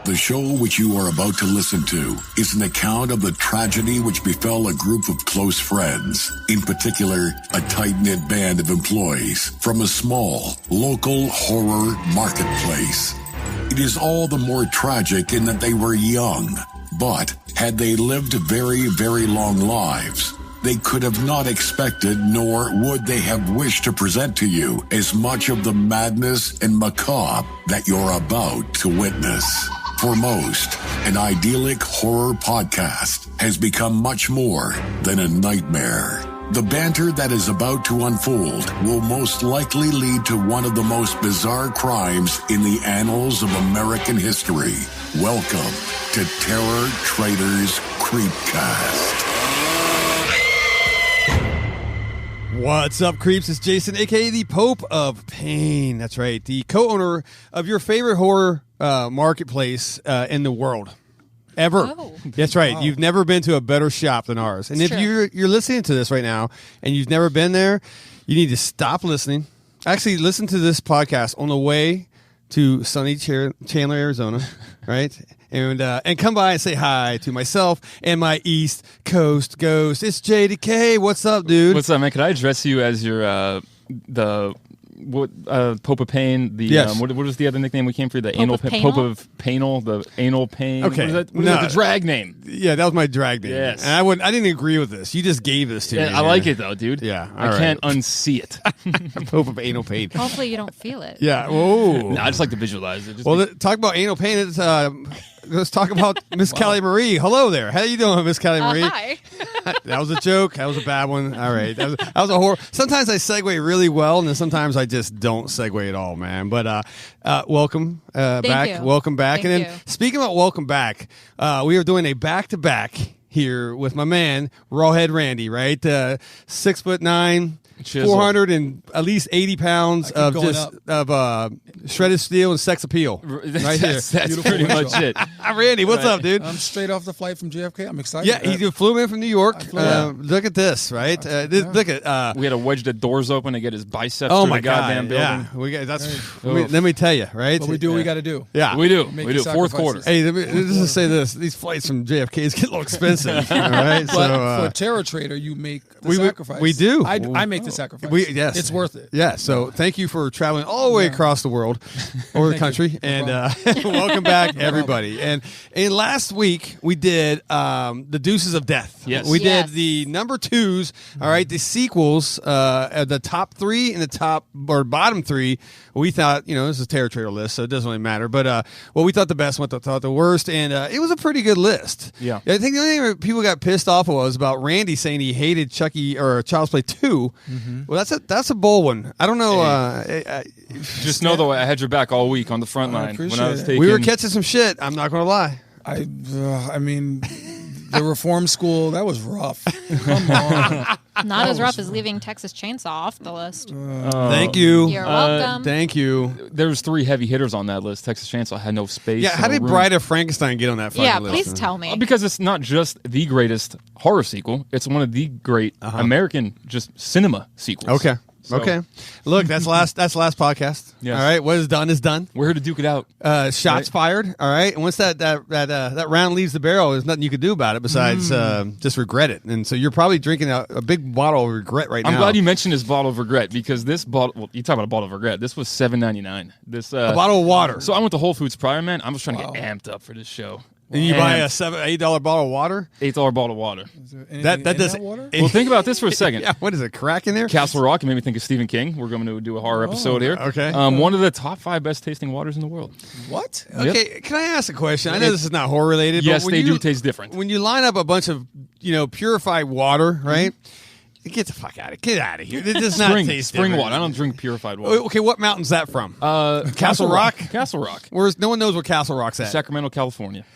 The show which you are about to listen to is an account of the tragedy which befell a group of close friends, in particular, a tight-knit band of employees from a small, local horror marketplace. It is all the more tragic in that they were young, but had they lived very, very long lives, they could have not expected, nor would they have wished to present to you as much of the madness and macabre that you're about to witness. For most, an idyllic horror podcast has become much more than a nightmare. The banter that is about to unfold will most likely lead to one of the most bizarre crimes in the annals of American history. Welcome to Terror Traders Creepcast. What's up, creeps? It's Jason, a.k.a. the Pope of Pain. That's right, the co-owner of your favorite horror marketplace in the world. Ever. Oh. That's right. Wow. You've never been to a better shop than ours. And if you're listening to this right now and you've never been there, you need to stop listening. Actually, listen to this podcast on the way to sunny Chandler, Arizona, right? And come by and say hi to myself and my East Coast ghost. It's JDK. What's up, dude? What's up, man? Can I address you as your Pope of Pain? Yes. What was the other nickname we came for? The Pope of Painal, the Anal Pain. Okay, what is that? The drag name. Yeah, that was my drag name. Yes, and I didn't agree with this. You just gave this to me. I like it though, dude. Yeah, I can't unsee it. Pope of Anal Pain. Hopefully, you don't feel it. Yeah. Whoa. No, I just like to visualize it. Talk about anal pain. It's let's talk about Miss Callie Marie. Hello there. How you doing, Miss Callie Marie? Hi. That was a joke. That was a bad one. All right. That was a horror. Sometimes I segue really well, and then sometimes I just don't segue at all, man. But welcome back. You. Welcome back. Thank And then you. speaking about welcome back, we are doing a back-to-back here with my man, Rawhead Randy, right? 6'9", 400 and at least 80 pounds of shredded steel and sex appeal. Right here. That's pretty much it. Randy, what's up, dude? I'm straight off the flight from JFK. I'm excited. Yeah, he flew in from New York. Look at this, right? Look at. We had to wedge the doors open to get his biceps Oh through my the goddamn building. Yeah, let me tell you, right? But we do what we got to do. Yeah, we do. Make We do. Fourth quarter. sacrifices. Hey, let me just say this: these flights from JFK is getting a little expensive. All right, But for a terror trader, you make the sacrifice. we do. I make the sacrifice. Yes, it's worth it. Yeah. So thank you for traveling all the way across the world, or the country, and welcome back, everybody. And last week we did the Deuces of Death. Yes, we did the number twos. All right, the sequels, the top three and the top or bottom three. We thought, this is a terror trader list, so it doesn't really matter. But what we thought the best, what we thought the worst, and it was a pretty good list. Yeah, I think the only thing people got pissed off was about Randy saying he hated Chucky or Child's Play 2. Mm-hmm. Well, that's a bold one. I don't know. Just know though, I had your back all week on the front line when I was taking. We were catching some shit. I'm not going to lie. I mean, the reform school, that was rough. Come on. Not as rough as leaving Texas Chainsaw off the list. Thank you. You're welcome. Thank you. There was 3 heavy hitters on that list. Texas Chainsaw had no space. Yeah, how did room. Bride of Frankenstein get on that fucking list? Please tell me. Because it's not just the greatest horror sequel; it's one of the great American just cinema sequels. Okay. Okay. Look, that's last podcast. Yes. All right. What is done is done. We're here to duke it out. Shots fired. All right. And once that round leaves the barrel, there's nothing you could do about it besides just regret it. And so you're probably drinking a big bottle of regret right now. I'm glad you mentioned this bottle of regret because this bottle. Well, you talk about a bottle of regret. This was $7.99. This a bottle of water. So I went to Whole Foods prior, man. I'm just trying to get amped up for this show. And you buy a $8 bottle of water? $8 bottle of water. That does water? Well, think about this for a second. Yeah, what is it, crack in there? Castle Rock, it made me think of Stephen King. We're going to do a horror episode here. Okay. One of the top 5 best tasting waters in the world. What? Okay, can I ask a question? I know this is not horror related. Yes, but they do taste different. When you line up a bunch of purified water, right? Get the fuck out of here. It does not taste spring different. water. I don't drink purified water. Okay, what mountain's that from? Castle Rock? Castle Rock. No one knows where Castle Rock's at. Sacramento, California.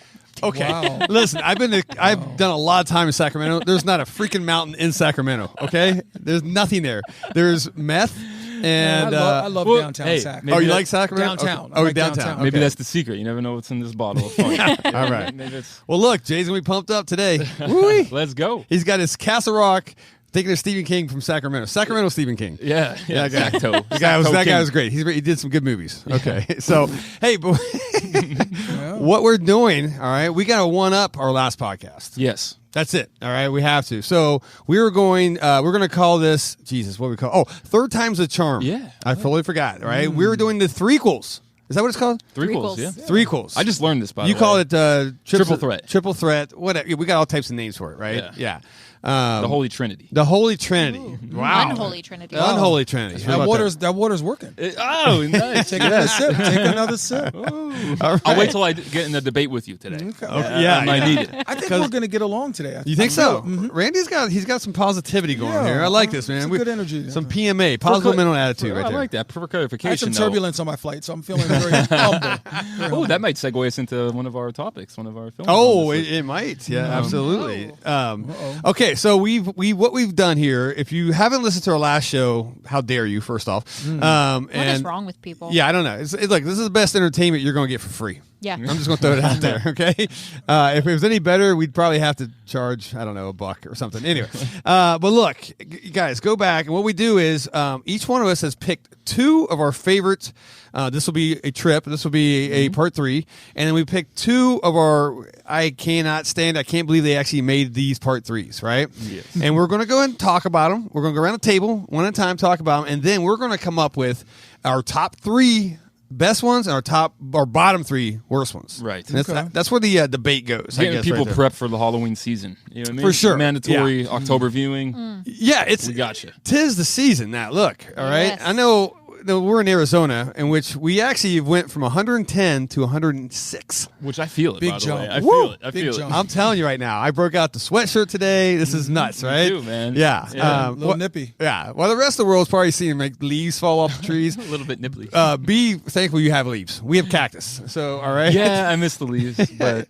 Okay. Wow. Listen, I've done a lot of time in Sacramento. There's not a freaking mountain in Sacramento. Okay, there's nothing there. There's meth. And I love downtown Sac. Oh, you like Sacramento? Downtown. Okay. I like downtown. Okay. Maybe that's the secret. You never know what's in this bottle of fun. All right. Well, look, Jay's gonna be pumped up today. Woo-wee. Let's go. He's got his Castle Rock Thinking of Stephen King from Sacramento. Sacramento Stephen King. Yeah. Exacto. That guy was great. He did some good movies. Okay. So, hey, but what we're doing, all right, we got to one up our last podcast. Yes. That's it. All right. We have to. So we're going to call this, Jesus, what do we call it? Oh, Third Time's a Charm. Yeah. I totally forgot. All right. We're doing the threequels. Is that what it's called? Threequels, yeah. Threequels. I just learned this, by the way. You call it Triple Threat. Triple Threat. Whatever. We got all types of names for it, right? Yeah. The Holy Trinity. The Holy Trinity. Wow. Unholy Trinity. Unholy Trinity. How about That water's working. Oh, nice. Take another sip. Take another sip. All right. I'll wait till I get in a debate with you today. Okay. Yeah, I might need it. I think we're gonna get along today. You think so? Randy's got some positivity going Yeah, here. I like this, man. some good energy. Some PMA, positive mental attitude, right I there. like that. For I had clarification, some turbulence on my flight, so I'm feeling very humble. Oh, that might segue us into one of our topics, one of our films. Oh, it might. Yeah, absolutely. Okay, so what we've done here. If you haven't listened to our last show, how dare you? First off, What is wrong with people? Yeah, I don't know. It's like this is the best entertainment you're going to get for free. Yeah. I'm just going to throw it out there, okay? If it was any better, we'd probably have to charge, I don't know, $1 or something. Anyway, but look, guys, go back. And what we do is each one of us has picked 2 of our favorites. This will be a trip. This will be a part 3. And then we picked 2 of our, I can't believe they actually made these part 3s, right? Yes. And we're going to go ahead and talk about them. We're going to go around the table one at a time, talk about them. And then we're going to come up with our top 3 best ones and our bottom 3 worst ones. Right. And that's where the debate goes. I Getting guess, people right there. prepped for the Halloween season. You know what I mean? For sure. Mandatory October viewing. Yeah, We gotcha. 'Tis the season now. Look, all right. Yes. I know we're in Arizona, in which we actually went from 110 to 106. Which I feel it, Big by the jump. way. I Woo! feel it. I Big feel jump. it. I'm telling you right now, I broke out the sweatshirt today. This is nuts, right? too, man. Yeah. Yeah. Little nippy. Yeah. Well, the rest of the world's probably seeing like leaves fall off the trees. A little bit nipply. Be thankful you have leaves. We have cactus. So, all right. Yeah, I miss the leaves, but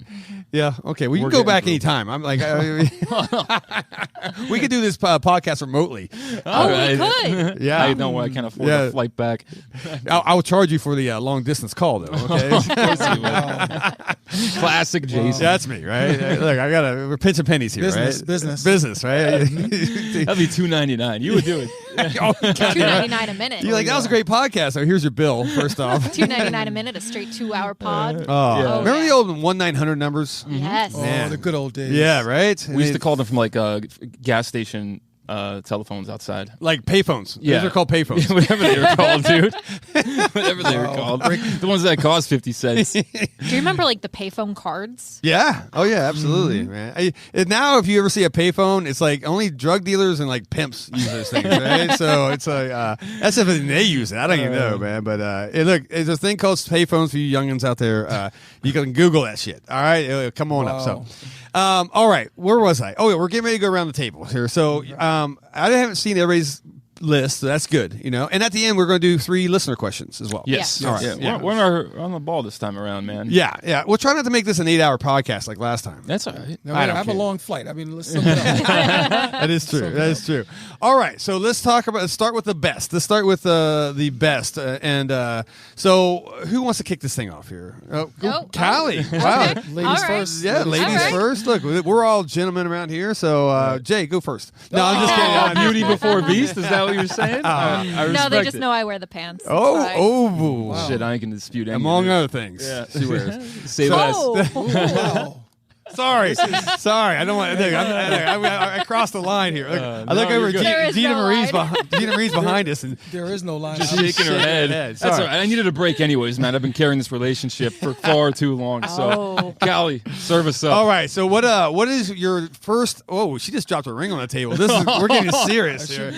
Yeah. Okay. We We're can go getting back through. anytime. I'm like, we could do this podcast remotely. Oh, All we right. could. Yeah. I know I can't afford Yeah. a flight back. I'll charge you for the long distance call, though. Okay. Classic Jason. That's me, right? Look, we're pinching pennies here, Business, right? business. right? That'd be $2.99. You would do it. $2.99 a minute. You're like, that was a great podcast. So here's your bill, first off. $2.99 a minute, a straight 2-hour pod. Oh, Yeah. remember the old 1-900 numbers? Yes. Oh, the good old days. Yeah, right? We used to call them from like gas station telephones outside. like payphones. Yeah. Those are called payphones. Whatever they were called, dude. Whatever they were called. The ones that cost 50 cents. Do you remember like the payphone cards? Yeah. Oh, yeah, absolutely, man. And now, if you ever see a payphone, it's like only drug dealers and like pimps use those things, right? So it's like, that's if they use it. I don't even know, man. But look, there's a thing called payphones for you youngins out there. You can Google that shit. All right? Come on up. So. All right, where was I? Oh, yeah, we're getting ready to go around the table here. So I haven't seen everybody's list, so that's good, you know. And at the end, we're going to do 3 listener questions as well. Yes. Yeah. All right. Yeah. We're on the ball this time around, man. Yeah. We'll try not to make this an 8-hour podcast like last time. That's all right. No, I I don't have care. a long flight. I mean, let's sum it up. That is true. That is true. All right, so let's start with the best. Let's start with the best. So who wants to kick this thing off here? Callie. Wow. Ladies All right. first. Yeah, ladies All right. first. Look, we're all gentlemen around here. So, Jay, go first. No, I'm just kidding. I'm Beauty before beast? Is that what you're saying? I No, respect they just it. know I wear the pants. That's why. Oh, Shit, I ain't gonna dispute any among of it. other things. Yeah. She wears. Say less. Oh. Wow. Sorry. I don't want. Look, I crossed the line here. Look, I look no, over. you're good. There is Gina no Marie's line. Gina Marie's behind us, and There is no line. Just I'm shaking her head. head. That's all Sorry. right. I needed a break anyways, man. I've been carrying this relationship for far too long. So, Oh. Callie, serve us up. all right. So what is your first? Oh, she just dropped a ring on the table. We're getting serious here.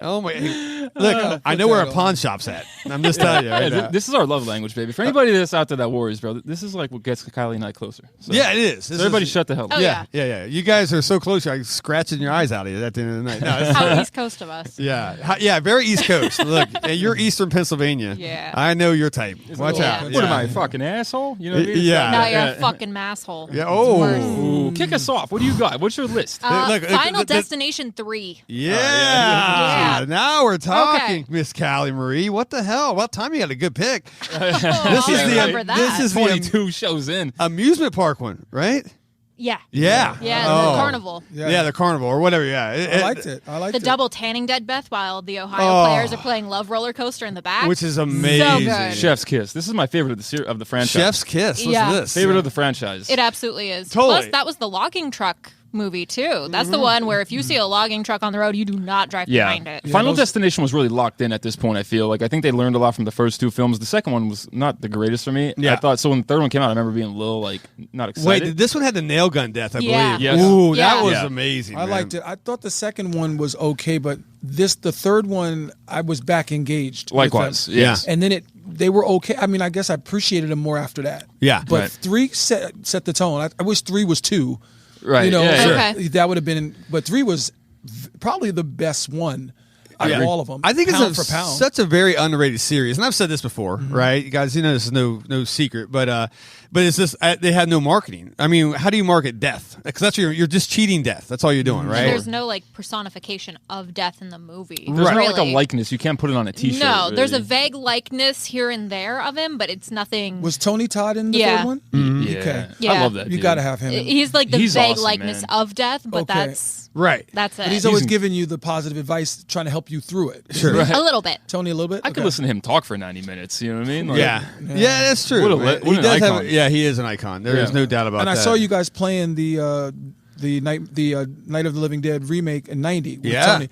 Oh my! Hey, look, I know where a pawn shop's at. I'm just telling you. Yeah, Right now. this is our love language, baby. For anybody that's out there that worries, bro, this is like what gets Kylie and I closer. So, Yeah, it is. so everybody shut the hell up. Oh, Yeah. You guys are so close. You're like scratching your eyes out of you at the end of the night. No, it's- How East Coast of us. yeah, very East Coast. Look, you're Eastern Pennsylvania. Yeah. I know your type. Watch Yeah. out. What am I, a fucking asshole? You know what I mean? Yeah. Now you're a fucking masshole. Yeah. Oh. Worse. Ooh, kick us off. What do you got? What's your list? Look, Final the- Destination 3. Yeah. Yeah. Now we're talking, Okay. Miss Callie Marie. What the hell? About time you got a good pick. This is the- remember that. this is the 22 shows in. amusement park one, right? Yeah. Yeah. Yeah, Oh. the carnival. Yeah, the carnival or whatever. Yeah, I liked it. I liked The it. double tanning Dead Beth while the Ohio players are playing Love Roller Coaster in the back. which is amazing. good. Chef's Kiss. This is my favorite of the franchise. Chef's Kiss. Listen Yeah. to this. favorite of the franchise. It absolutely is. Totally. Plus, that was the logging truck movie, too. That's the one where if you see a logging truck on the road, you do not drive Yeah. behind it. Final Destination was really locked in at this point, I feel. Like, I think they learned a lot from the first two films. The second one was not the greatest for me. Yeah. I thought, so when the third one came out, I remember being a little, like, not excited. Wait, this one had the nail gun death, I Yeah. believe. Yes. Ooh, Yeah. that was Yeah. amazing. I man. liked it. I thought the second one was okay, but the third one, I was back engaged. with Likewise, them. yes. And then they were okay. I mean, I guess I appreciated them more after that. Yeah. But Right. 3 set the tone. I wish 3 was 2. Right. You know, Yeah, Sure. yeah. Okay. that would have been. But 3 was probably the best one out of all of them. I think pound it's for pound. such a very underrated series, and I've said this before, right? You guys, you know this is no secret, but it's just they had no marketing. I mean, how do you market death? Because that's you're just cheating death. That's all you're doing, right? There's no like personification of death in the movie. There's not like a Really. likeness. You can't put it on a T-shirt. No, there's a really. vague likeness here and there of him, but it's nothing. Was Tony Todd in the Yeah. third one? Yeah. Okay. Yeah. I love that. You dude. got to have him. in. He's like the He's vague awesome, likeness man. of death, but Okay. right. that's it. But he's always giving you the positive advice, trying to help you through it. Sure. Isn't he? a little bit. Tony, a little bit. I could listen to him talk for 90 minutes. You know what I mean? Like, Yeah. That's true. What a man. what He an does icon. yeah, he is an icon. There is Yeah. no doubt about And that. I saw you guys playing the Night of the Living Dead remake in '90 with Yeah. Tony.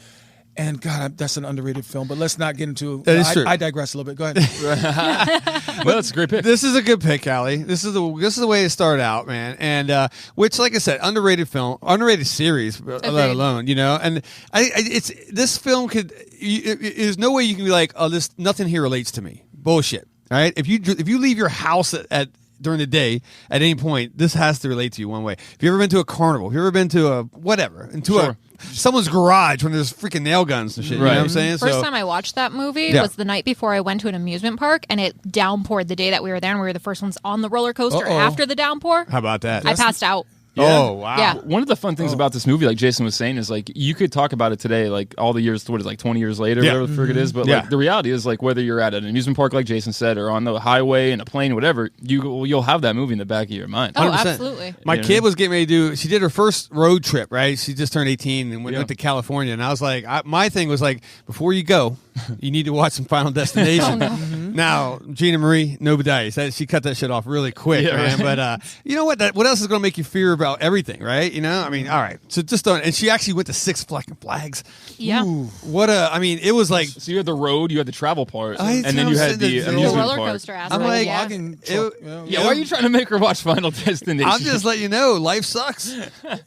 And God, that's an underrated film. But let's not get into. That is true. I digress a little bit. Go ahead. Well, that's a great pick. This is a good pick, Allie. This is the way to start out, man. And which, like I said, underrated film, underrated series, let alone, you know. And it's this film there's no way you can be like, oh, this nothing here relates to me. Bullshit. All right. If you leave your house at during the day at any point, this has to relate to you one way. If you ever been to a carnival, if you ever been to a whatever, into someone's garage when there's freaking nail guns and shit. You know what I'm saying? First time I watched that movie was the night before I went to an amusement park, and it downpoured the day that we were there, and we were the first ones on the roller coaster after the downpour. How about that? I passed out. Oh, wow. Yeah. One of the fun things about this movie, like Jason was saying, is like you could talk about it today, like all the years, what is it, like 20 years later, whatever the frick it is. But like the reality is, like whether you're at an amusement park, like Jason said, or on the highway in a plane, whatever, you'll have that movie in the back of your mind. Oh, 100%. absolutely. My kid was getting ready to she did her first road trip, right? She just turned 18 and went to California. And I was like, my thing was like, before you go, you need to watch some Final Destination. Now, Gina Marie, no dice. She cut that shit off really quick, man. Right. But you know what? What else is going to make you fear about everything, right? You know? I mean, all right. So just don't. And she actually went to Six Flags. Yeah. Ooh, it was like. So you had the road, you had the travel part, I and then you had the the amusement roller part. coaster aspect. I'm like, yeah. Logging truck, Yeah, why are you trying to make her watch Final Destination? I'm just letting you know, life sucks.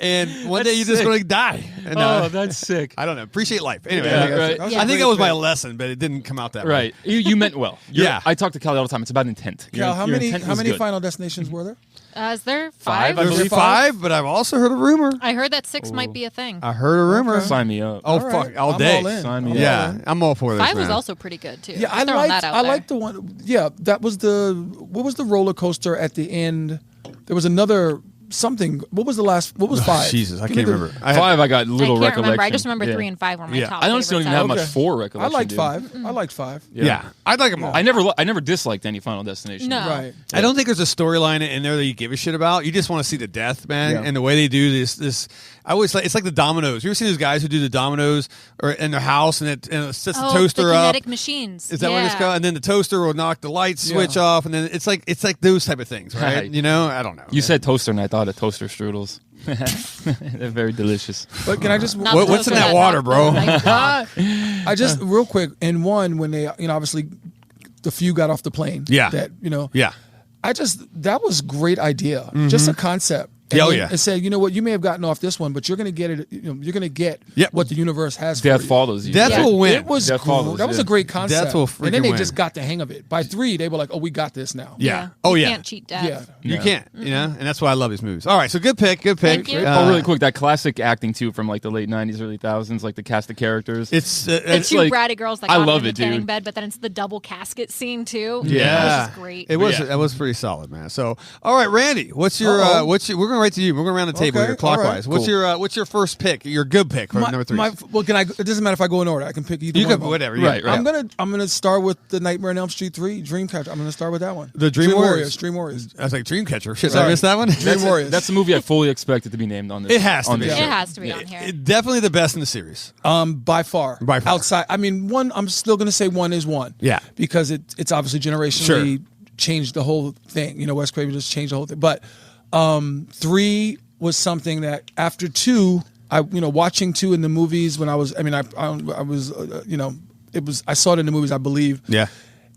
And one day you're just sick. going to die. And, Oh, that's sick. I don't know. Appreciate life. Anyway, Yeah, I think right. that's- Yeah. I think that was my lesson, but it didn't come out that way. Right. You meant well. Yeah. I talk to Kelly all the time. It's about intent. Cal, how Your many intent was good. Final Destinations were there? Is there Five, five? I There's believe. 5, but I've also heard a rumor. I heard that 6 might be a thing. I heard a rumor. Sign me up. Oh, All right. fuck. All I'm day. all in. Sign me I'm up. Yeah, all in. I'm all for this, 5 was man. also pretty good too. Yeah, Just throwing that out I there. liked the one. Yeah, that was what was the roller coaster at the end? There was another something. What was the last? What was 5? Jesus, I Give me can't the- remember. Five, I got I little can't recollection. remember. I just remember Yeah. 3 and 5 were my Yeah. top. I honestly don't even favorites have out much of- Okay. 4 I recollection. liked dude. 5. I liked 5. Yeah. I'd like them all. I never disliked any Final Destination. No. Right. I don't think there's a storyline in there that you give a shit about. You just want to see the death, man, Yeah. and the way they do this. I always like it's like the dominoes. You ever seen those guys who do the dominoes or in their house and it sets the toaster the up? kinetic machines. Is that what it's called? And then the toaster will knock the light switch Yeah. off, and then it's like those type of things, right? Right. You know, I don't know. You said toaster, and I thought of toaster strudels. They're very delicious. But can I just Not What- the what's in toaster that water, knocked bro? the lights off. I just real quick in one when they obviously the few got off the plane. Yeah. That yeah, that was great idea. Just a concept. And Oh, then yeah. it said, you know what, you may have gotten off this one, but you're going to get it. You're going to get Yep. what the universe has Death for you. follows you. Death Yeah. will win. It was Death follows, that was yeah. a great concept. Death will and then freaking they win. just got the hang of it. By 3, they were like, "Oh, we got this now." yeah. Oh You yeah. can't cheat death. Yeah. You Yeah. can't, you know, and that's why I love these movies. All right, so good pick, good pick. Thank you. Oh, really quick, that classic acting too from like the late '90s, early 2000s, like the cast of characters. It's The two like- bratty girls that I got love in it, the tanning dude. bed, but then it's the double casket scene too. yeah, That was just great. It was Yeah. that was pretty solid, man. So, all right, Randy, what's your Uh-oh. we're coming right to you. We're going around the table here, clockwise. Right. What's your first pick? Your good pick for number 3. Well, it doesn't matter if I go in order. I can pick either one. You can whatever. Right. I'm gonna start with the Nightmare on Elm Street 3, Dreamcatcher. I'm gonna start with that one. The Dream Warriors. Dream Warriors. I was like Dreamcatcher. Shit, did I missed that one. Dream Warriors. That's the movie I fully expected to be named on this. It has to be. It has to be on here. Definitely the best in the series. By far. Outside. I mean, one. I'm still gonna say one is one. Yeah. Because it's obviously generationally changed the whole thing. Wes Craven just changed the whole thing. But 3 was something that after 2, watching 2 in the movies when I was. I mean, I was. It was. I saw it in the movies. I believe. Yeah.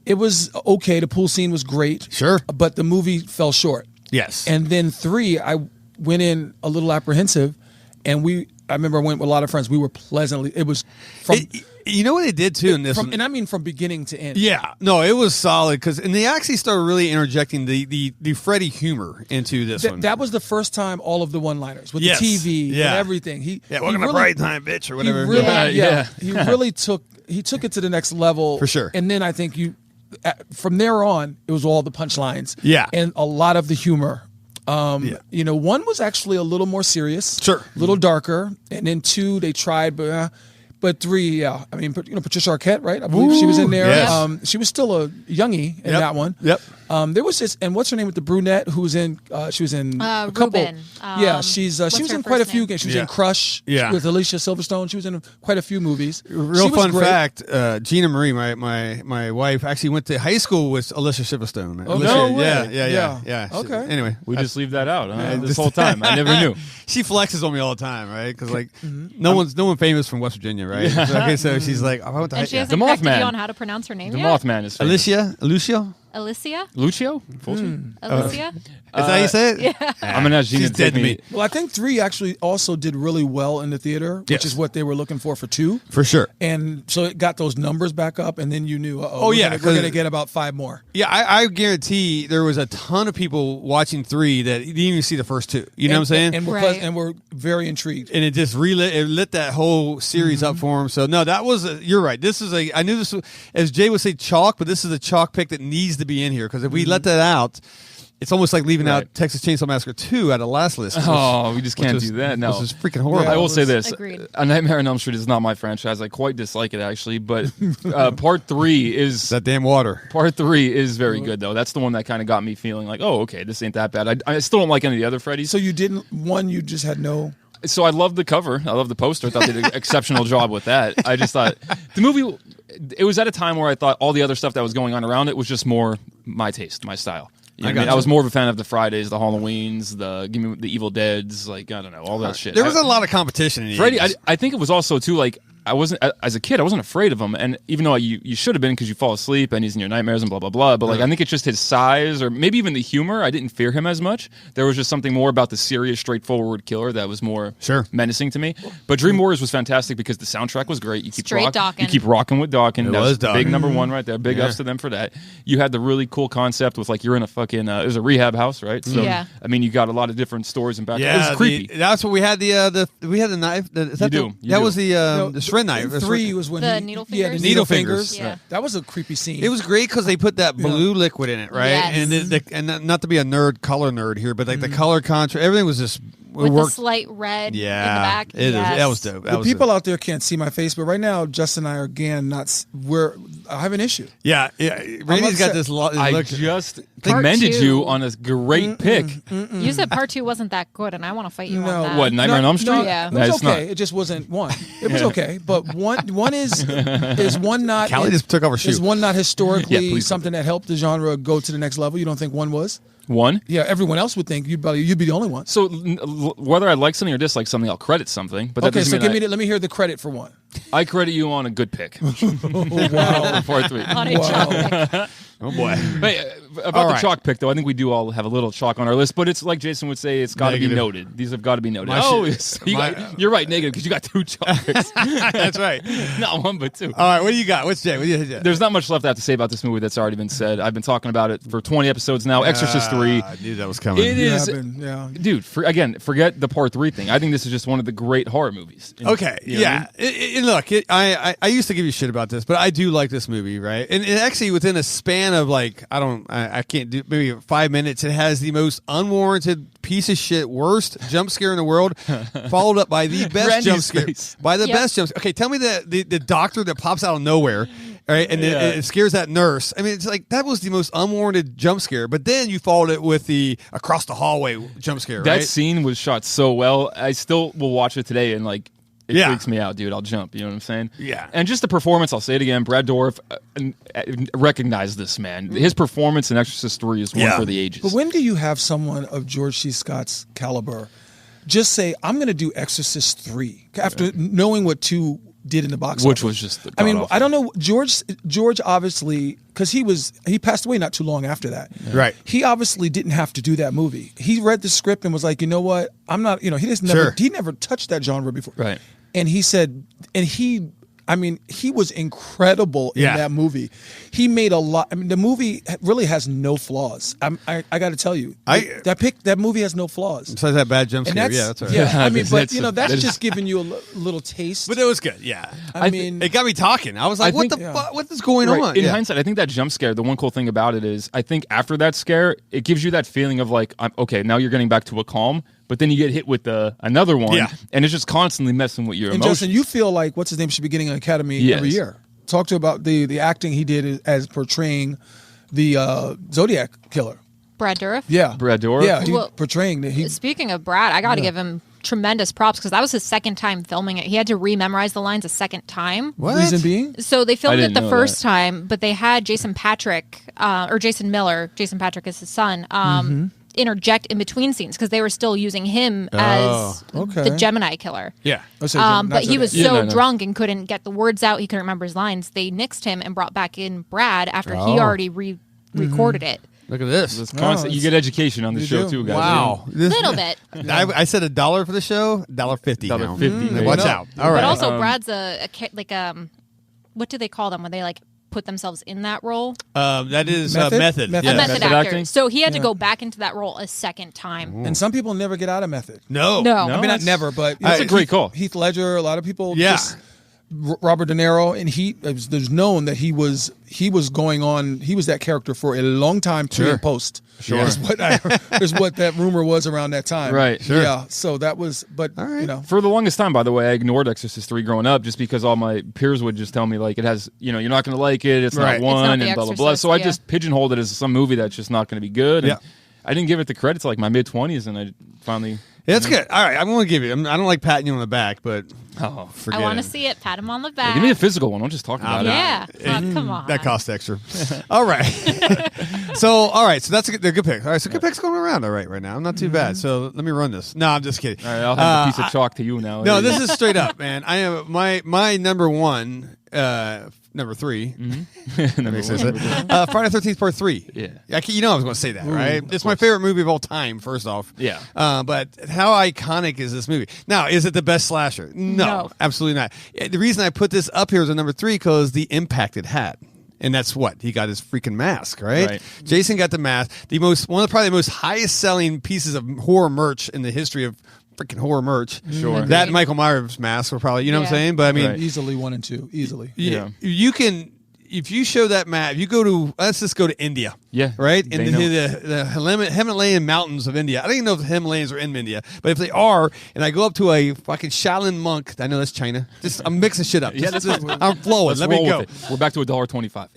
It was okay. The pool scene was great. Sure. But the movie fell short. Yes. And then 3, I went in a little apprehensive, and I remember I went with a lot of friends. We were pleasantly. It was from. You know what they did too in this one? And I mean from beginning to end. Yeah, no, it was solid and they actually started really interjecting the Freddy humor into this one. That was the first time all of the one-liners with the TV and everything. Welcome to Bright Time, bitch, or whatever. He really took it to the next level for sure. And then I think from there on, it was all the punchlines. Yeah, and a lot of the humor. 1 was actually a little more serious, sure, a little darker, and then 2 they tried, but 3, I mean, Patricia Arquette, right? I believe she was in there. Yes. She was still a youngie in that one. Yep. There was this, and what's her name with the brunette who was in? She was in a couple. Ruben. She was in quite a few games. She was in Crush with Alicia Silverstone. She was in quite a few movies. Real fun fact: Gina Marie, my wife, actually went to high school with Alicia Silverstone. Oh, no way. Yeah. Okay. Anyway, we just leave that out this whole time. I never knew. She flexes on me all the time, right? Because no one famous from West Virginia, right? Yeah. So she's like, I went to and she hasn't the corrected Mothman. you on how to pronounce her name the yet? Mothman is famous. Lucio. Lucio? Alicia? Is that how you say it? Yeah. I'm gonna ask Gina to take me. Well, I think 3 actually also did really well in the theater, which is what they were looking for 2. For sure. And so it got those numbers back up, and then you knew, we're going to get about 5 more. Yeah, I guarantee there was a ton of people watching 3 that didn't even see the first 2. You know what I'm saying? And we're very intrigued. And it just lit that whole series up for him. So no, that was you're right. I knew this was, as Jay would say, chalk, but this is a chalk pick that needs to be in here because if we let that out, it's almost like leaving out Texas Chainsaw Massacre 2 out of last list. We just can't do that. No, this is freaking horrible. I will say this: Agreed. A Nightmare on Elm Street is not my franchise. I quite dislike it actually, but Part 3 is that damn water. Part 3 is very good though. That's the one that kind of got me feeling like, oh, okay, this ain't that bad. I still don't like any of the other Freddys. So you just had no. So I love the cover. I love the poster. I thought they did an exceptional job with that. I just thought the movie. It was at a time where I thought all the other stuff that was going on around it was just more my taste, my style. I was more of a fan of the Fridays, the Halloweens, the Evil Deads, I don't know, all that shit. There was a lot of competition in the Freddy. 80s. I think it was also too I wasn't as a kid. I wasn't afraid of him, and even though you should have been because you fall asleep and he's in your nightmares and blah blah blah. But I think it's just his size, or maybe even the humor. I didn't fear him as much. There was just something more about the serious, straightforward killer that was more menacing to me. But Dream Warriors was fantastic because the soundtrack was great. You keep rocking with Dawkins. That was big number 1 right there. Big ups to them for that. You had the really cool concept with you're in a fucking it was a rehab house, right? So I mean, you got a lot of different stories and background. It was creepy. That's what we had the knife. That was the shred knife. 3 was when the needle fingers. Yeah, the needle fingers. Yeah. That was a creepy scene. It was great because they put that blue liquid in it, right? Yes. And not to be a color nerd here, but the color contrast, everything was just with the slight red in the back. That was dope. The people out there can't see my face, but right now, Justin and I are again I have an issue. Yeah. Randy's got this look. I just commended you on a great pick. You said Part 2 wasn't that good, and I want to fight you on that. What, Nightmare on Elm Street? No, Yeah. it was okay. It just wasn't 1. It was okay, but one is one not. Callie just took over shoot. Is one not historically something that helped the genre go to the next level? You don't think 1 was? 1? Yeah, everyone else would think you'd be the only one. So whether I like something or dislike something, I'll credit something. But that doesn't mean let me hear the credit for 1. I credit you on a good pick. Wow. Part 3. On a chalk pick. Oh boy! Hey, about the chalk pick though, I think we do all have a little chalk on our list, but it's like Jason would say, it's got to be noted. These have got to be noted. You're right, negative because you got 2 chalk picks. That's right, not 1 but 2. All right, what do you got? What's Jay? There's not much left I have to say about this movie that's already been said. I've been talking about it for 20 episodes now. Exorcist 3. I knew that was coming. It is, dude. Forget the Part 3 thing. I think this is just one of the great horror movies. Okay, look, I used to give you shit about this, but I do like this movie, right? And actually, within a span span of like I can't do maybe 5 minutes. It has the most unwarranted piece of shit worst jump scare in the world, followed up by the best jump scare. Best jump scare. Okay, tell me the doctor that pops out of nowhere. All right, and it scares that nurse. I mean, it's like that was the most unwarranted jump scare. But then you followed it with the across the hallway jump scare. That scene was shot so well. I still will watch it today, and like it freaks me out, dude. I'll jump. You know what I'm saying? Yeah. And just the performance. I'll say it again. Brad Dourif recognized this man. His performance in Exorcist 3 is one for the ages. But when do you have someone of George C. Scott's caliber just say, "I'm going to do Exorcist 3" after knowing what 2 did in the box which office. Was just I mean, I don't know. George obviously, because he passed away not too long after that. Yeah. Right. He obviously didn't have to do that movie. He read the script and was like, you know what? I'm not. You know, he never touched that genre before. Right. And he said, he was incredible in that movie. He made a lot. I mean, the movie really has no flaws. I got to tell you, that movie has no flaws. Besides that bad jump scare, that's right. Yeah, I mean, but that's just giving you a little taste. But it was good. Yeah, I mean, it got me talking. I was like, what the fuck? What is going on? In hindsight, I think that jump scare. The one cool thing about it is, I think after that scare, it gives you that feeling of like, okay, now you're getting back to a calm. But then you get hit with another one, and it's just constantly messing with your emotions. Justin, you feel like what's his name should be getting an Academy every year. Talk to about the acting he did as portraying the Zodiac killer. Brad Dourif? Yeah. Brad Dourif? Yeah, portraying that. Speaking of Brad, I got to give him tremendous props because that was his second time filming it. He had to rememorize the lines a second time. What? Reason being? So they filmed it the first time, but they had Jason Patrick, or Jason Miller, Jason Patrick is his son, interject in between scenes because they were still using him as the Gemini killer. Yeah. But he was so drunk and couldn't get the words out. He couldn't remember his lines. They nixed him and brought back in Brad after he already recorded it. Look at this. You get education on the show too, guys. Wow. A little bit. I said $1 for the show, $1.50 now. $1.50. Watch out. All right. But also Brad's what do they call them when they like put themselves in that role? That is method. A method actor. So he had to go back into that role a second time. Ooh. And some people never get out of method. No. I mean, not never, but that's a great call. Heath Ledger, a lot of people. Robert De Niro, and there's known that he was going on. He was that character for a long time, pre and post. Sure, is what that rumor was around that time. Right. Sure. Yeah. So that was, but for the longest time, by the way, I ignored Exorcist 3 growing up just because all my peers would just tell me like it has, you're not going to like it. It's not one, and blah blah blah. So I just pigeonholed it as some movie that's just not going to be good. And I didn't give it the credit till like my mid-20s, and I finally. Yeah, it's good. All right, I'm going to give you. I don't like patting you on the back, but forget it. I want to see it. Pat him on the back. Give me a physical one. Don't just talk about it. Yeah. Come on. That costs extra. All right. So that's a good pick. All right, so good picks going around. All right now. I'm not too bad. So let me run this. No, I'm just kidding. All right, I'll have a piece of chalk to you now. No, this is straight up, man. I am my number one. Number 3. That makes sense. Friday the 13th Part 3. Yeah. I was going to say that, right? It's my favorite movie of all time, first off. Yeah. But how iconic is this movie? Now, is it the best slasher? No, absolutely not. The reason I put this up here as a number 3 because the impact it had. And that's what he got his freaking mask, right? Jason got the mask. One of probably the most highest selling pieces of horror merch in the history of freaking horror merch. Sure. That and Michael Myers mask were probably, you know what I'm saying? But I mean, easily 1 and 2, easily. You can, if you show that map, you go to, let's just go to India. Yeah. Right? In the Himalayan mountains of India. I don't even know if the Himalayas are in India, but if they are, and I go up to a fucking Shaolin monk, I know that's China. I'm mixing shit up. I'm flowing. Let me go. We're back to $1.25.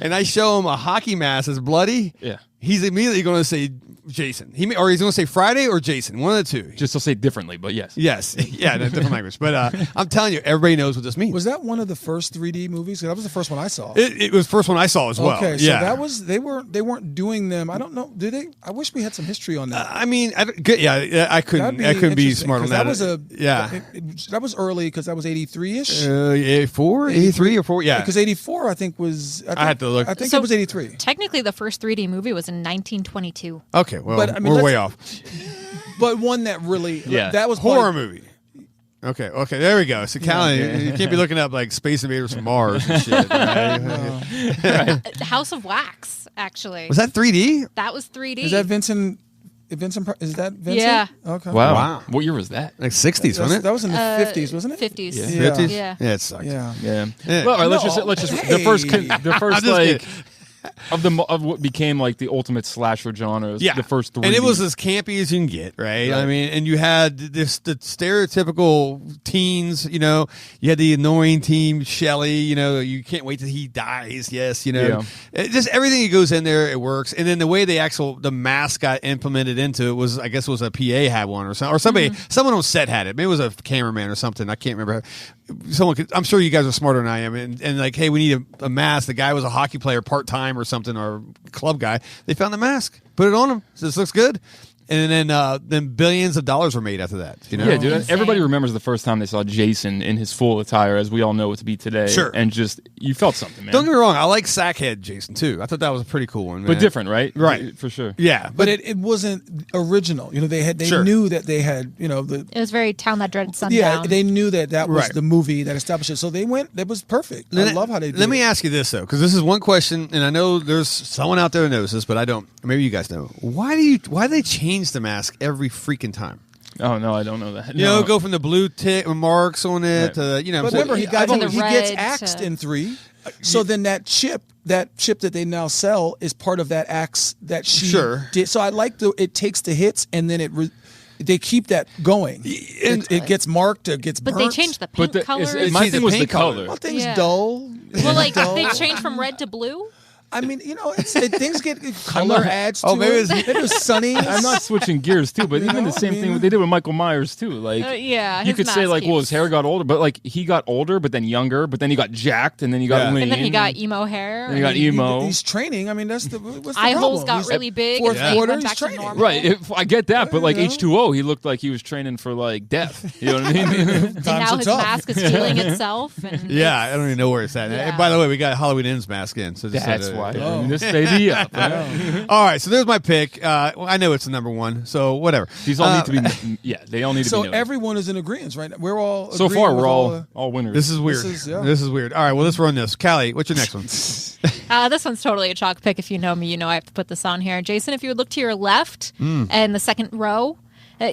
And I show him a hockey mask that's bloody. Yeah. He's immediately going to say Jason. Or he's going to say Friday or Jason. One of the two. Just to say differently, but yes. Yes. Yeah, different language. But I'm telling you, everybody knows what this means. Was that one of the first 3D movies? That was the first one I saw. It was the first one I saw as well. Okay, so that was they weren't doing them. I don't know. Did they? I wish we had some history on that. I couldn't be smart on that. That was early because that was 83-ish. 83 or 4. Yeah, because 84 I think was. I had to look. I think it was 83. Technically, the first 3D movie was in 1922. Okay, well, we're way off. But one that really, that was horror movie. Okay, there we go. So, Callan, you can't be looking up like Space Invaders from Mars and shit. Right? House of Wax, actually. Was that 3D? That was 3D. Is that Vincent Is that Vincent? Yeah. Okay. Wow. What year was that? Like 60s, wasn't it? That was in the 50s, wasn't it? 50s. Yeah. 50s? Yeah. Yeah, it sucked. Yeah. Yeah. Well, all right, let's just Hey. the first I'm just like of what became like the ultimate slasher genre. Yeah, The first 3. and it was as campy as you can get, right? I mean, and you had the stereotypical teens. You know, you had the annoying teen Shelley. You know, you can't wait till he dies. Yes, you know, just everything that goes in there, it works. And then the way the mask got implemented into it was, I guess, it was a PA had one or something, or somebody, someone on set had it. Maybe it was a cameraman or something. I can't remember. Someone could, I'm sure you guys are smarter than I am, and like, hey, we need a mask. The guy was a hockey player part time or something, or a club guy. They found the mask, put it on him. Said, this looks good. And then billions of dollars were made after that. You know? Yeah, dude. Insane. Everybody remembers the first time they saw Jason in his full attire, as we all know it to be today. Sure. And just, you felt something, man. Don't get me wrong. I like Sackhead Jason too. I thought that was a pretty cool one, man. But different, right? Right. For sure. Yeah, But it wasn't original. You know, they Sure. knew that they had, you know, It was very Town That Dreaded Sundown. yeah, they knew that was Right. the movie that established it. So they went. That was perfect. I love how they did Let me it. ask you this though, because this is one question, and I know there's someone out there who knows this, but I don't. Maybe you guys know. Why do they change the mask every freaking time? Oh, no, I don't know that. You know, go from the blue tick marks on it Right. to, you know. But so- remember, he To gets the red, axed to- in 3. So then that chip that they now sell is part of that axe that she Sure. did. So I like it takes the hits and then they keep that going. It gets marked, it gets But burnt. they changed the paint colors. My changed thing the was the paint color. color. Well, things Yeah. dull. Well, like Dull. they changed from red to blue. I mean, you know, things get color adds to Oh, maybe it. it's- It was sunny. I'm not switching gears too, but You even know, the same I mean- thing they did with Michael Myers too. Like, Yeah, you his could say mask like, well, his keeps- hair got older, but like he got older, but then younger, but then he got jacked, and then he got Yeah. lean, And then he got emo hair. Then he got emo. He's training. I mean, what's the Eye holes problem? got He's really big. Fourth and then he quarter, went he's back to training. normal. Right, I get that, but like You know? H2O, he looked like he was training for like death. You know what I mean? And Times now are his tough. mask is healing itself. And Yeah, I don't even know where it's at. Yeah. And by the way, we got Halloween Ends mask in. So just That's so that- why. yeah. I mean, this baby up. All right, so there's my pick. Well, I know it's the number one, so whatever. These all need to be. Yeah, they all need to So be. noted. everyone is in agreement, right? We're all So agreeing far, with we're all all winners. This is weird. This is- Weird. All right, well, let's run this. Callie, what's your next one? this one's totally a chalk pick. If you know me, you know I have to put this on here. Jason, if you would look to your left and the second row,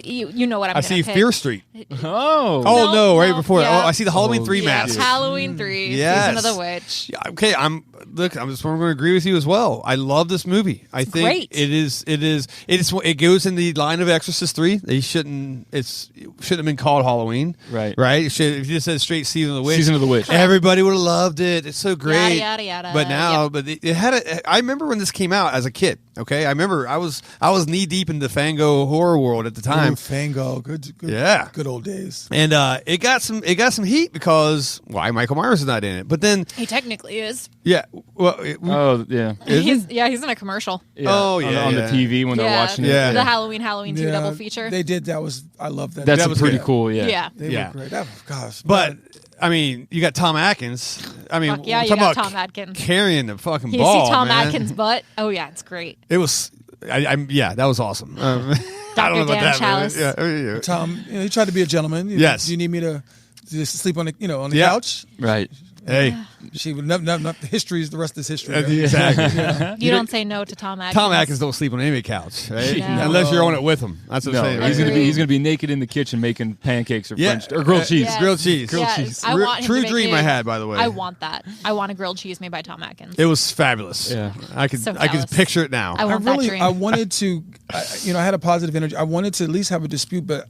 you know what I'm I gonna see pick. Fear Street. Oh, Oh, no, right no, before. yeah. Oh, I see the Halloween 3 Yeah, mask. Halloween 3, Yes. Season of the Witch. Yeah, okay, I'm just going to agree with you as well. I love this movie. I think great. it goes in the line of Exorcist 3. It shouldn't have been called Halloween. Right. Right? If you just said straight Season of the Witch. Season of the Witch. Everybody would have loved it. It's so great. Yada, yada, But now, yep. but it had I remember when this came out as a kid. Okay, I remember I was knee deep in the Fango horror world at the time. Ooh, Fango, good, Yeah. good old days. And it got some heat because why Michael Myers is not in it. But then He technically is. yeah, well, Oh, yeah. is he? He's in a commercial. Yeah. Oh, On- yeah, on yeah. the TV when they're watching Yeah. it. The Halloween 2 double feature. They did. I love that. That's That was pretty good. cool. Yeah. yeah. They Yeah. were great. Gosh, But I mean, you got Tom Atkins. I mean, Fuck yeah, you talk got about Tom Atkins. carrying the fucking You ball. see Tom man. Atkins' butt? Oh yeah, it's great. It was. Yeah, that was awesome. I don't know Dr. about Dan that. Chalice. Yeah, yeah. Tom, he tried to be a gentleman. Yes. Do you need me to just sleep on the on the Yeah. couch? Right. Hey, She would not the history is the rest is history. right? exactly. You don't say no to Tom Atkins. Tom Atkins don't sleep on any couch, right? No. Unless you're on it with him. That's what I'm No, saying. he's right? gonna be naked in the kitchen making pancakes or Yeah. French or grilled cheese. Yes. Grilled cheese. Yes. cheese. I want him True to make dream it. I had, by the way. I want that. I want a grilled cheese made by Tom Atkins. It was fabulous. Yeah. I could So I could jealous. picture it now. I want that dream. I wanted to, I had a positive energy. I wanted to at least have a dispute, but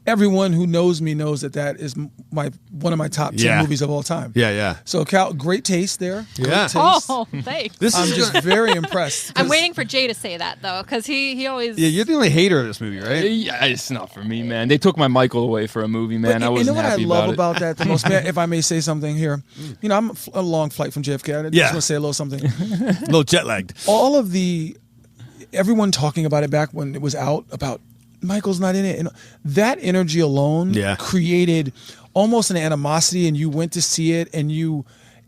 everyone who knows me knows that is one of my top 10 Yeah. movies of all time. Yeah, yeah. So Cal, great taste there. Great Yeah. taste. Oh, thanks. This I'm is just very impressed. I'm 'cause waiting for Jay to say that though, because he always. Yeah, you're the only hater of this movie, right? Yeah, it's not for me, man. They took my Michael away for a movie, man. But I you wasn't know what I happy love about about that the most, if I may say something here. You know, I'm a long flight from JFK. I just Yeah. want to say a little something. A little jet lagged. All of everyone talking about it back when it was out about Michael's not in it, and that energy alone Yeah. created almost an animosity, and you went to see it, and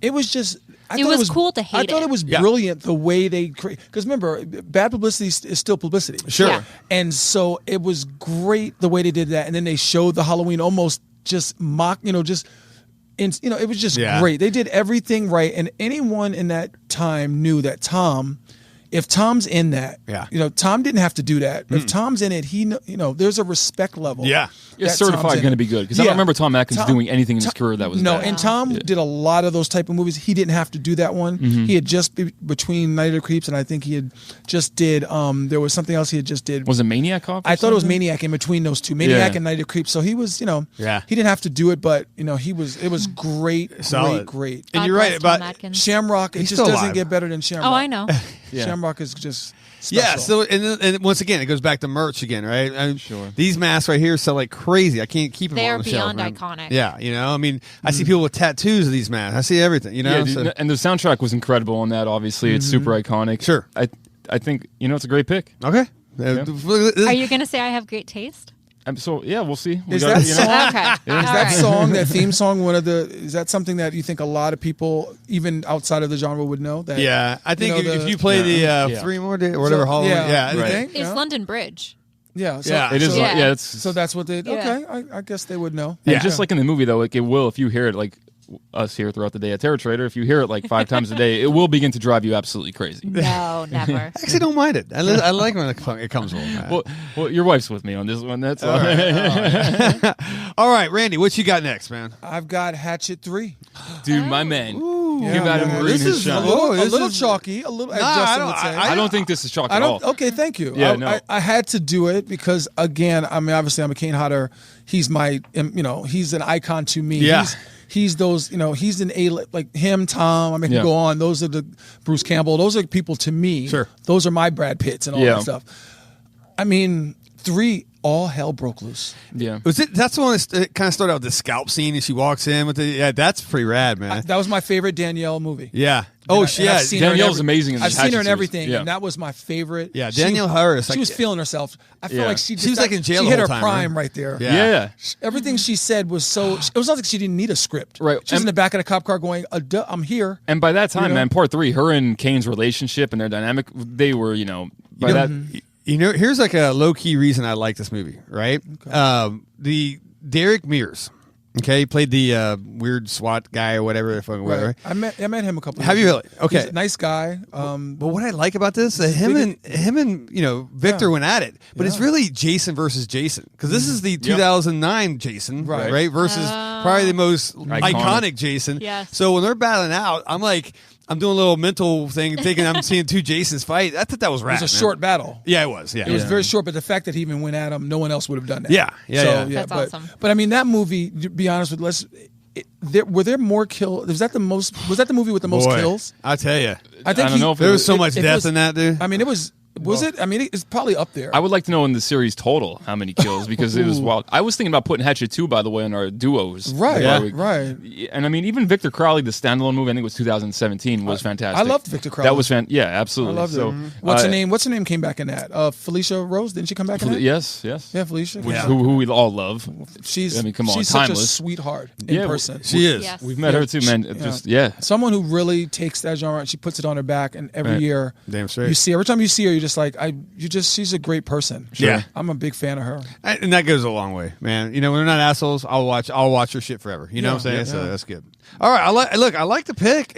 it was just. I It thought was cool to hate I thought it. it was Yeah. brilliant the way they create. Because remember, bad publicity is still publicity. Sure. Yeah. And so it was great the way they did that, and then they showed the Halloween almost just mock, it was just Yeah. great. They did everything right, and anyone in that time knew that Tom if Tom's in that, Tom didn't have to do that. If Tom's in it, there's a respect level. Yeah. It's certified going to be good. Because I don't remember Tom Atkins doing anything in his career that was bad. And Tom did a lot of those type of movies. He didn't have to do that one. He had just, between Night of the Creeps, and I think he had just did, there was something else he had just did. Was it Maniac Cop? I thought it was Maniac in between those two. Maniac and Night of the Creeps. So he was, he didn't have to do it, but, it was great, great. And you're right about Shamrock. It just doesn't get better than Shamrock. Oh, I know. Shamrock is just special. Yeah, so and once again, it goes back to merch again, right? Sure. These masks right here sell like crazy. I can't keep them They on are the shelf. beyond iconic. Yeah, I mean, I see people with tattoos of these masks. I see everything, Yeah, dude, and the soundtrack was incredible on that, obviously. It's super iconic. Sure. I think, it's a great pick. Okay. Are you going to say I have great taste? So yeah, we'll see. Is that song, that theme song, is that something that you think a lot of people, even outside of the genre, would know? That, I think if you play the 3 More Days or whatever, right. It's London Bridge. Yeah, it is. So that's what they. Okay, I guess they would know. And just like in the movie, though, like it will, if you hear it, like us here throughout the day at Terror Trader, if you hear it like 5 times a day, it will begin to drive you absolutely crazy. No, never. I actually don't mind it. I like when it comes on. Well, your wife's with me on this one. That's all right. All right, Randy, what you got next, man? I've got Hatchet 3. Dude, my man. Give Adam Green his shot. A little chalky. A little. As Justin would say. I don't think this is chalky at all. Okay, thank you. Yeah, I had to do it because, again, I mean, obviously, I'm a Kane Hodder. He's my, he's an icon to me. Yeah. He's those, he's an like him, Tom. I mean, can go on. Those are the Bruce Campbell. Those are people to me. Sure. Those are my Brad Pitts and all that stuff. I mean, 3, all hell broke loose. Yeah. That's the one that kind of started out with the scalp scene and she walks in with that's pretty rad, man. That was my favorite Danielle movie. Yeah. Danielle's amazing in I've seen her in series. everything, and that was my favorite. Yeah, Danielle Harris. She was feeling herself. I feel like she was like in jail. She the hit whole her time, prime right there. Yeah. Everything she said was so. It was not like she didn't need a script. Right. She was in the back of the cop car going, "I'm here." And by that time, man, part 3, her and Kane's relationship and their dynamic, they were, here's like a low key reason I like this movie, right? Okay. The Derek Mears. Okay, he played the weird SWAT guy or whatever. Right. I met him a couple. Have you really? Okay, he's a nice guy. But what I like about this, him and Victor went at it, but it's really Jason versus Jason because this is the 2009 Jason, right? Versus probably the most iconic Jason. Yes. So when they're battling out, I'm doing a little mental thing, thinking I'm seeing 2 Jasons fight. I thought that was rad. It was a short battle. Yeah, it was. Yeah, it was very short, but the fact that he even went at him, no one else would have done that. Yeah. That's awesome. But I mean, that movie. To be honest with you, were there more kills? Was that the movie with the most kills? I tell you, I think don't know if there was so much death in that, dude. I mean, it was. Was it? I mean, it's probably up there. I would like to know in the series total how many kills because it was wild. I was thinking about putting Hatchet 2, by the way, in our duos. Right. And I mean, even Victor Crowley, the standalone movie, I think it was 2017, was fantastic. I loved Victor Crowley. That was yeah, absolutely. I loved it. What's her name? What's her name came back in that? Felicia Rose, didn't she come back in that? Yes. Yeah, Felicia. Who we all love. She's timeless. Such a sweetheart in person. She is. Yes. We've met her too, man. Someone who really takes that genre and she puts it on her back, and every year, damn straight. Every time you see her, you're just like, she's a great person. Sure. Yeah. I'm a big fan of her. And that goes a long way, man. When we're not assholes, I'll watch her shit forever. You know what I'm saying? So that's good. All right. I like the pick.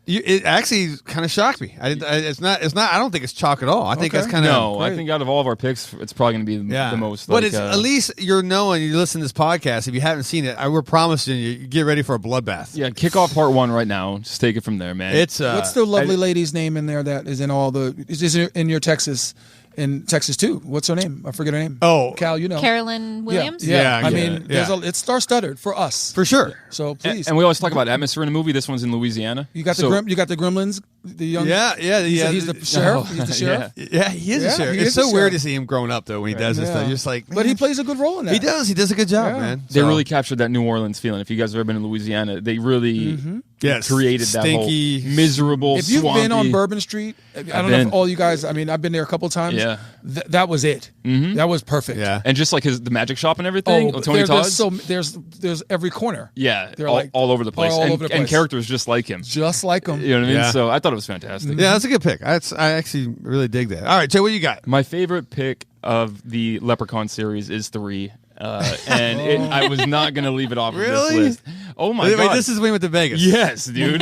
It actually kind of shocked me. It's not. I don't think it's chalk at all. I think that's kind of. No, I think out of all of our picks, it's probably going to be the most. But it's at least you listen to this podcast. If you haven't seen it, we're promising you get ready for a bloodbath. Yeah, kick off part 1 right now. Just take it from there, man. It's what's the lovely lady's name in there that is in all the is in your Texas. In Texas too. What's her name? I forget her name. Oh, Cal, you know. Carolyn Williams? Yeah. I mean, it's star-studded for us. For sure. So please. And we always talk about atmosphere in a movie. This one's in Louisiana. You got the Gremlins, the young. Yeah. He's the sheriff. He's the sheriff. Yeah, he is a sheriff. It's so weird to see him growing up though when he does this stuff. You're just like, but he plays a good role in that. He does. He does a good job, man. They really captured that New Orleans feeling. If you guys have ever been in Louisiana, they really created that whole miserable, if you've swampy, been on Bourbon Street, I don't know if all you guys. I mean, I've been there a couple times. Yeah. That was it. That was perfect. Yeah. And just like the magic shop and everything. Tony Todd's. There's every corner. Yeah. They're all over the place. And characters just like him. Just like him. You know what I mean? Yeah. So I thought it was fantastic. Yeah, that's a good pick. I actually really dig that. All right, Jay, what you got? My favorite pick of the Leprechaun series is 3. and I was not going to leave it off Really? of this list. Oh my god! Wait, this is when we went to Vegas. Yes, dude.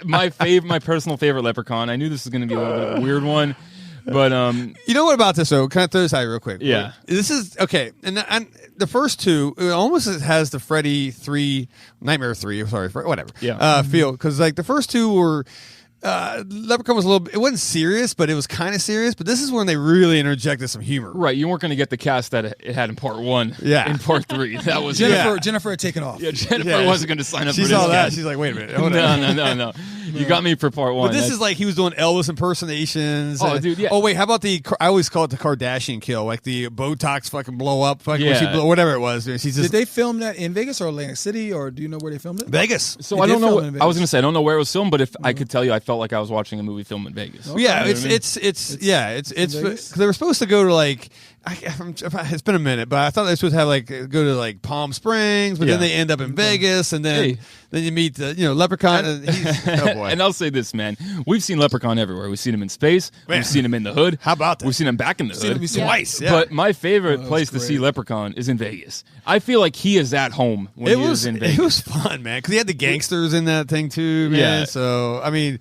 My personal favorite Leprechaun. I knew this was going to be a little bit of a weird one, but you know what about this though? Can I throw this out real quick? Yeah. This is okay, and the first two it almost has the Freddy 3, Nightmare 3. Sorry, whatever. Yeah. Feel because like the first two were. Leprechaun was a little. It wasn't serious, but it was kind of serious. But this is when they really interjected some humor. Right, you weren't going to get the cast that it had in part 1. Yeah. In part 3, that was Jennifer had taken off. Yeah, Jennifer wasn't going to sign up. She for saw this that. cast. She's like, wait a minute. Hold on. No. You got me for part 1. But this is like he was doing Elvis impersonations. Oh, dude, yeah. Oh, wait, how about I always call it the Kardashian kill, like the Botox fucking blow up, fucking when she whatever it was. She's just, did they film that in Vegas or Atlantic City, or do you know where they filmed it? Vegas. So They I did don't know. film it in I was Vegas. going to say I don't know where it was filmed, but if I could tell you, I felt like I was watching a movie filmed in Vegas. Yeah, You know what I mean? it's Vegas? because they were supposed to go to like it's been a minute, but I thought they were supposed to have like go to like Palm Springs, but then they end up in Vegas, and then you meet the Leprechaun. Oh boy! And I'll say this, man, we've seen Leprechaun everywhere. We've seen him in space. Man. We've seen him in the hood. How about that? We've seen him back in the hood. Twice, yeah. But my favorite Oh, place to that's see great. Leprechaun is in Vegas. I feel like he is at home when he was in Vegas. It was fun, man, because he had the gangsters in that thing too, man. Yeah. So I mean,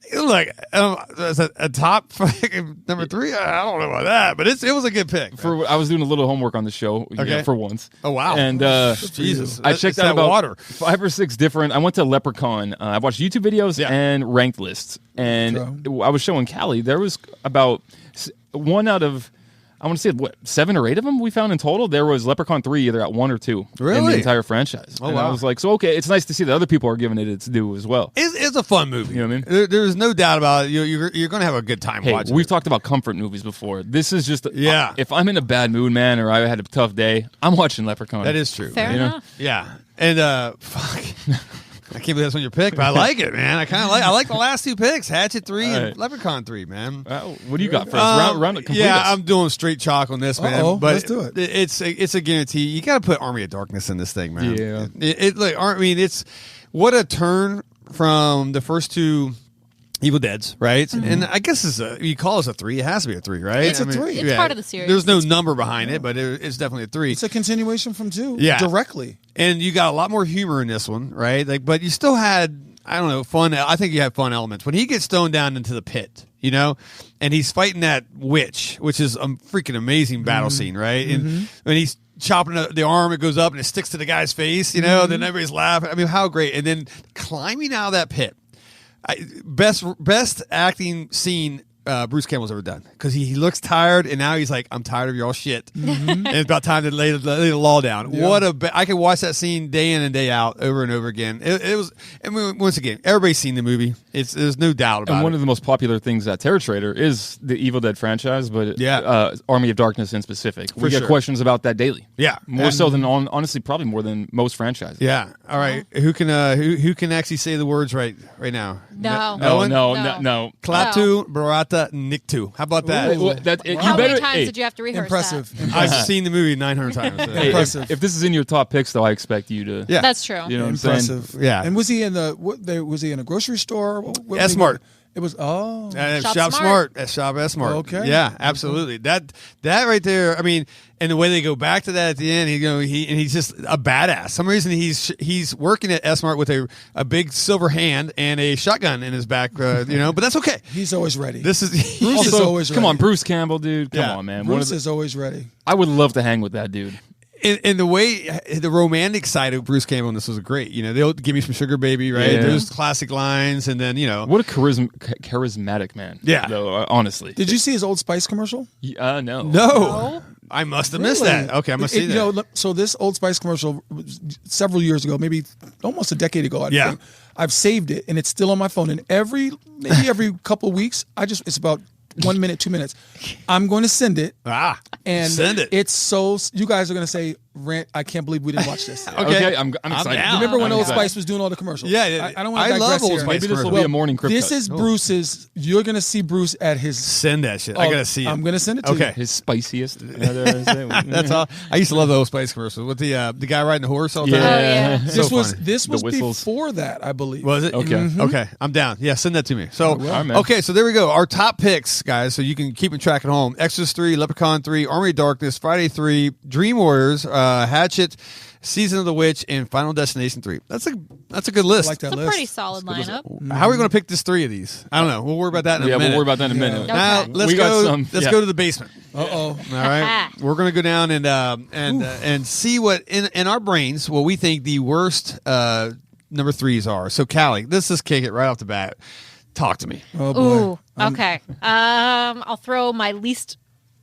it was like a top fucking number 3. I don't know about that, but it was a good pick. I was doing a little homework on the show for once. Oh wow! And Jesus, I checked It's out that about water. 5 or 6 different. I went to Leprechaun. I watched YouTube videos and ranked lists, and I was showing Callie. There was about 1 out of, I want to say 7 or 8 of them we found in total. There was Leprechaun 3 either at 1 or 2 in Really? the entire franchise. Oh, and wow. I was like, so okay, it's nice to see that other people are giving it its due as well. It's a fun movie. You know what I mean? There's no doubt about it. You're going to have a good time Hey, watching we've it. talked about comfort movies before. This is just Yeah. If I'm in a bad mood, man, or I had a tough day, I'm watching Leprechaun. That is true. Fair You know? enough. Yeah, and fuck. I can't believe that's on your pick, but I like it, man. I like the last 2 picks, Hatchet 3 and right. Leprechaun 3, man. What do you got first? Round it. Complete us. I'm doing straight chalk on this, man. Uh-oh, But let's do it. It's a guarantee. You got to put Army of Darkness in this thing, man. Yeah. It's what a turn from the first 2 Evil Deads, right? Mm-hmm. And I guess you call this a 3. It has to be a 3, right? It's a 3. It's part of the series. There's no number behind it, but it's definitely a 3. It's a continuation from 2. Yeah. Directly. And you got a lot more humor in this one, right? Like, but you still had, I don't know, fun. I think you had fun elements when he gets thrown down into the pit, and he's fighting that witch, which is a freaking amazing battle scene, right? And when he's chopping the arm, it goes up and it sticks to the guy's face, then everybody's laughing. I mean, how great! And then climbing out of that pit, best acting scene Bruce Campbell's ever done, because he looks tired, and now he's like, I'm tired of y'all shit, and it's about time to lay the law down. Yeah. I could watch that scene day in and day out over and over again. It was, I mean, once again, everybody's seen the movie. There's no doubt about it. And one of the most popular things at Terror Trader is the Evil Dead franchise, but Army of Darkness in specific. We get questions about that daily. Yeah, more so than honestly, probably more than most franchises. Yeah. All right. Who can actually say the words right now? No. No. Klaatu Barata Niktu. How about that? Ooh. How many times did you have to rehearse Impressive. I've seen the movie 900 times. Hey, Impressive. if this is in your top picks, though, I expect you to. Yeah. That's true. You know what I'm saying? Impressive. Yeah. And was he in was he in a grocery store? S-Mart. It was Shop Smart. Shop S-Mart. Okay. Yeah, absolutely. That right there. I mean, and the way they go back to that at the end, he's just a badass. Some reason he's working at S-Mart with a big silver hand and a shotgun in his back. But that's okay. He's always ready. This is Bruce is always ready. Come on, Bruce Campbell, dude. Come Yeah. on, man. Bruce is always ready. I would love to hang with that dude. And the way the romantic side of Bruce Campbell in this was great. They'll give me some sugar, baby, right? Yeah. Those classic lines, and then What a charismatic man. Yeah. Though, honestly. Did you see his Old Spice commercial? No. No. I must have missed Really? that. Okay, I must see that. So this Old Spice commercial was several years ago, maybe almost a decade ago. I think. I've saved it, and it's still on my phone. And maybe every couple of weeks, it's about 1 minute, 2 minutes. I'm going to send it. And And send it. It's so, you guys are going to say, rant. I can't believe we didn't watch this. Okay, I'm excited. down. Remember when I'm Old excited. Spice was doing all the commercials? Yeah, I don't want to I love digress Old here. Spice Maybe this will commercials. be a morning crypto. This is Bruce's. You're gonna see Bruce at his. Send that shit. I gotta see it. I'm gonna send it to Okay. you. His spiciest. That's all. I used to love the Old Spice commercials with the guy riding the horse all the time. Oh, yeah. This So was funny. this was whistles. before that, I believe. Was it? Okay. Okay, I'm down. Yeah, send that to me. So, right, man. okay, so there we go. Our top picks, guys, so you can keep them track at home. Exorcist 3, Leprechaun 3, Army of Darkness, Friday 3, Dream Warriors, Hatchet, Season of the Witch, and Final Destination 3. That's a good list. I like that It's a list. pretty solid lineup. How are we going to pick this 3 of these? I don't know. We'll worry about that in a minute. we'll worry about that in a minute. Okay. Now let's We got go. some- Let's yeah. go to the basement. Uh-oh. All right, we're going to go down and see what in our brains what we think the worst number 3s are. So, Callie, let's just kick it right off the bat. Talk to me. Oh boy. Ooh, okay. I'll throw my least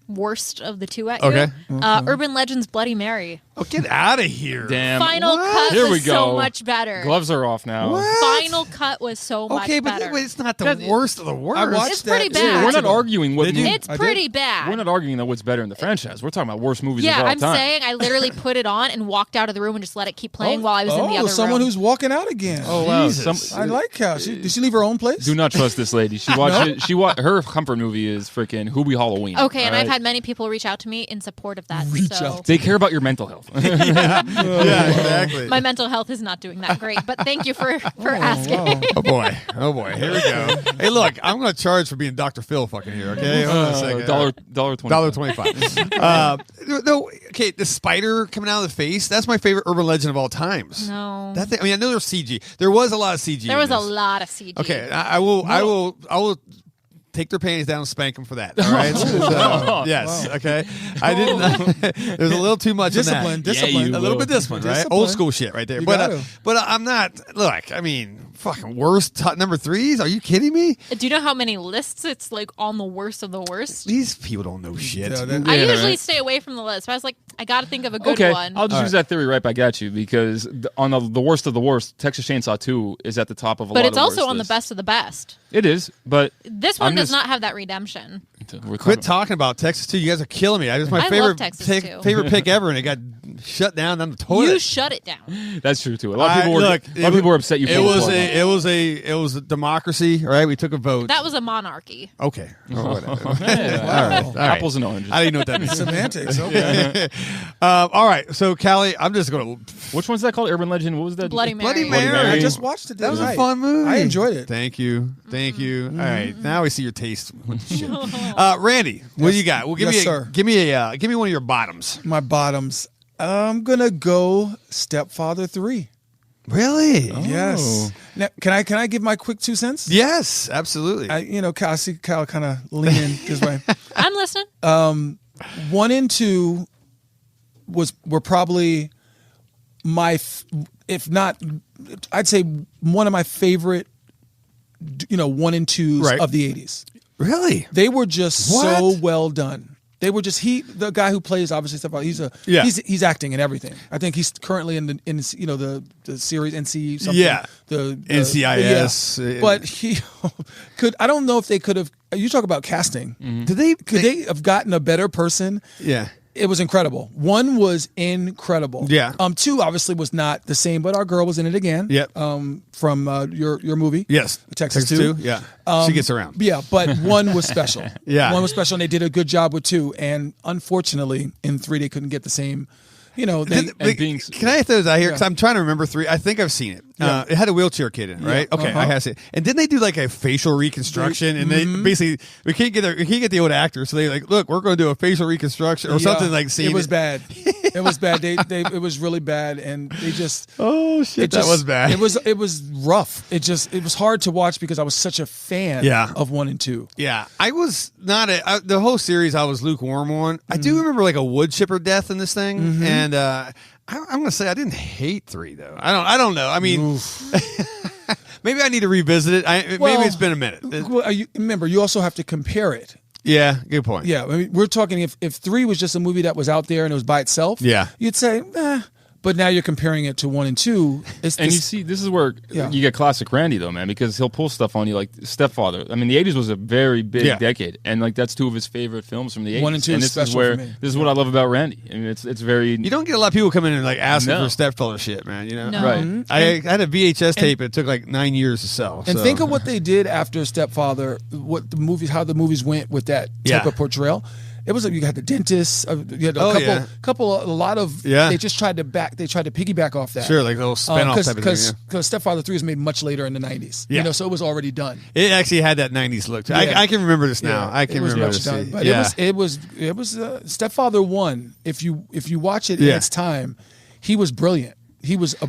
worst of the 2 at you. Okay. Urban Legends Bloody Mary. Oh, get out of here! Damn. Final cut Here we was so go. much better. Gloves are off now. What? Final cut was so much Okay, but better. it's not the worst of the worst. I watched It's pretty that, bad. We're not arguing what Did you? It's I did. pretty bad. we're not arguing that what's better in the franchise. We're talking about worst movies Yeah, of all I'm time. saying I literally put it on and walked out of the room and just let it keep playing while I was in the other someone room. who's walking out again. Oh wow! Jesus. I like how did she leave her own place? Do not trust this lady. She watched. Her comfort movie is freaking Hoobie Halloween. Okay, and all I've right? had many people reach out to me in support of that. Reach so out. They care about your mental health. Yeah, exactly. my mental health is not doing that great, but thank you for asking. Oh boy! Here we go. Hey, look, I'm going to charge for being Dr. Phil fucking here. Okay, hold on a second. $1.25. No, okay. The spider coming out of the face. That's my favorite urban legend of all times. No. That thing. I mean, I know there's CG. There was a lot of CG. There in was a this. lot of CG. Okay, I will take their panties down and spank them for that. All right. So, yes. Okay. I didn't. There's a little too much Discipline, in that. discipline. you A little will. bit discipline, right? Discipline. Old school shit right there. You But gotta. I'm not. Look, I mean, fucking worst number 3s. Are you kidding me? Do you know how many lists it's like on the worst of the worst? These people don't know shit. Yeah, that- I Yeah, usually right. stay away from the list, but I was like, I got to think of a good Okay, one. I'll just use that theory right back at you because on the worst of the worst, Texas Chainsaw 2 is at the top of a lot but of it's also worst on the lists. best of the best. It is, but This one I'm does just- not have that redemption. we're Quit talking about Texas 2. You guys are killing me. That was my I love favorite Texas pick, 2. favorite pick ever, and it got shut down the toilet. You shut it down. That's true too. A lot of people were upset. It was a democracy, right? We took a vote. That was a monarchy. Okay. Or whatever. Yeah, All right. apples and oranges. I didn't know what that means. Semantics. Okay. All right. So, Callie, I'm just going to. Which one's that called? Urban Legend. What was that? Bloody Mary. Bloody Mary. I just watched it. That was a tonight. fun movie. I enjoyed it. Thank you. Thank you. All right. Now we see your taste. With the shit. Randy, what do you got? Well, give me one of your bottoms. My bottoms. I'm gonna go Stepfather 3. Really? Yes. Now, can I give my quick 2 cents? Yes, absolutely. I see Kyle kind of leaning this way. I'm listening. 1 and 2 were probably if not, I'd say one of my favorite, 1 and 2s Right. of the 80s. Really? They were just What? so well done. They were just the guy who plays obviously Stepfather. He's acting in everything. I think he's currently in the series NC something. Yeah. The NCIS. yeah. But he could. I don't know if they could have. You talk about casting. Did they? Could they have gotten a better person? Yeah. It was incredible. 1 was incredible. Yeah. 2 obviously was not the same, but our girl was in it again. Yep. From your movie. Yes. Texas 2. Yeah. She gets around. Yeah, but 1 was special. Yeah. 1 was special, and they did a good job with 2. And unfortunately, in 3, they couldn't get the same. They, Can I throw this out here? Because Yeah. I'm trying to remember 3. I think I've seen it. Yeah. It had a wheelchair kid in it, right? Okay, I have seen it. And didn't they do like a facial reconstruction? And they basically we can't get the old actor, so they look, we're going to do a facial reconstruction or something like. It was bad. It was bad. It was really bad, and they just. Oh shit! That was bad. It was rough. It was hard to watch because I was such a fan. Of 1 and 2. Yeah, I was not the whole series. I was lukewarm on. I do remember like a wood chipper death in this thing, and I'm gonna say I didn't hate 3 though. I don't know. I mean, maybe I need to revisit it. Maybe it's been a minute. Well, remember, you also have to compare it. Yeah, good point. Yeah, I mean, we're talking if 3 was just a movie that was out there and it was by itself. Yeah. You'd say, But now you're comparing it to 1 and 2. You see, this is where you get classic Randy, though, man, because he'll pull stuff on you like Stepfather. I mean, the 80s was a very big decade, and like that's 2 of his favorite films from the 80s. 1 and 2 and is special for me. This is what I love about Randy. I mean, it's very... You don't get a lot of people coming in and like asking for Stepfather shit, man. You know, No. Right? Mm-hmm. I had a VHS tape. It took like 9 years to sell. And so. think of what they did after Stepfather. How the movies went with that type of portrayal. It was like you had the dentist. You had a lot of. They just tried to piggyback off that. Sure, like a little spin-off type of thing. Because Stepfather 3 was made much later in the 90s. Yeah. You know, so it was already done. It actually had that 90s look to it. I can remember this now. I can remember this. Done, but it was Stepfather 1. If you watch it in its time, he was brilliant. It was a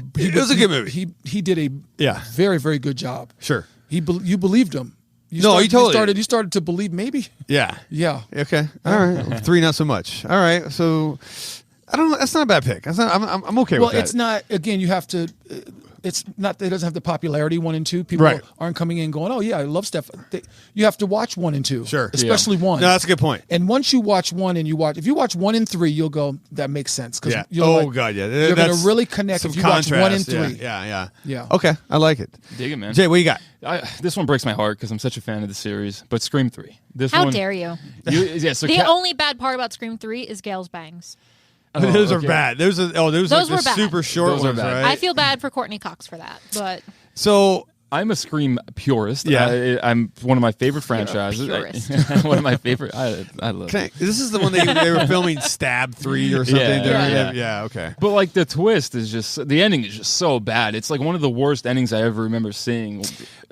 good movie. He did a very, very good job. Sure. You believed him. You started to believe maybe. Yeah. Yeah. Okay. All right. 3 not so much. All right. So I don't know. That's not a bad pick. I'm okay with that. Well, it's not. Again, you have to. It's not that it doesn't have the popularity 1 and 2. People aren't coming in going, oh yeah, I love Steph. You have to watch 1 and 2. Sure. Especially 1. No, that's a good point. And once you watch 1 and if you watch 1 and 3, you'll go, that makes sense. Yeah. You're God, yeah. You're going to really connect if you watch 1 and 3. Yeah. Okay. I like it. Dig it, man. Jay, what you got? This one breaks my heart because I'm such a fan of the series. But Scream 3. How dare you? So the only bad part about Scream 3 is Gail's bangs. Those are bad. Those were bad. super short Those are ones, bad. right? I feel bad for Courtney Cox for that, but so I'm a Scream purist. Yeah. I'm one of my favorite franchises. purist. One of my favorite. I love it. this is the one that they were filming Stab 3 or something. Yeah. Okay. But like the twist is just the ending is just so bad. It's like one of the worst endings I ever remember seeing.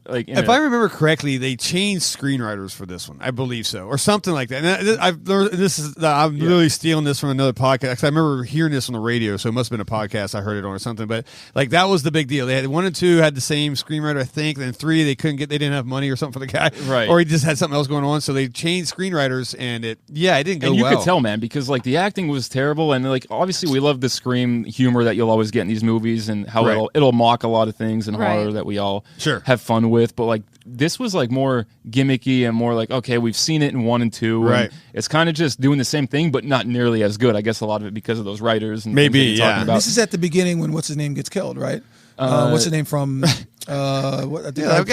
Like, if I remember correctly, they changed screenwriters for this one. I believe so, or something like that. And I'm really stealing this from another podcast. 'Cause I remember hearing this on the radio, so it must have been a podcast I heard it on or something. But like that was the big deal. They had 1 and 2 had the same screenwriter, I think. Then 3 they didn't have money or something for the guy, right? Or he just had something else going on, so they changed screenwriters, and it didn't go well. And you could tell, man, because like the acting was terrible, and like obviously we love the Scream humor that you'll always get in these movies, and how it'll mock a lot of things and horror that we all have fun with, but like. This was like more gimmicky and more like, okay, we've seen it in 1 and 2. Right. And it's kind of just doing the same thing, but not nearly as good. I guess a lot of it because of those writers. And maybe, talking about. This is at the beginning when what's his name gets killed, right? What's his name from? The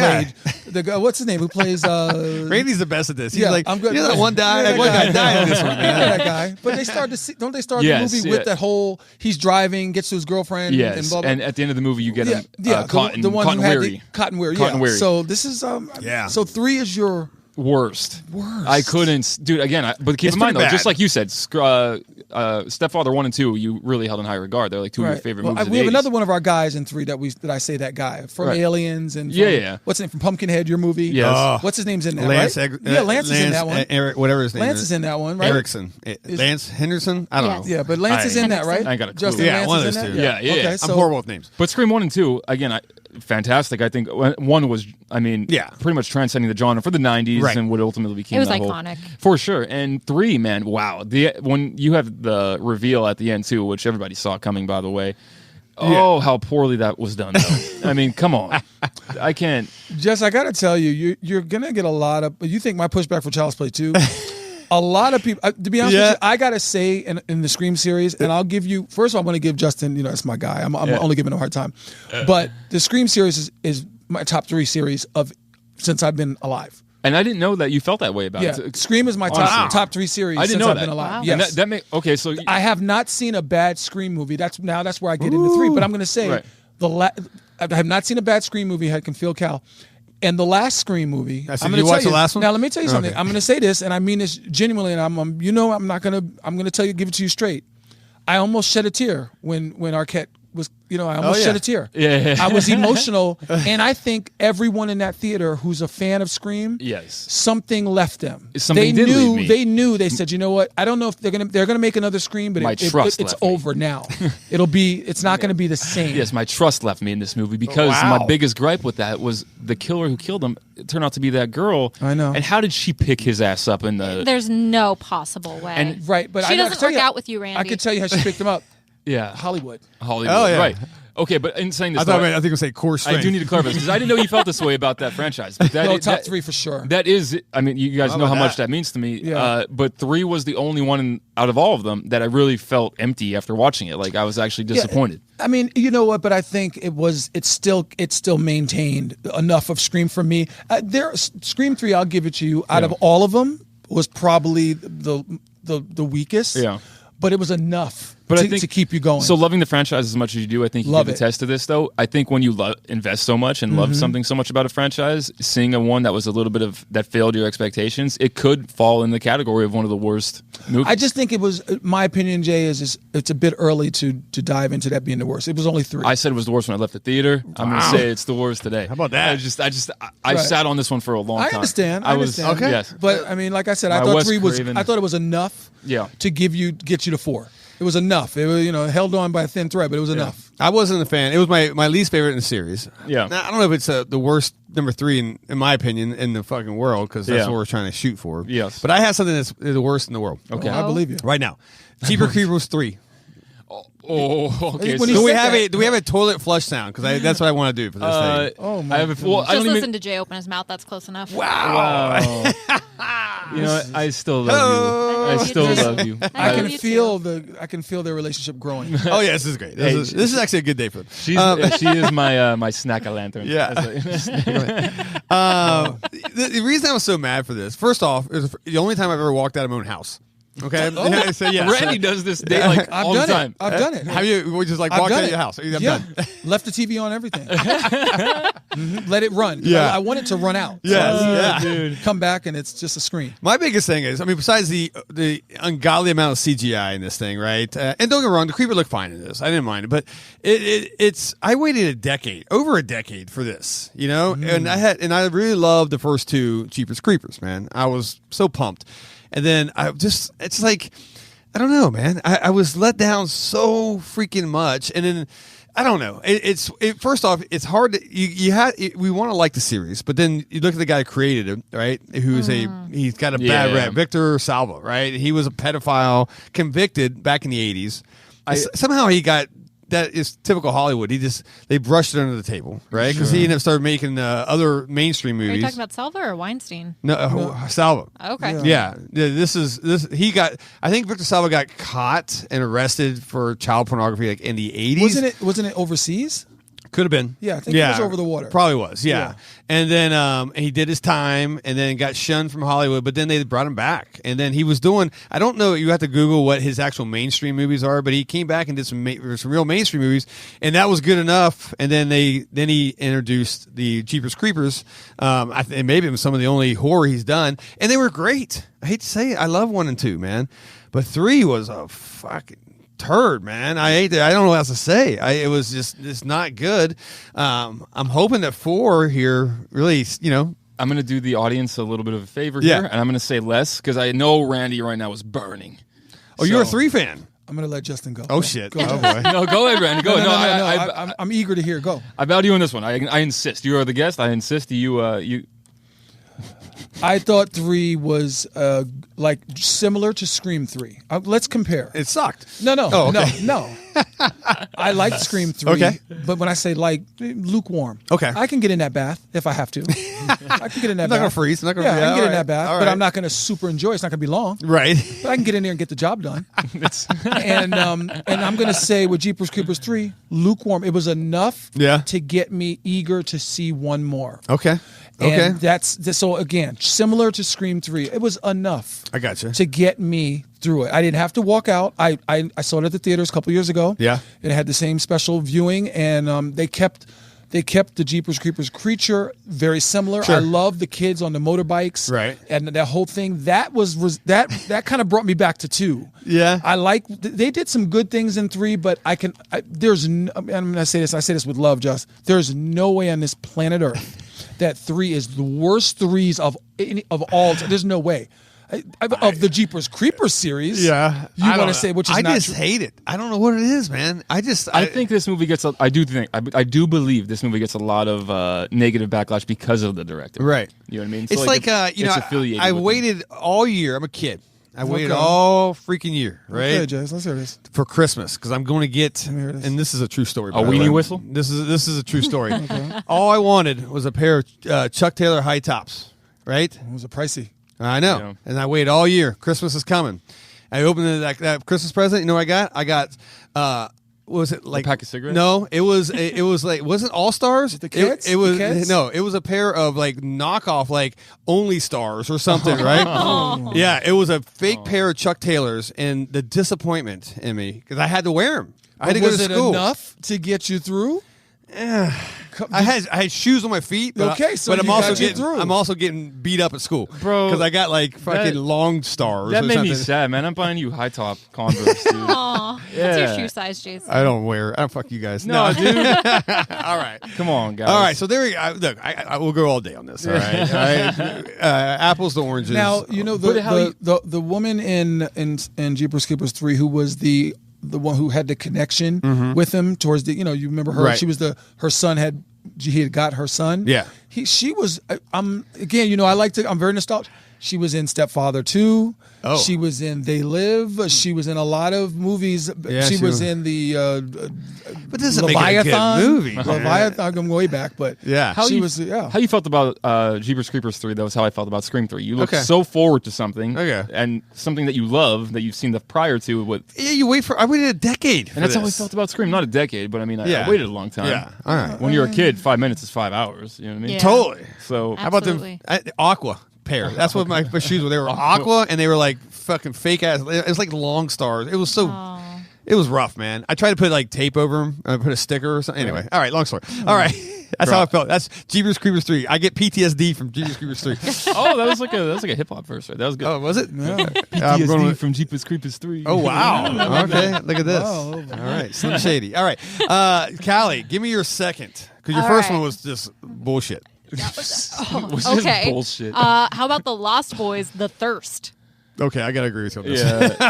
guy. What's his name? Who plays? Randy's the best at this. He's like, I'm good. You know that one guy died in this one, man. That guy. But they start don't they start the movie with that whole he's driving, gets to his girlfriend, yes, and blah, blah. And at the end of the movie you get him the one Cotton who had Weary. Cotton Weary. Cotton Weary. So this is So 3 is your worst. I couldn't, dude. Again, but keep in mind though, bad. just like you said, Stepfather 1 and 2, you really held in high regard. They're like 2 of your favorite movies. We have another one of our guys in 3 that I say that guy from Aliens and from, what's his name from Pumpkinhead, your movie? Yes. What's his name's in that? Lance, right? Lance is in that one. Eric, whatever his name Lance is in that one, right? Erickson, Lance Henderson. I don't know. Yeah, but Lance is in that, right? I ain't got a clue. Justin Lance one of is those in two. that? Yeah. Okay, so I'm horrible with names. But Scream 1 and 2, again, fantastic. I think 1 was, pretty much transcending the genre for the 90s and what ultimately became it was that iconic. For sure. And 3, man, wow. When you have the reveal at the end too, which everybody saw coming, by the way. Oh, how poorly that was done, though. I mean, come on. I can't. Jess, I got to tell you, you're going to get a lot of. You think my pushback for Child's Play 2? A lot of people, to be honest with you, I got to say in the Scream series, and I'll give you, first of all, I want to give Justin, that's my guy. I'm only giving him a hard time. But the Scream series is my top 3 series since I've been alive. And I didn't know that you felt that way about it. Scream is my top 3 series since I've been alive. Wow. Yes. Okay, so I have not seen a bad Scream movie. That's where I get into 3. But I'm going to say I have not seen a bad Scream movie. I can feel Cal. And the last Scream movie, I'm going to tell you. The last one? Now let me tell you something. I'm going to say this, and I mean this genuinely. And I'm going to tell you, give it to you straight. I almost shed a tear when Arquette was. I almost shed a tear. Yeah. I was emotional, and I think everyone in that theater who's a fan of Scream, something left them. Something did leave me. They knew. They said, you know what? I don't know if they're gonna make another Scream, but it's over now. It's not gonna be the same. Yes, my trust left me in this movie because my biggest gripe with that was the killer who killed him. It turned out to be that girl. I know. And how did she pick his ass up in the? There's no possible way. But she doesn't work out with you, Randy. I could tell you how she picked him up. Yeah, Hollywood. Oh, yeah. Right. Okay, but in saying this, I think it was say core strength. I do need to clarify this because I didn't know you felt this way about that franchise. But top 3 for sure. That is, I mean, you guys know how much that means to me. Yeah. But 3 was the only one out of all of them that I really felt empty after watching it. Like I was actually disappointed. Yeah, I mean, you know what? But I think it's still maintained enough of Scream for me. Scream 3, I'll give it to you. Out of all of them, was probably the weakest. Yeah. But it was enough to keep you going. So loving the franchise as much as you do, I think you can attest to this, though. I think when you invest so much and love something so much about a franchise, seeing a one that was a little bit of that failed your expectations, it could fall in the category of one of the worst movies. I just think it was, my opinion, Jay, is it's a bit early to dive into that being the worst. It was only 3. I said it was the worst when I left the theater. I'm going to say it's the worst today. How about that? I sat on this one for a long time. I understand. Okay. Yes. But I mean, like I said, I thought it was enough to get you to 4. It was enough. It was, held on by a thin thread, but it was enough. I wasn't a fan. It was my least favorite in the series. Yeah. Now, I don't know if it's the worst number 3 in my opinion in the fucking world because that's what we're trying to shoot for. Yes. But I have something that's the worst in the world. Okay. I believe you. Right now, Jeepers Creepers 3. Okay. When Do we have a toilet flush sound? Because that's what I want to do for this thing. Oh my! I have a, well, I Just don't listen even. to Jay open his mouth. That's close enough. Wow. You know what? I still love you. I still love you. I can you feel their relationship growing. Oh yeah, this is great. This is actually a good day for them. She is my snack a lantern. Yeah. The reason I was so mad for this, first off, it was the only time I've ever walked out of my own house. Okay, so yeah, Randy does this day all the time. I've done it. Have you just walked out of your house? I'm done. Left the TV on, everything. Let it run. Yeah. I want it to run out. Yes, Dude. Come back and it's just a screen. My biggest thing is, besides the ungodly amount of CGI in this thing, right? And don't get me wrong, the creeper looked fine in this. I didn't mind it, but it's. I waited over a decade for this, and I really loved the first 2 Jeepers Creepers, man. I was so pumped. And then it's like, I don't know, man. I was let down so freaking much. And then, I don't know. First off, it's hard to, we want to like the series, but then you look at the guy who created it, right? He's got a bad rap. Victor Salva, right? He was a pedophile convicted back in the 80s. Somehow he got, that is typical Hollywood. They brushed it under the table, right? Because he ended up started making other mainstream movies. Are you talking about Salva or Weinstein? No, Salva. Okay. Yeah. I think Victor Salva got caught and arrested for child pornography like in the 80s. Wasn't it overseas? Could have been. Yeah, I think it was over the water. Probably was, yeah. And then he did his time and then got shunned from Hollywood, but then they brought him back. And then he was doing, I don't know, you have to Google what his actual mainstream movies are, but he came back and did some real mainstream movies, and that was good enough. And then he introduced the Jeepers Creepers. And maybe it was some of the only horror he's done, and they were great. I hate to say it, I love 1 and 2, man. But 3 was a fucking turd, man. I hate that. I don't know what else to say. It was just not good. I'm hoping that 4 here really, I'm going to do the audience a little bit of a favor here, and I'm going to say less because I know Randy right now is burning. Oh, you're a 3 fan. I'm going to let Justin go. Oh, shit. Go, oh, boy. No, go ahead, Randy. Go. I'm eager to hear. Go. I value you on this one. I insist. You are the guest. I insist. You. I thought 3 was like similar to Scream 3. Let's compare. It sucked. No. Oh, okay. No. I liked Scream 3. Okay. But when I say lukewarm. Okay. I can get in that bath if I have to. I can get in that bath. I'm not going to freeze. I can get in that bath. But I'm not going to super enjoy it. It's not going to be long. Right. But I can get in there and get the job done. And I'm going to say with Jeepers Creepers 3, lukewarm. It was enough to get me eager to see one more. Okay. And so again, similar to Scream 3, it was enough. I gotcha. To get me through it. I didn't have to walk out. I saw it at the theaters a couple years ago. Yeah. It had the same special viewing, and they kept the Jeepers Creepers creature very similar. Sure. I love the kids on the motorbikes. Right. And that whole thing. That kind of brought me back to 2. Yeah. They did some good things in 3, but I'm going to say this. I say this with love, Just. There's no way on this planet Earth that 3 is the worst 3s of all time. There's no way. Of the Jeepers Creepers series. Yeah. You want to say which is I not just hate it. I don't know what it is, man. I think this movie gets I do believe this movie gets a lot of negative backlash because of the director. Right. You know what I mean? So it's it's affiliated I with waited all year. I'm a kid. I waited all freaking year, right? Okay, Jace, let's hear this. For Christmas, because I'm going to get, and this is a true story. A weenie whistle? This is a true story. All I wanted was a pair of Chuck Taylor high tops, right? It was a pricey. I know. Yeah. And I waited all year. Christmas is coming. I opened that Christmas present. You know what I got? I got, what was it like? A pack of cigarettes? No, it was like, wasn't All Stars? The kids? It was, the kids? no, it was a pair of like knockoff, like Only Stars or something, right? Yeah, it was a fake pair of Chuck Taylors, and the disappointment in me, because I had to wear them. I had to go to school. Was it enough to get you through? I had shoes on my feet, but, so but through. I'm also getting beat up at school, bro, because I got like fucking long stars. That or made something. me sad, man. I'm buying you high top Converse, dude. Aw, what's your shoe size, Jason? I don't fuck you guys. No, dude. All right, come on, guys. All right, so there we go. Look, I will go all day on this. All right, all right. Apples to oranges. Now you know the woman in Jeepers Creepers 3 who was the one who had the connection with him towards the, you remember her? Right. She was her son he had got her son. Yeah. She was, again, I'm very nostalgic. She was in Stepfather 2. Oh. She was in They Live. She was in a lot of movies. Yeah, she was in the but this is Leviathan. a good movie. Leviathan. I'm going way back, but yeah. How you felt about Jeepers Creepers 3? That was how I felt about Scream 3. You look so forward to something, and something that you love that you've seen the prior to. I waited a decade, and that's how I felt about Scream. Not a decade, but I mean, I waited a long time. Yeah, all right. When you're a kid, 5 minutes is 5 hours. You know what I mean? Yeah. Totally. So how about the Aqua pair? That's what my shoes were. They were Aqua, and they were like fucking fake ass. It was like long stars. It was so. Aww. It was rough, man. I tried to put like tape over them. I put a sticker or something. Anyway, all right, long story. All right, that's how I felt. That's Jeepers Creepers 3. I get PTSD from Jeepers Creepers 3. Oh, that was like a hip hop verse, right? That was good. Oh, was it? Yeah. PTSD from Jeepers Creepers 3. Oh wow. Okay, look at this. Wow. All right, Slim Shady. All right, Callie, give me your second, because your All first right. one was just bullshit. Just bullshit. How about The Lost Boys, The Thirst? Okay, I gotta agree with you on this.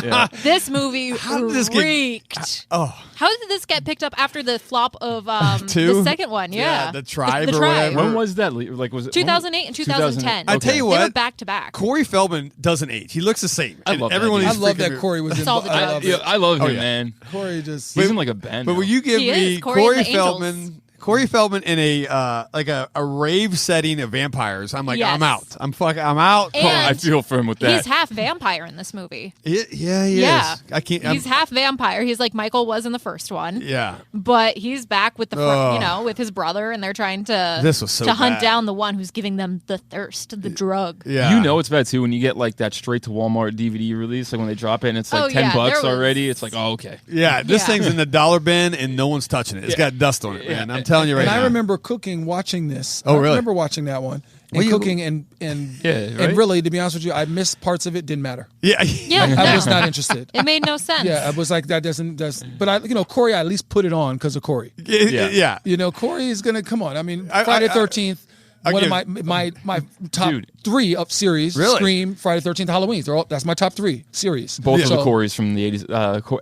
Yeah. This movie did this get- reeked. Oh, How did this get picked up after the flop of Two? the second one? Yeah, the Tribe The or whatever. When was that? Like, was it 2008 and 2010. I tell you They were what, back to back. Corey Feldman doesn't age. He looks the same. I And love that everyone dude. I is love freaking- that Corey was in. all the I drugs. love it. I love him, yeah. man. Corey just. He's in like a band. But now. will you give He me is. Corey and the Corey Feldman in a like a rave setting of vampires? I'm like, Yes. I'm out. I'm out. And I feel for him with that. He's half vampire in this movie. Yeah, he Yeah. is. I can't. He's half vampire. He's like Michael was in the first one. Yeah. But he's back with Ugh. with his brother, and they're trying to This was so to hunt bad. down the one who's giving them the thirst, the drug. Yeah. You know it's bad too when you get like that straight to Walmart DVD release, like when they drop it and it's like Oh, yeah, $10 there was- already. It's like, oh, okay. Yeah, this Yeah. thing's in the dollar bin and no one's touching it. It's got dust on it, man. I'm telling you right And now. I remember watching this. Oh, really? I remember watching that one. And Well, cooking and right? really, to be honest with you, I missed parts of it. Didn't matter. Yeah. Yeah, I no. was not interested. It made no sense. Yeah, I was like, that doesn't. But Corey, I at least put it on because of Corey. Yeah. Corey is gonna come on. I mean, I- Friday I- 13th. I'll One give- of my top Dude. 3 of series: Really? Scream, Friday 13th, Halloween. That's my top 3 series. Both of the So- Corys from the 80s,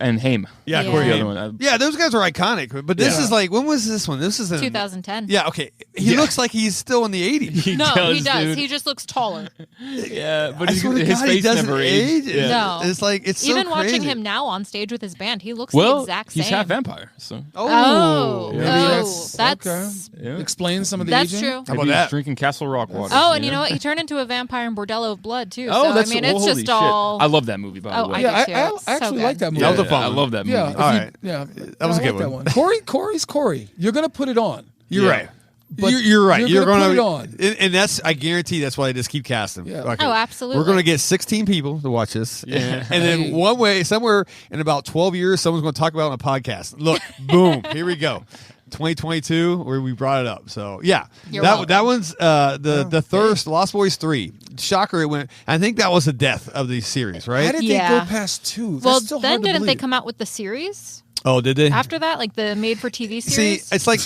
and Haim. Yeah, Yeah. Corey The Haim. other one. Yeah, those guys are iconic. But this Yeah. is like, when was this one? This is in 2010. Yeah, okay. He looks like he's still in the 80s. No, he does. dude. He just looks taller. Yeah, but I swear to his God, he face doesn't never age. aged. Yeah. No. It's like, it's so Even watching crazy. him now on stage with his band, he looks the Well, exact same. he's half vampire, so Oh, Maybe that's okay. yeah. Explain some of the that's aging. true. How about Maybe he's that? drinking Castle Rock water. Oh, and you know what? He turned into a vampire in Bordello of Blood too. Oh, so, that's I mean, well, it's holy just shit. all. I love that movie, by Oh, the way. I Yeah, do I too. actually So like good. that movie. That was a fun I one. love that movie. Yeah, All right. yeah, That was a I good like that one. Corey's Corey. You're gonna put it on. You're Yeah. right. But You're right. you're gonna gonna put it on. and that's, I guarantee that's why they just keep casting. Yeah. Okay. Oh, absolutely. We're going to get 16 people to watch this. Yeah. And then one way, somewhere in about 12 years, someone's going to talk about it on a podcast. Look, boom, here we go. 2022, where we brought it up. So yeah, You're that welcome. one's the Thirst, Lost Boys 3. Shocker, it went. I think that was the death of the series, How right? did Yeah. they go past 2? That's Well, still then hard to didn't they believe. come out with the series Oh, did they? after that, like the made-for-TV See, series? it's like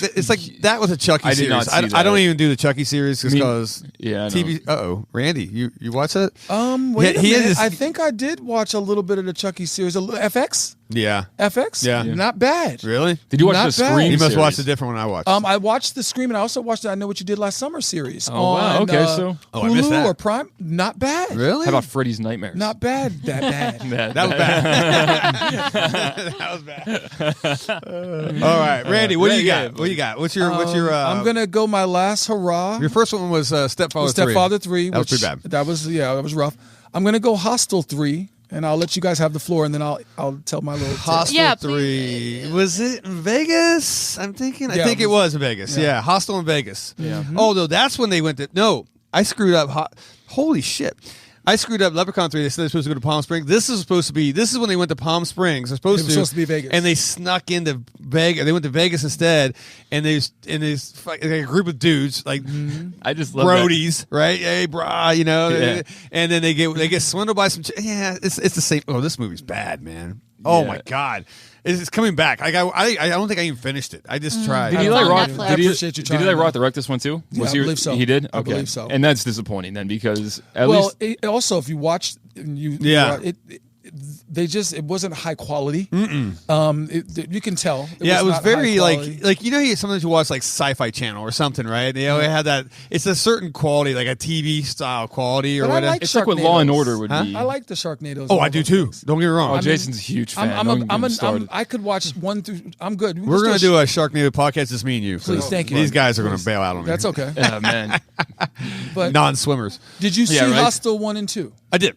that was a Chucky I did series. not see I that. don't even do the Chucky series Me- because Yeah, I know. TV. Randy, you watch that? Wait Yeah, a he minute. is- I think I did watch a little bit of the Chucky series. FX? Yeah. FX? Yeah. Not bad. Really? Did you watch Not the bad. Scream You must series? watch the different one I watched. I watched the Scream, and I also watched the I Know What You Did Last Summer series. Oh, wow. on, Okay, so- Oh, I missed Hulu that. or Prime. Not bad. Really? How about Freddy's Nightmares? Not bad. That bad. That was bad. That was bad. All right, Randy, what do you got? What do you got? What's your I'm gonna go my last hurrah. Your first one was Stepfather 3. Stepfather 3. That was which- pretty bad. That was rough. I'm gonna go Hostel 3, and I'll let you guys have the floor, and then I'll tell my little tip. Hostel Yeah, 3. Was it in Vegas? I'm thinking. I Yeah, think it it was in Vegas. Yeah, Hostel in Vegas. Yeah. Oh, no, that's when they went to. No, I screwed up. Holy shit. I screwed up Leprechaun 3. They said they're supposed to go to Palm Springs. This is when they went to Palm Springs. They're supposed supposed to be Vegas. And they snuck into Vegas. They went to Vegas instead. And there's like a group of dudes, like I just love Brodies, right? Hey, brah, you know. Yeah. And then they get swindled by some. Yeah, it's the same. Oh, this movie's bad, man. Oh Yeah. my god, it's coming back. I don't think I even finished it. I just tried. Did It's Eli on Roth? Netflix. I appreciate you Did trying. Eli Roth direct this one too? Yeah, I believe so. He did. I Okay, believe so. And that's disappointing then because at Well, least also if you watched, Yeah. it wasn't high quality. You can tell. Yeah, it was not very high quality. like you know how sometimes you watch like Sci-Fi Channel or something, right? They always have that. It's a certain quality, like a TV style quality or But I whatever. like it's like what Law and Sharknadoes. Order would be. I like the Sharknadoes. Oh, and I all do those too. things. Don't get me wrong. Oh, Jason's a huge fan. I could watch 1 through. I'm good. We're gonna do a Sharknado podcast, just me and you. Please, thank you. These guys are gonna bail out on me. That's okay. Oh man, But Non-swimmers. did you see Yeah, right. Hostel 1 and 2? I did.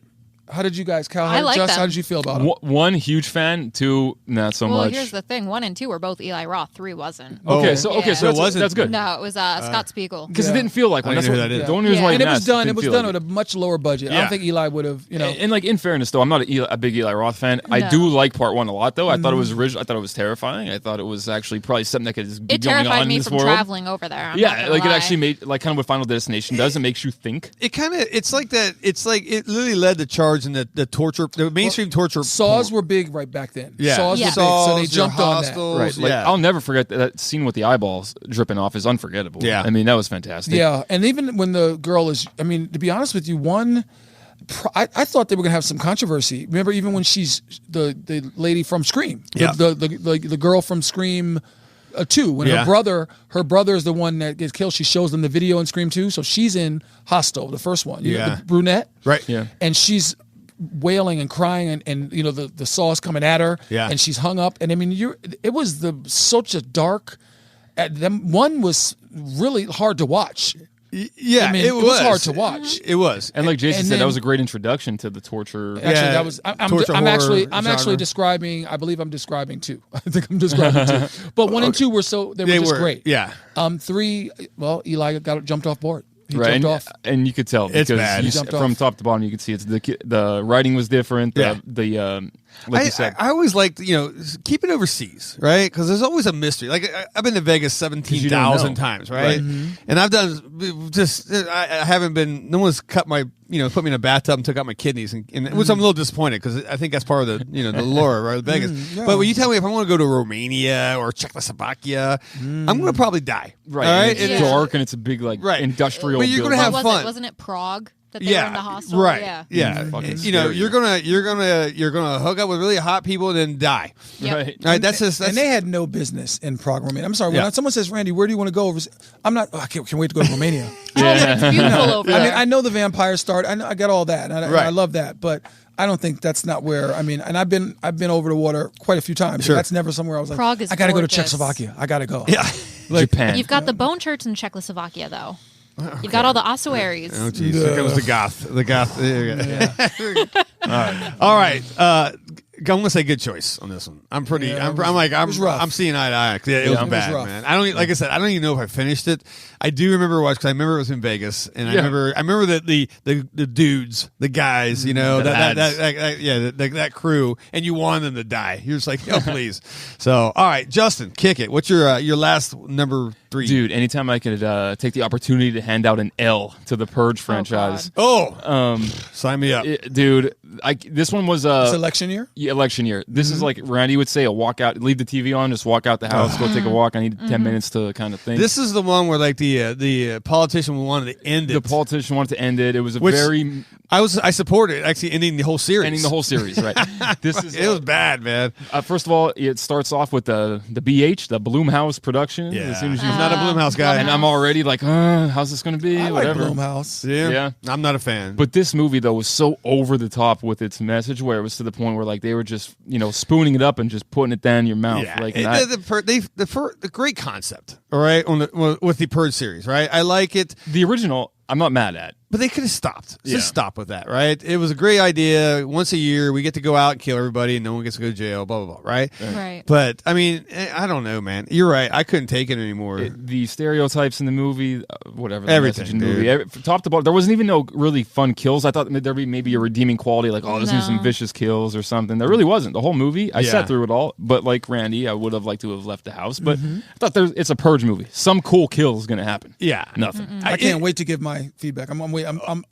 How did you guys? Cal, I like Just, them. how did you feel about them? one huge fan, two not so Well, much. here's the thing: 1 and 2 were both Eli Roth. 3 wasn't. Okay, Oh. so Yeah. so it wasn't- that's good. No, it was Scott Spiegel. Because Yeah. it didn't feel like one. I That's didn't what, know who that is. the only reason Yeah. why I And it didn't was ask, done. It didn't was feel done like with a much lower budget. I Yeah. don't think Eli would have. And like in fairness, though, I'm not a big Eli Roth fan. I No. do like part 1 a lot, though. I thought it was original. I thought it was terrifying. I thought it was actually probably something that could just be It going on terrified in me this from world. traveling over there. I'm not Yeah, gonna like it lie. actually made like kind of what Final Destination does. It makes you think. It kind of. It's like that. It's like it literally led the charge in the torture, the mainstream torture. Saws porn. were big right back then. Yeah. Saws Yeah. were big, so they Saws, jumped your on that. Hostels, Right. Like yeah. I'll never forget that scene with the eyeballs dripping off is unforgettable. Yeah. I mean, that was fantastic. Yeah, and even when the girl is, I mean, to be honest with you, I thought they were gonna have some controversy. Remember, even when she's the lady from Scream, Yeah. the girl from Scream 2, when Yeah. her brother is the one that gets killed. She shows them the video in Scream 2, so she's in Hostel, the first one. You know, Yeah. the brunette, Right. Yeah. and she's wailing and crying, and you know the saw's coming at her, Yeah. and she's hung up, and I mean, it was such a dark. One was really hard to watch. Yeah, I mean, it was hard to watch. It was. And like Jason And said, that then- was a great introduction to the torture. Actually, Yeah, that was. I'm torture horror actually genre. describing. I believe I'm describing 2. I think I'm describing 2. But 1 and 2 were They just were great. Yeah. 3. Well, Eli jumped off board. He Right, jumped and, off. and you could tell It's because bad. you He jumped from off. top to bottom, you could see it's the writing was different. Yeah. Like you said, I always liked, keep it overseas, right? Because there's always a mystery. Like I've been to Vegas 17,000 know. times, right? Right. And I've done I haven't been. No one's put me in a bathtub and took out my kidneys, and which I'm a little disappointed because I think that's part of the the lure, right? Vegas. yeah. But when you tell me if I want to go to Romania or Czechoslovakia, I'm going to probably die. right? All and right. it's Yeah. dark and it's a big like Right. industrial. But you're gonna building. have What was fun. it? Wasn't it Prague that they were in the hostel? right. Yeah. Yeah. Fucking You're scary. gonna hook up with really hot people and then die. Yep. Right. All right. That's And they had no business in Prague, Romania. I'm sorry. Yeah. When someone says, "Randy, where do you want to go?" I'm not. Oh, I can't wait to go to Romania. Oh, it's beautiful over I there. mean, I know the vampire start. I got all that, and Right. I love that. But I don't think that's not where. I mean, and I've been over the water quite a few times. Sure. That's never somewhere I was like, Prague is I got to go to gorgeous. Czechoslovakia. I got to go. Yeah. Japan. You've got the Bone Church in Czechoslovakia, though. You've got all the ossuaries. Oh, jeez. Here comes the goth. The goth. All right. I'm gonna say good choice on this one. I'm pretty. Yeah, I'm it was rough. I'm seeing eye to eye. Yeah, it was it was bad, rough. man. I don't. Like I said, I don't even know if I finished it. I do remember watching because I remember it was in Vegas, and I Yeah. remember that the dudes, the guys, The that crew, and you wanted them to die. You're just like, oh please. So, all right, Justin, kick it. What's your last number 3? Dude, anytime I could take the opportunity to hand out an L to the Purge franchise, Sign me up. dude, this one was It's election year. election year. This is like Randy would say, a walk out, leave the TV on, just walk out the house, go take a walk. I need 10 minutes to kind of think. This is the one where like the politician wanted to end it. The politician wanted to end it. It was a Which- very I supported actually ending the whole series. Ending the whole series, right? It was bad, man. First of all, it starts off with the BH, the Blumhouse production. Yeah, as soon as he's not a Blumhouse guy, and I'm already like, how's this going to be? I Whatever. like Blumhouse. Yeah, I'm not a fan. But this movie though was so over the top with its message, where it was to the point where like they were just spooning it up and just putting it down your mouth. Yeah, like the great concept. All right, with the Purge series, right? I like it. The original, I'm not mad at. But they could have stopped. Just stop with that, right? It was a great idea. Once a year, we get to go out and kill everybody, and no one gets to go to jail, blah, blah, blah, right? Right. But, I mean, I don't know, man. You're right. I couldn't take it anymore. The stereotypes in the movie, whatever. The Everything, message in the movie. Top to bottom, there wasn't even no really fun kills. I thought there'd be maybe a redeeming quality, like, there's going to be some vicious kills or something. There really wasn't. The whole movie, I sat through it all. But like Randy, I would have liked to have left the house. But I thought it's a Purge movie. Some cool kill is going to happen. Yeah. Nothing. I can't wait to give my feedback. I'm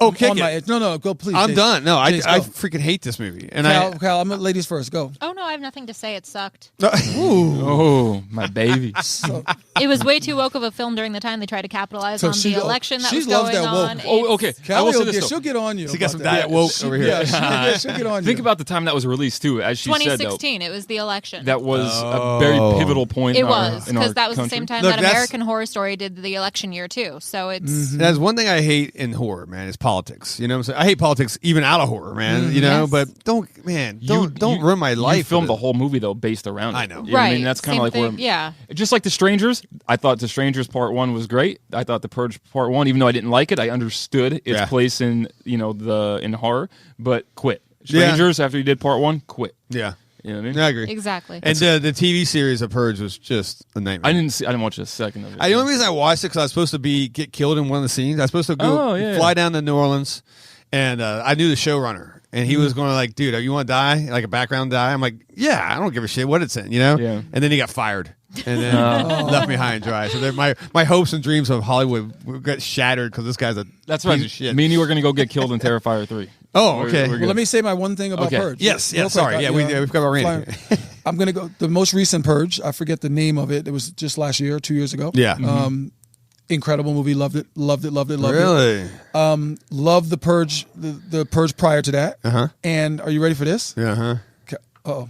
okay. on my edge. No, go please. I'm Jason. done. No, I Jason, go. freaking hate this movie. And Cal, I'm ladies first. Go. Oh no, I have nothing to say. It sucked. Oh, my baby. So, It was way too woke of a film during the time they tried to capitalize on the election that was loves going that woke. on. Oh, okay. Cal, I will say this, though. she'll get on you. She got some about that. diet woke over here. Yeah, she'll get on you. Think about the time that was released, too. As she said, though, 2016. It was the election. that was a very pivotal point It in was in our because that was the country. same time Look, that that's- American Horror Story did the election year too. So it's That's one thing I hate in horror, man, is politics. You know what I'm saying? I hate politics even out of horror, man. You know, Yes. but don't ruin my life. You filmed with the whole movie, though, based around it. I know. You what I right. mean, that's kind Same of like thing. where... Yeah. Just like The Strangers, I thought The Strangers Part 1 was great. I thought The Purge Part 1, even though I didn't like it, I understood its place in, in horror, but quit. Strangers, after you did Part 1, quit. Yeah. You know what I mean? I agree. Exactly. And the TV series of Purge was just a nightmare. I didn't watch a second of it. The only reason I watched it because I was supposed to get killed in one of the scenes. I was supposed to fly down to New Orleans, and I knew the showrunner, and he was going like, "Dude, you want to die? Like a background die?" I'm like, "Yeah, I don't give a shit what it's in," Yeah. And then he got fired, and then left me high and dry. So my hopes and dreams of Hollywood got shattered because this guy's a That's piece right. of shit. Me and you are going to go get killed in Terrifier 3. Oh, okay. We're Well, let me say my one thing about Okay. Purge. Yes, Real yes. quick. Sorry, we've got our Randy. I'm gonna go the most recent Purge. I forget the name of it. It was just last year, 2 years ago. Yeah. Incredible movie. Loved it. Really? Loved the Purge. The Purge prior to that. Uh-huh. And are you ready for this? Uh-huh. Oh.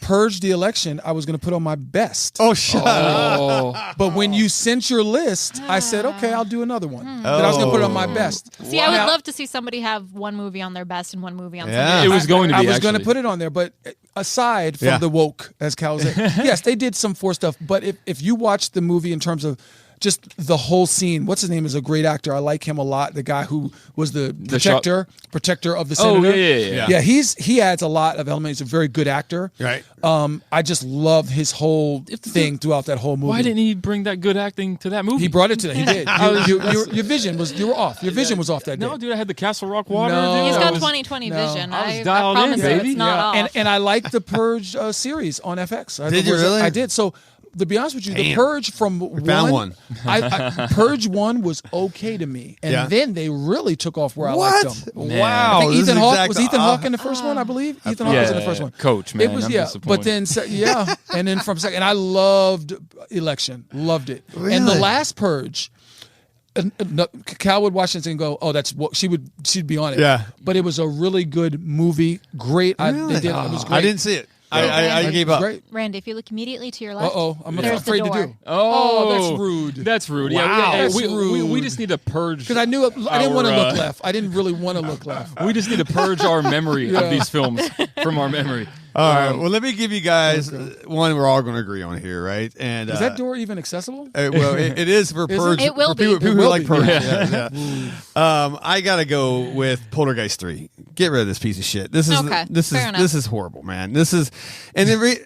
Purge the election. I was gonna put on my best. Oh, shut up. But when you sent your list, I said, okay, I'll do another one. But I was gonna put it on my best. See, I would love to see somebody have one movie on their best and one movie on Yeah. something. It was going to be, I was going to actually. put it on there, but aside from the woke, as Cal said, yes, they did some forced stuff. But if you watch the movie in terms of just the whole scene, what's his name is a great actor. I like him a lot. The guy who was the protector of the senator. Oh, yeah. He adds a lot of elements. He's a very good actor. Right. I just love his whole thing throughout that whole movie. Why didn't he bring that good acting to that movie? He brought it to that. He did. Your vision was you were off. Your vision was off that day. No, dude, I had the Castle Rock water. No. Dude. He's I got was- 20/20 vision. I was I dialed in, promise you baby. it's not off. And I like the Purge series on FX. Did you really? I did. So to be honest with you, the Damn. Purge from found one. Purge 1 was okay to me, and then they really took off where I liked them. Man. Wow. I think this is Ethan Hawke exact- was Ethan Hawke in the first one, I believe. Ethan Hawke was in the first one. Coach, man. It was I'm but disappointed. then and then from second, and I loved Election, loved it, and the Really? last Purge. Cal would watch it and go, "Oh, that's what she'd be on it." Yeah. but it was a really good movie. Great, Really? they did. It was great. I didn't see it. I gave up. Great. Randy, if you look immediately to your left, I'm there's afraid the to door. do. Oh, that's rude. That's rude. Wow. Yeah, That's we rude. just need to purge. Because I knew I didn't want to our, look left. I didn't really want to look left. We just need to purge our memory of these films from our memory. All right. Well, let me give you guys one we're all going to agree on here, right? And Is that door even accessible? well, it is for Is it? Purge. It will for people, be. people It who will like be. Purge. Yeah. Yeah. I gotta go with Poltergeist 3. Get rid of this piece of shit. This is Okay, this fair is enough. this is horrible, man. This is and then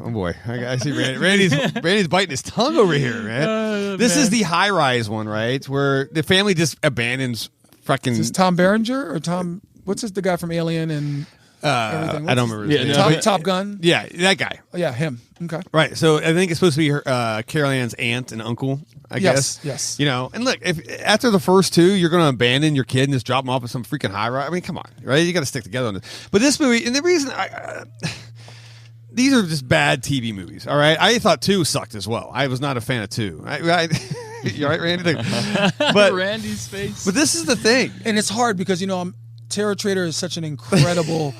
oh boy, I see Randy's biting his tongue over here, man. This is the high rise one, right? Where the family just abandons fucking. Is this Tom Berenger or Tom? What's the guy from Alien and everything? I don't remember. His name. Top Gun. Yeah, that guy. Oh, yeah, him. Okay. Right, so I think it's supposed to be her, Carol Ann's aunt and uncle, I guess. Yes. You know, and look, if after the first two, you're going to abandon your kid and just drop him off at some freaking high rise. I mean, come on, right? You got to stick together on this. But this movie, and the reason these are just bad TV movies, all right? I thought 2 sucked as well. I was not a fan of 2. You all right, Randy? But Randy's face. But this is the thing, and it's hard because Terror Trader is such an incredible.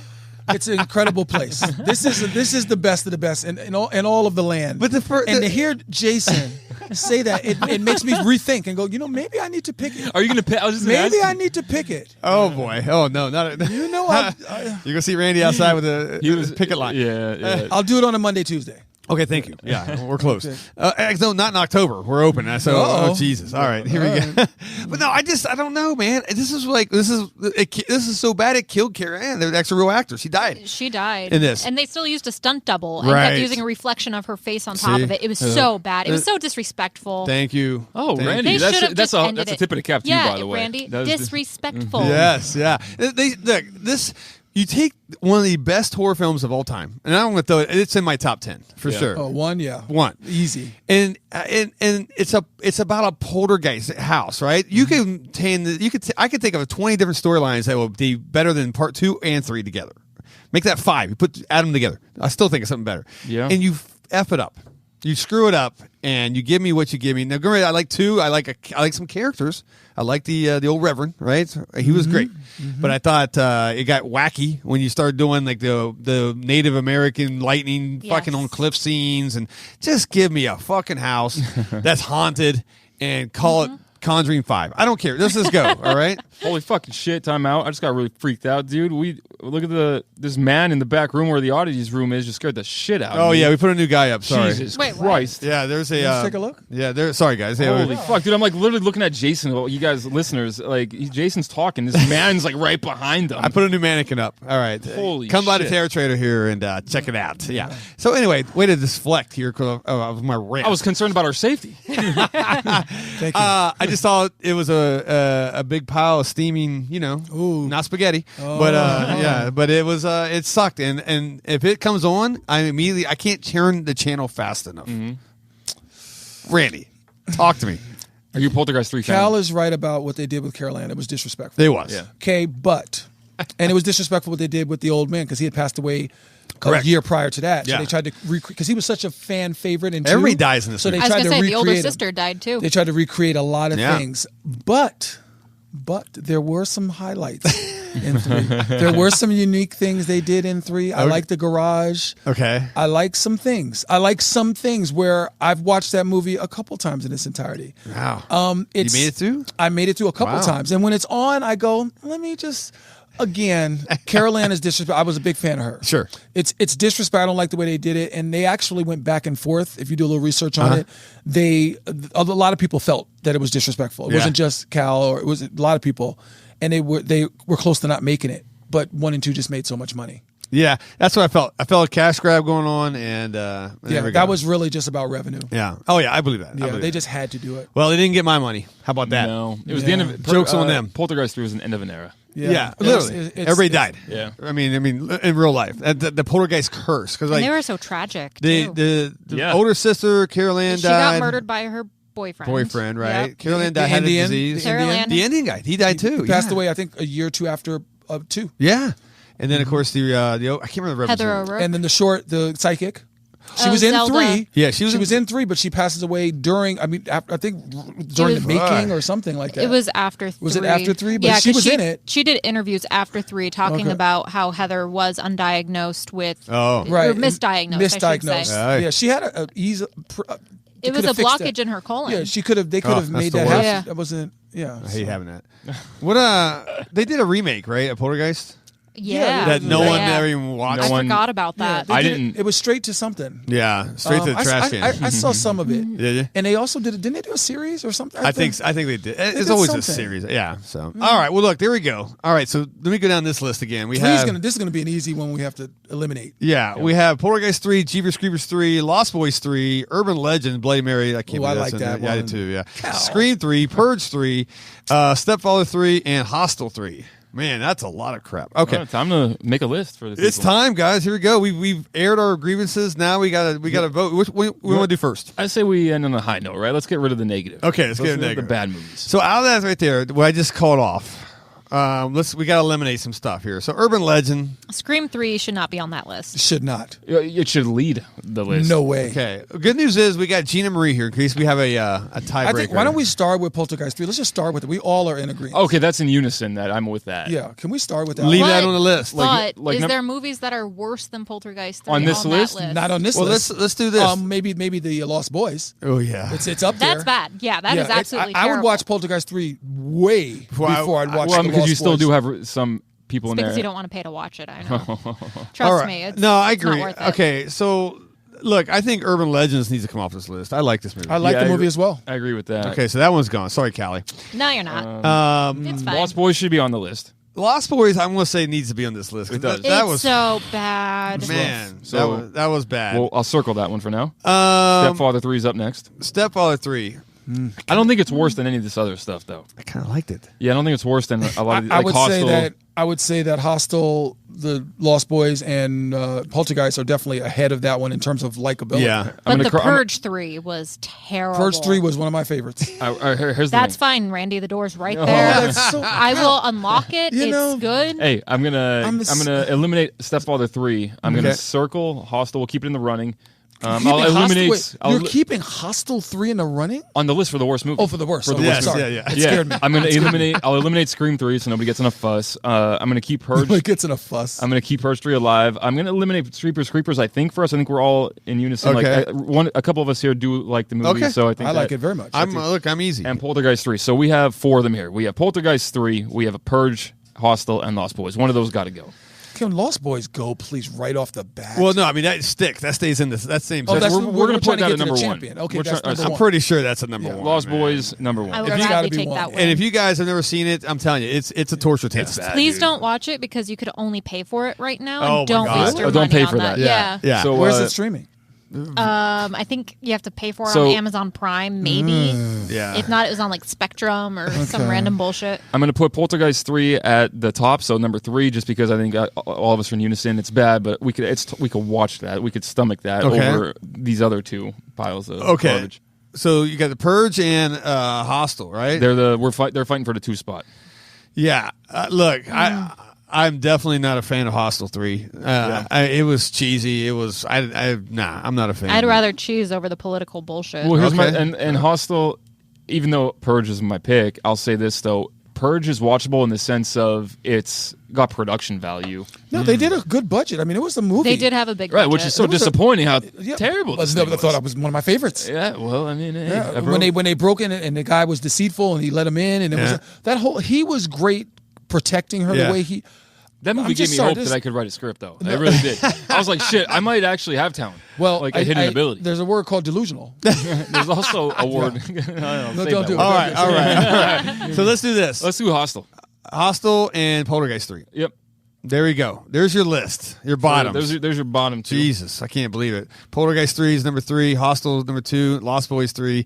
It's an incredible place. This is the best of the best in all of the land. But to hear Jason say that, it makes me rethink and go, maybe I need to pick it. Are you going to pick? I need to pick it. Oh boy! Oh no! Not you're gonna see Randy outside with a picket line. Yeah. I'll do it on a Monday, Tuesday. Okay, thank you. Yeah, we're close. No, not in October. We're open. So, Jesus. All right, here we go. But no, I don't know, man. This is so bad it killed Carrie Ann. They're actually real actors. She died in this, and they still used a stunt double and kept using a reflection of her face on top of it. It was so bad. It was so disrespectful. Thank you. Oh, Randy, that's a tip of the cap to you, by the way. Randy, disrespectful. Yes, yeah. Look, you take one of the best horror films of all time, and I'm going to throw it. It's in my top 10 for sure. Oh, one, easy. And it's about a poltergeist house, right? You can I could think of 20 different storylines that will be better than part 2 and 3 together. Make that 5. You add them together. I still think of something better. Yeah. And you f it up. You screw it up, and you give me what you give me. Now, I like 2. I like some characters. I like the old Reverend, right? He was great, but I thought it got wacky when you started doing like the Native American lightning fucking on cliff scenes, and just give me a fucking house that's haunted and call it Conjuring 5. I don't care. Let's just go. All right. Holy fucking shit! Time out. I just got really freaked out, dude. We look at this man in the back room where the oddities room is. Just scared the shit out of me. Yeah, we put a new guy up. Sorry. Jesus Christ. What? Yeah, there's a. Let's take a look. Yeah, there. Sorry, guys. Holy fuck, dude! I'm like literally looking at Jason. Well, you guys, listeners, like Jason's talking. This man's like right behind him. I put a new mannequin up. All right. Holy Come by shit. the Terror Trader here and check it out. Yeah. So anyway, way to deflect here of my rant. I was concerned about our safety. Thank you. I just thought it was a big pile of steaming, not spaghetti, but it was it sucked, and if it comes on, I can't turn the channel fast enough. Randy, talk to me. Are you Poltergeist 3 fan? Cal is right about what they did with Carol Ann. It was disrespectful. It was. Yeah. Okay, and it was disrespectful what they did with the old man because he had passed away Correct. a year prior to that. So Yeah. they tried to because he was such a fan favorite. And everybody dies in this. So they I was tried going to to say, the older recreate sister died too. They tried to recreate a lot of things, but there were some highlights in 3. There were some unique things they did in 3. I like the garage. Okay. I like some things. Where I've watched that movie a couple times in its entirety. Wow. You made it through? I made it through a couple times, and when it's on, I go, let me just. Again, Carol Ann is disrespectful. I was a big fan of her. Sure. It's disrespectful. I don't like the way they did it. And they actually went back and forth. If you do a little research on it, a lot of people felt that it was disrespectful. It wasn't just Cal, or it was a lot of people. And they were close to not making it. But 1 and 2 just made so much money. Yeah, that's what I felt. I felt a cash grab going on, and that was really just about revenue. Yeah. Oh yeah, I believe that. Yeah, they just had to do it. Well, they didn't get my money. How about that? No, it was the end of Joke's on them. Poltergeist 3 was an end of an era. Yeah, literally, everybody died. Yeah, I mean, in real life, the poltergeist curse because they were so tragic. The older sister Carol Ann died. She got murdered by her boyfriend, right? Yep. Carol Ann died, had a disease. The Indian guy, he died too. He passed away, I think, a year or 2 after 2. Yeah, and then of course the I can't remember the Heather O'Rourke. And then the psychic. She was in Zelda. 3. Yeah, she was in 3, but she passes away during. I think during the making or something like that. It was after 3. Was it after 3? But she was in it. She did interviews after 3 talking about how Heather was undiagnosed with. Oh, right. Or misdiagnosed. Misdiagnosed. I should say. Yeah, she had it was a blockage in her colon. Yeah, they could have made that happen. That wasn't. Yeah, I hate having that. What they did a remake, right? A Poltergeist. Yeah, that no one ever even watched. I forgot about that. I didn't. It was straight to something. Yeah, straight to the trash can. I saw some of it. Did you? And they also didn't they do a series or something? I think they did. It's always a series. Yeah. So all right. Well, look, there we go. All right. So let me go down this list again. This is going to be an easy one. We have to eliminate. Yeah, we have Poltergeist 3, Jeepers Creepers 3, Lost Boys 3, Urban Legend, Bloody Mary. I can't. I like that one. Yeah, I did too. Yeah. Scream 3, Purge 3, Stepfather 3, and Hostel 3. Man, that's a lot of crap. Okay, time to make a list for this. It's time, guys. Here we go. We've aired our grievances. Now we gotta vote. What we want to do first? I say we end on a high note, right? Let's get rid of the negative. Okay, let's get rid of the bad movies. So out of that right there, what I just called off, We got to eliminate some stuff here. So, urban legend. Scream 3 should not be on that list. Should not. It should lead the list. No way. Okay. Good news is we got Gina Marie here in case we have a tiebreaker. Why don't we start with Poltergeist 3? Let's just start with it. We all are in agreement. Okay, that's in unison. That I'm with that. Yeah. Can we start with that? Leave that on the list. But is there movies that are worse than Poltergeist 3 on this list? Not on this list. Well, let's do this. Maybe the Lost Boys. Oh yeah. It's up there. That's bad. Yeah, that is absolutely I terrible. would watch Poltergeist 3 way before I'd watch The Lost Boys. Because you still do have some people in there. Because you don't want to pay to watch it, I know. Trust right. me. It's, no, I it's agree. Not worth it. Okay, so look, I think Urban Legends needs to come off this list. I like this movie. I like the movie as well. I agree with that. Okay, so that one's gone. Sorry, Callie. No, you're not. It's fine. Lost Boys should be on the list. Lost Boys, I'm going to say needs to be on this list. It does. That It's was so bad. man. So- that was bad. Well, I'll circle that one for now. Stepfather Stepfather 3 is up next. 3. I don't think it's worse than any of this other stuff, though. I kind of liked it. Yeah, I don't think it's worse than a lot of I like would Hostel. say that Hostel, the Lost Boys, and Poltergeist are definitely ahead of that one in terms of likability. Yeah. But The Purge 3 was terrible. Purge 3 was one of my favorites. Here's the That's thing. fine, Randy. The door's right there. that's so- I will unlock it. You know- It's good. Hey, I'm gonna eliminate Stepfather 3. I'm gonna Okay. circle Hostel. We'll keep it in the running. You're keeping Hostel 3 in the running? On the list for the worst movie. Oh, for the worst. For the Okay, worst sorry. yeah. It scared me. I'm gonna eliminate. I'll eliminate Scream 3, so nobody gets in a fuss. I'm gonna keep Purge. It gets in a fuss. I'm gonna keep Purge 3 alive. I'm gonna eliminate Creepers. I think for us, I think we're all in unison. Okay. Like a couple of us here do like the movie, Okay. so I think I like it very much. I'm easy. And Poltergeist 3. So we have 4 of them here. We have Poltergeist 3. We have a Purge, Hostel, and Lost Boys. One of those got to go. Can Lost Boys go, please, right off the bat? Well, no, I mean that sticks. That stays in this. That same. Oh, that's we're gonna trying put that to at get to the number 1. champion. Okay, We're that's try- number I'm one. pretty sure that's a number one. Lost man. Boys, number 1. I would If you gladly gotta be take one. that one. And if you guys have never seen it, I'm telling you, it's a torture test. Please don't watch it because you could only pay for it right now. Oh, And don't my God. waste your Don't money pay on for that. that. Yeah. So Where's it streaming? I think you have to pay for it So- on Amazon Prime, maybe. Yeah. If not, it was on like Spectrum or some random bullshit. I'm going to put Poltergeist 3 at the top, so number 3, just because I think all of us are in unison. It's bad, but we could watch that. We could stomach that over these other 2 piles of garbage. So you got the Purge and Hostel, right? They're fighting for the 2 spot. Yeah. Look, I'm definitely not a fan of Hostel 3. It was cheesy. It was. I'm not a fan. I'd rather choose over the political bullshit. Well, here's Okay. and Hostel. Even though Purge is my pick, I'll say this though: Purge is watchable in the sense of it's got production value. No, they did a good budget. I mean, it was a movie. They did have a big Right, budget. which is so It was disappointing how Yeah. terrible this I thing thought was. it was one of my favorites. Yeah, well, I mean, hey, Yeah, everyone- when they broke in and the guy was deceitful and he let him in and it was that whole he was great protecting her Yeah. the way he. that movie I'm gave just me sorry, hope this- that I could write a script, though. It really did. I was like, shit, I might actually have talent. Well, like a hidden ability. There's a word called delusional. There's also a word. No, don't do it. All right. So let's do this. Let's do Hostel. Hostel and Poltergeist 3. Yep. There we go. There's your list. Your bottom. There's your bottom 2. Jesus, I can't believe it. Poltergeist 3 is number 3. Hostel is number 2. Lost Boys 3.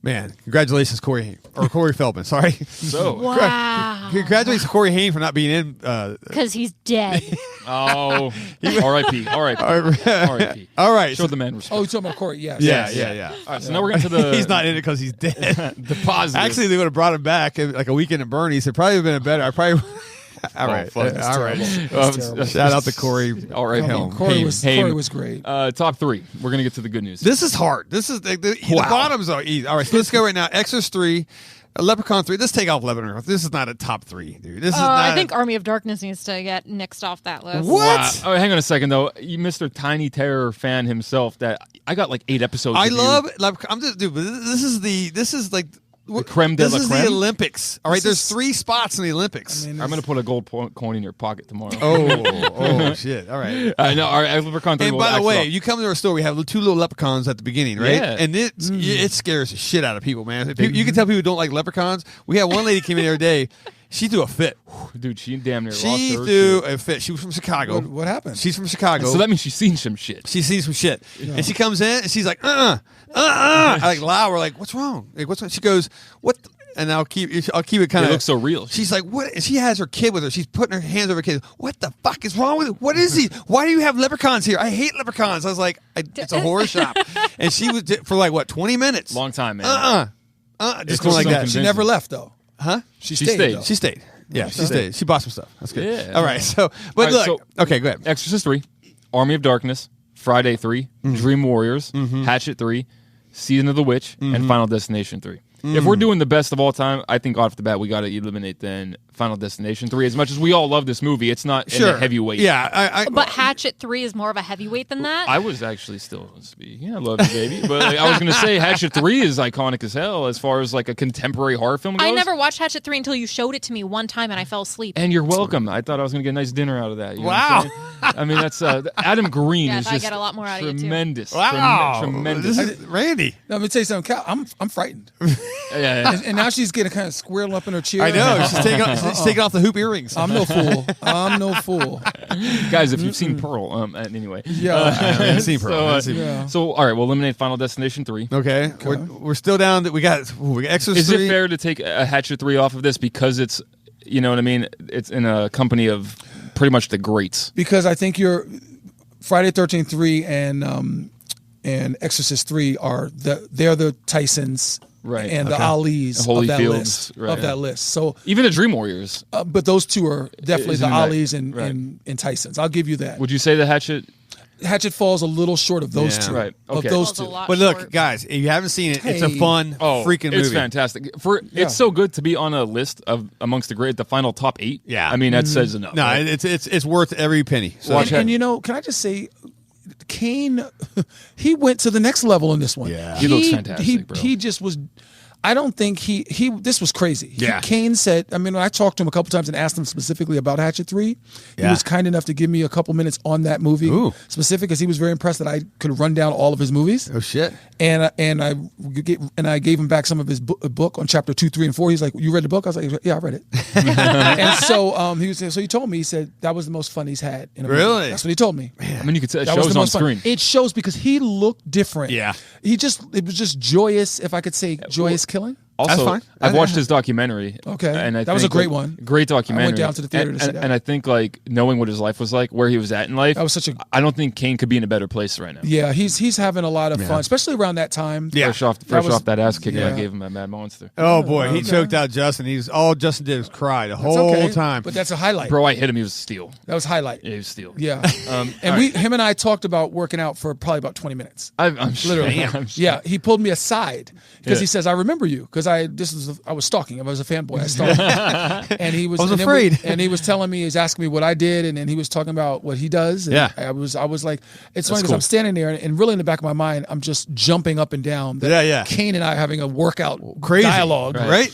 Man, congratulations, Corey Feldman. Sorry. So, Wow. Congratulations, Corey Haim, for not being in. Because he's dead. oh, R.I.P. R.I.P. All right. Show the man respect. Oh, you're talking about Corey? Yes. Yeah. All right, so now we're getting to the. He's not in it because he's dead. the positive. Actually, they would have brought him back like a weekend at Bernie's. It probably would have been better. I probably. All right. fuck. All right. terrible. Shout out to Corey. All right, Helm. Corey was Haim. great. Top 3. We're gonna get to the good news. This is hard. This is the bottoms are easy. All right, so let's go right now. Exorcist 3, Leprechaun 3. Let's take off Leprechaun. This is not a top 3, dude. This is not. I think Army of Darkness needs to get nixed off that list. What? Wow. Oh, hang on a second though. You, Mr. Tiny Terror fan himself. That I got like 8 episodes. I of you. love Leprechaun. I'm just dude. But this is like. The creme de this la is creme? the Olympics. All right, there's is- 3 spots in the Olympics. I'm gonna put a gold coin in your pocket tomorrow. Oh shit! All right. I know. All right, Leprechaun 3 And will by the act way, up. you come to our store, we have 2 little leprechauns at the beginning, right? Yeah. And it scares the shit out of people, man. You can tell people don't like leprechauns. We had one lady came in the other day. She threw a fit. dude, she damn near She lost her threw shit. a fit. She was from Chicago. What happened? She's from Chicago. So that means she's seen some shit. She sees some shit, and she comes in and she's like, I like loud. We're like, what's wrong? Like, what's wrong? She goes, what? And I'll keep it kind of. It looks so real. She's like, what? And she has her kid with her. She's putting her hands over her kid. What the fuck is wrong with it? What is he? Why do you have leprechauns here? I hate leprechauns. I was like, it's a horror shop. And she was for like what, 20 minutes? Long time, man. Just going like that. convincing. She never left though. Huh? She She stayed. stayed. though. She stayed. Yeah, she stayed. She bought some stuff. That's good. Yeah. All right. So, but look. Okay, go ahead. Exorcist 3, Army of Darkness, Friday 3, Dream Warriors, Hatchet 3, Season of the Witch, and Final Destination 3. If we're doing the best of all time, I think off the bat we got to eliminate then Final Destination 3. As much as we all love this movie, it's not in the heavyweight. Yeah, but Hatchet 3 is more of a heavyweight than that. I was actually still speaking. I love you, baby. But I was going to say Hatchet 3 is iconic as hell as far as like a contemporary horror film goes. I never watched Hatchet 3 until you showed it to me one time and I fell asleep. And you're welcome. I thought I was going to get a nice dinner out of that. You know wow. what I'm saying? I mean, that's Adam Green is just I get a lot more out of you too. tremendous. Wow. Tremendous. This is Randy. Now, let me tell you something, Cal. I'm frightened. Yeah. And now she's getting kind of squirreled up in her chair. I know. She's taking off the hoop earrings. I'm no fool. I'm no fool. Guys, if you've seen Pearl, anyway. Yeah. I haven't seen Pearl. So, all right, we'll eliminate Final Destination 3. Okay. We're still down. We got Exorcist 3. Is it fair to take a Hatchet 3 off of this because it's, you know what I mean? It's in a company of pretty much the greats. Because I think you're Friday 13th 3 and Exorcist 3 they're the Tysons. Right. And the Alis of that list. Right, of that list. So even the Dream Warriors. But those two are definitely the Alis right. and Tysons. I'll give you that. Would you say the Hatchet falls a little short of those two. Right. Okay. Of those two. But look, guys, if you haven't seen it, it's a fun freaking movie. It's fantastic. It's so good to be on a list of amongst the final top 8. Yeah. I mean, that says enough. No, right? it's worth every penny. So And you know, can I just say, Kane, he went to the next level in this one. Yeah. He looks fantastic, bro. He just was. I don't think he this was crazy. Yeah. Kane said, I mean, when I talked to him a couple times and asked him specifically about Hatchet 3, he was kind enough to give me a couple minutes on that movie specific, because he was very impressed that I could run down all of his movies. Oh shit! And I gave him back some of his book on chapter 2, 3, and 4. He's like, "You read the book?" I was like, "Yeah, I read it." And so he told me, he said that was the most fun he's had in a movie. Really? That's what he told me. I mean, you could say it That was shows the on most fun. screen. It shows because he looked different. Yeah. It was just joyous, if I could say joyous killing. Also, That's fine. I've watched his documentary. Okay. And That was a great one. Great documentary. I went down to the theater to see that. And I think, like, knowing what his life was like, where he was at in life, That was such a- I don't think Kane could be in a better place right now. Yeah, he's having a lot of fun, especially around that time. Yeah. Fresh off that ass kick I gave him at Mad Monster. Oh boy, he choked out Justin. All Justin did was cry the whole okay, time. But that's a highlight. Bro, I hit him. He was steel. That was highlight. Yeah, he was steel. Yeah. Him and I talked about working out for probably about 20 minutes. I'm sure. Literally. Yeah, he pulled me aside because he says, "I remember you," because I was stalking. I was a fanboy. I stalked. And he was. I was afraid. And he was telling me, he's asking me what I did, and then he was talking about what he does. And Yeah. I was like, it's funny because cool. I'm standing there, and really in the back of my mind, I'm just jumping up and down. That Kane and I are having a workout Crazy dialogue, right?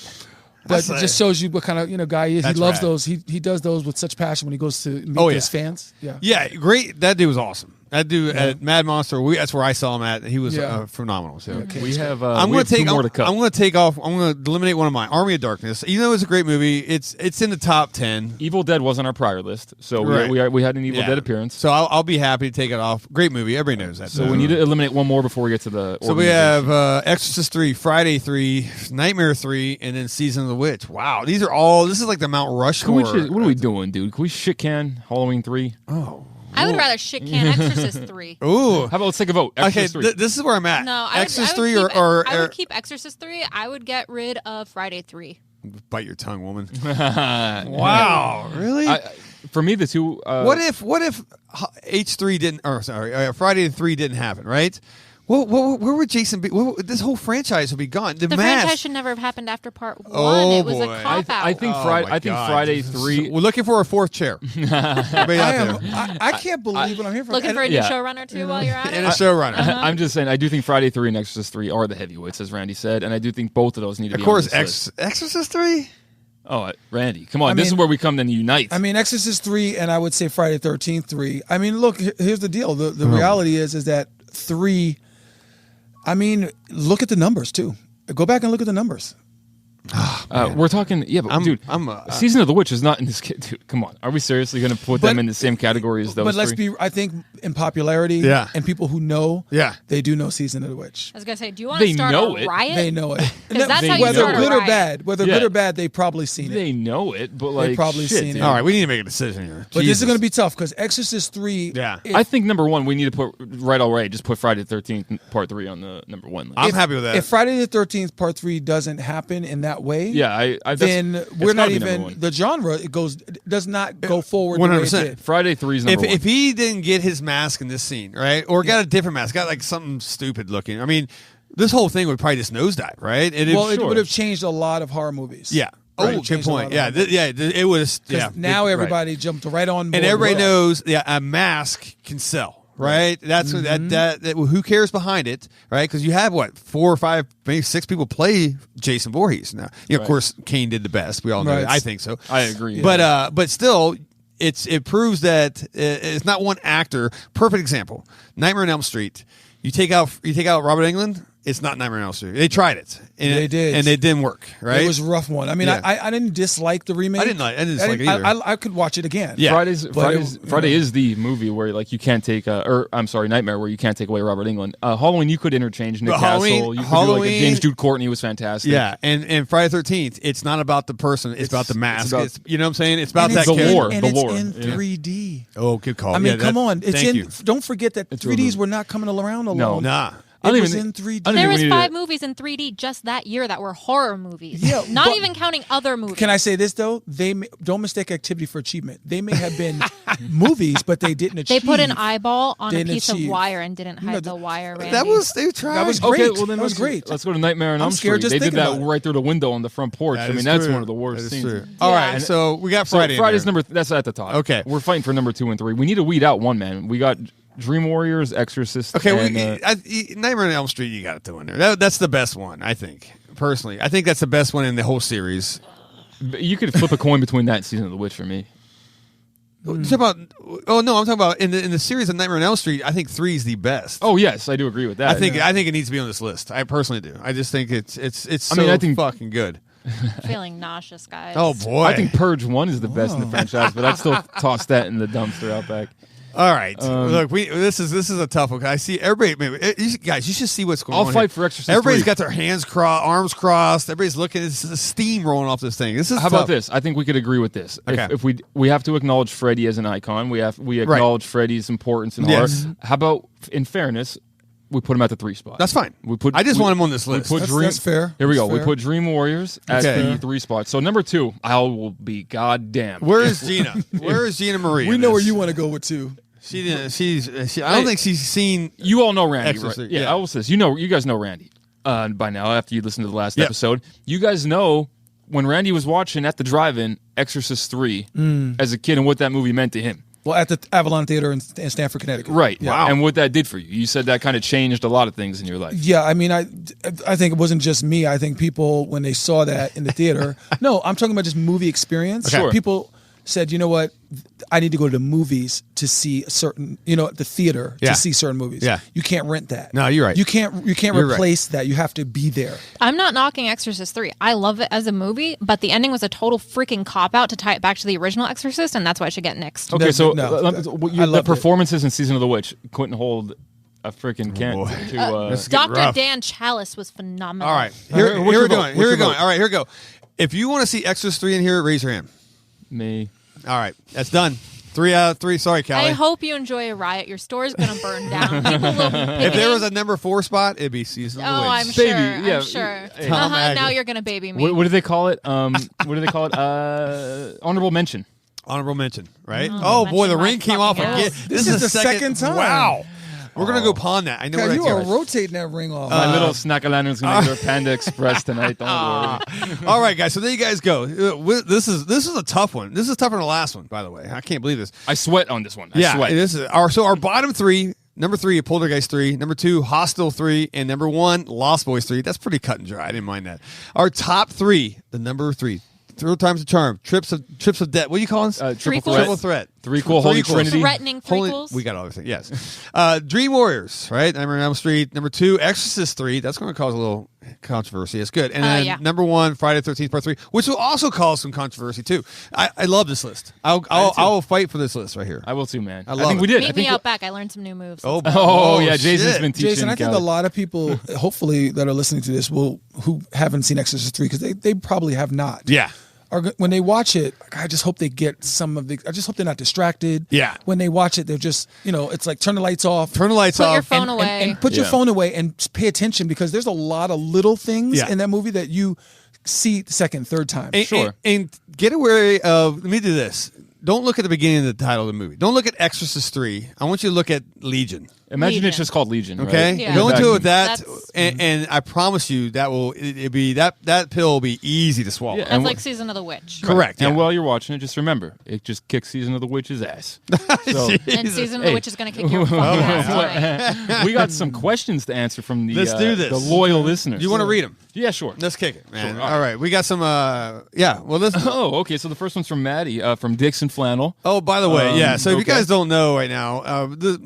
But it just shows you what kind of guy he is. He That's loves rad. those. He does those with such passion when he goes to meet his fans. Yeah. Yeah, great. That dude was awesome. That dude at Mad Monster, that's where I saw him at. He was phenomenal. So We have I'm we going have to take. two more to cut. I'm going to take off. I'm going to eliminate one of mine. Army of Darkness. You know, it's a great movie. It's in the top 10. Evil Dead was on our prior list, so Right. we had an Evil Dead appearance. So I'll be happy to take it off. Great movie. Everybody knows that. So we need to eliminate one more before we get to the. So we have Exorcist 3, Friday 3, Nightmare 3, and then Season of the Witch. Wow, these are all. This is like the Mount Rushmore. what are we doing, dude? Can we shit can Halloween 3? Oh. I would rather shit can Exorcist 3. Ooh. How about let's take a vote? Okay, Exorcist 3. this is where I'm at. No, I Exorcist would 3 keep, or I would keep Exorcist 3. I would get rid of Friday 3. bite your tongue, woman. Wow, really? For me, the two. What if H3 didn't? Or sorry, Friday the 3 didn't happen, right? Well, where would Jason be? This whole franchise would be gone. The franchise should never have happened after part 1. Oh, it was boy. a cop out. I think Friday 3. We're looking for a fourth chair. I can't believe what I'm hearing from. Looking for a new showrunner too while you're at And it. a showrunner. I'm just saying, I do think Friday 3 and Exorcist 3 are the heavyweights, as Randy said, and I do think both of those need to be. Of course, on this list. Exorcist 3. Oh, Randy, come on! This is where we come to unite. I mean, Exorcist 3, and I would say Friday 13th 3. I mean, look, here's the deal. The reality is that 3. I mean, look at the numbers too. Go back and look at the numbers. We're talking, dude. Season of the Witch is not in this. Dude, come on. Are we seriously going to put them in the same category as those? But let's three? be. I think in popularity, and people who know, they do know Season of the Witch. I was gonna say, do you want to start a riot? They know it. 'Cause that's how you whether start a good or riot. bad, good or bad, they've probably seen it. They know it, but like they've probably shit, seen it. All right, we need to make a decision here. But this is going to be tough because Exorcist 3. I think number 1, we need to put right away. Just put Friday the 13th Part 3 on the number 1 list. I'm happy with that. If Friday the 13th Part 3 doesn't happen in that way, then we're not even the genre. Does not go forward. 100%. Friday 3's number one. If he didn't get his mask in this scene, right, or got a different mask, got like something stupid looking. I mean, this whole thing would probably just nosedive, right? It would have changed a lot of horror movies. Yeah. Right? Oh, good point. Yeah, it was. Yeah. Now everybody jumped right on board. And everybody knows, a mask can sell. Right, that's that. Who cares behind it, right? Because you have 4 or 5, maybe 6 people play Jason Voorhees now. Of course, Kane did the best. We all know that. I think so. I agree. But still, it proves that it's not one actor. Perfect example: Nightmare on Elm Street. You take out Robert Englund. It's not Nightmare on Elm Street. They tried it. And they did. And it didn't work, right? It was a rough one. I mean, I didn't dislike the remake. I didn't dislike it either. I could watch it again. Yeah. Friday is the movie where you can't take Nightmare where you can't take away Robert Englund. Halloween you could interchange Nick Castle. You could do like a James Jude Courtney was fantastic. Yeah, and Friday 13th, it's not about the person, it's about the mask. You know what I'm saying? It's about that character. Lore. And the it's lore. in 3D. Oh, good call. I mean, come on. Don't forget that 3Ds were not coming around alone. No. Nah. It was in 3D. There was 5 movies in 3D just that year that were horror movies. Yeah, not even counting other movies. Can I say this though? Don't mistake activity for achievement. They may have been movies, but they didn't achieve. They put an eyeball on a piece of wire and didn't hide the wire. Randy. They tried. That was great. Okay, well then that was great. Let's go to Nightmare on Elm Street. They did that right through the window on the front porch. That's one of the worst scenes. True. All right, so we got Friday. Friday's that's at the top. Okay, we're fighting for number 2 and 3. We need to weed out one, man. We got Dream Warriors, Exorcist. Okay, Nightmare on Elm Street, you got to throw in there. That's the best one, I think. Personally, I think that's the best one in the whole series. You could flip a coin between that and Season of the Witch for me. I'm talking about in the series of Nightmare on Elm Street. I think 3 is the best. Oh yes, I do agree with that. I think it needs to be on this list. I personally do. I just think it's fucking good. Feeling nauseous, guys. Oh boy, I think Purge 1 is the best in the franchise, but I'd still toss that in the dumpster out back. All right, look, this is a tough one. I see everybody. Guys, you should see what's going on. I'll fight for Exorcist. Everybody's 3. got their hands crossed, arms crossed. Everybody's looking. It's steam rolling off this thing. How about this? I think we could agree with this. Okay. If we have to acknowledge Freddy as an icon. We acknowledge Freddy's importance in horror. How about, in fairness, we put him at the 3 spot? That's fine. I just want him on this list. That's fair. Here we go. Fair. We put Dream Warriors at the 3 spot. So number 2, I will be goddamn. Where is Gina? Where is Gina Marie? We know where you want to go with 2. I don't think she's seen. You all know Randy, Exorcist, right? Yeah, I will say this. You guys know Randy by now. After you listen to the last episode, you guys know when Randy was watching at the drive-in Exorcist 3 as a kid and what that movie meant to him. Well, at the Avalon Theater in Stamford, Connecticut. Right. Yeah. Wow. And what that did for you. You said that kind of changed a lot of things in your life. Yeah, I mean, I think it wasn't just me. I think people, when they saw that in the theater, no, I'm talking about just movie experience. Okay. Sure. People said, you know what, I need to go to the movies to see certain, the theater to see certain movies. Yeah. You can't rent that. No, you're right. You can't replace that. You have to be there. I'm not knocking Exorcist 3. I love it as a movie, but the ending was a total freaking cop-out to tie it back to the original Exorcist, and that's why I should get nixed. Okay, so the performances in Season of the Witch couldn't hold a freaking candle to... Dr. Dan Chalice was phenomenal. All right. Here we're going. All right, here we go. If you want to see Exorcist 3 in here, raise your hand. Me. All right, that's done. 3 out of 3. Sorry, Callie. I hope you enjoy a riot. Your store is going to burn down. People will be picking. If there was a number 4 spot, it'd be Season of the Witch. I'm sure. Baby, yeah. I'm sure. Hey. Now you're going to baby me. What do they call it? Honorable mention. Honorable mention, right? Oh boy, the ring came off again. This is the second time. Wow. We're going to go pawn that. I know God, what you are rotating that ring off. My little Snack-a-lantern's going to go to Panda Express tonight. Don't worry. All right, guys. So there you guys go. This is a tough one. This is tougher than the last one, by the way. I can't believe this. I sweat on this one. I sweat. This is our bottom 3. Number 3, Poltergeist 3. Number 2, Hostel 3. And number 1, Lost Boys 3. That's pretty cut and dry. I didn't mind that. Our top 3, the number 3. 3 times the charm. Trips of death. What do you call them? Triple threat. Threequel, Holy Trinity. Threatening threequels. We got all everything. Yes. Dream Warriors, right? Nightmare on Elm Street. Number 2, Exorcist 3. That's going to cause a little controversy. It's good. And then number 1, Friday the 13th Part 3, which will also cause some controversy too. I love this list. I will fight for this list right here. I will too, man. I think we did. Meet me out back. I learned some new moves. Oh yeah, Jason's been teaching. Jason, I think a lot of people, hopefully, that are listening to this who haven't seen Exorcist 3 because they probably have not. Yeah. When they watch it, I just hope they get some of the. I just hope they're not distracted. Yeah. When they watch it, they're just, it's like turn the lights off. Turn the lights off. Put your phone away. And put your phone away and pay attention because there's a lot of little things in that movie that you see it the second, third time. Sure. And get aware of, let me do this. Don't look at the beginning of the title of the movie. Don't look at Exorcist 3. I want you to look at Legion. Imagine it's just called Legion. Okay, right? Yeah. go into it with that, That's- and I promise you that will it be that pill will be easy to swallow. Yeah. That's like Season of the Witch. Correct. And yeah. while you're watching it, just remember, it just kicks Season of the Witch's ass. So, And Season of the Hey. Witch is going to kick your fucking ass tonight. we got some questions to answer from the Let's do this. the loyal listeners. You want to read them? Yeah, sure. Let's kick it, man. Sure. All right, we got some. Yeah, well, let's. Oh, okay. So the first one's from Maddie from Dixon Flannel. Oh, by the way, yeah. So if you okay. guys don't know right now,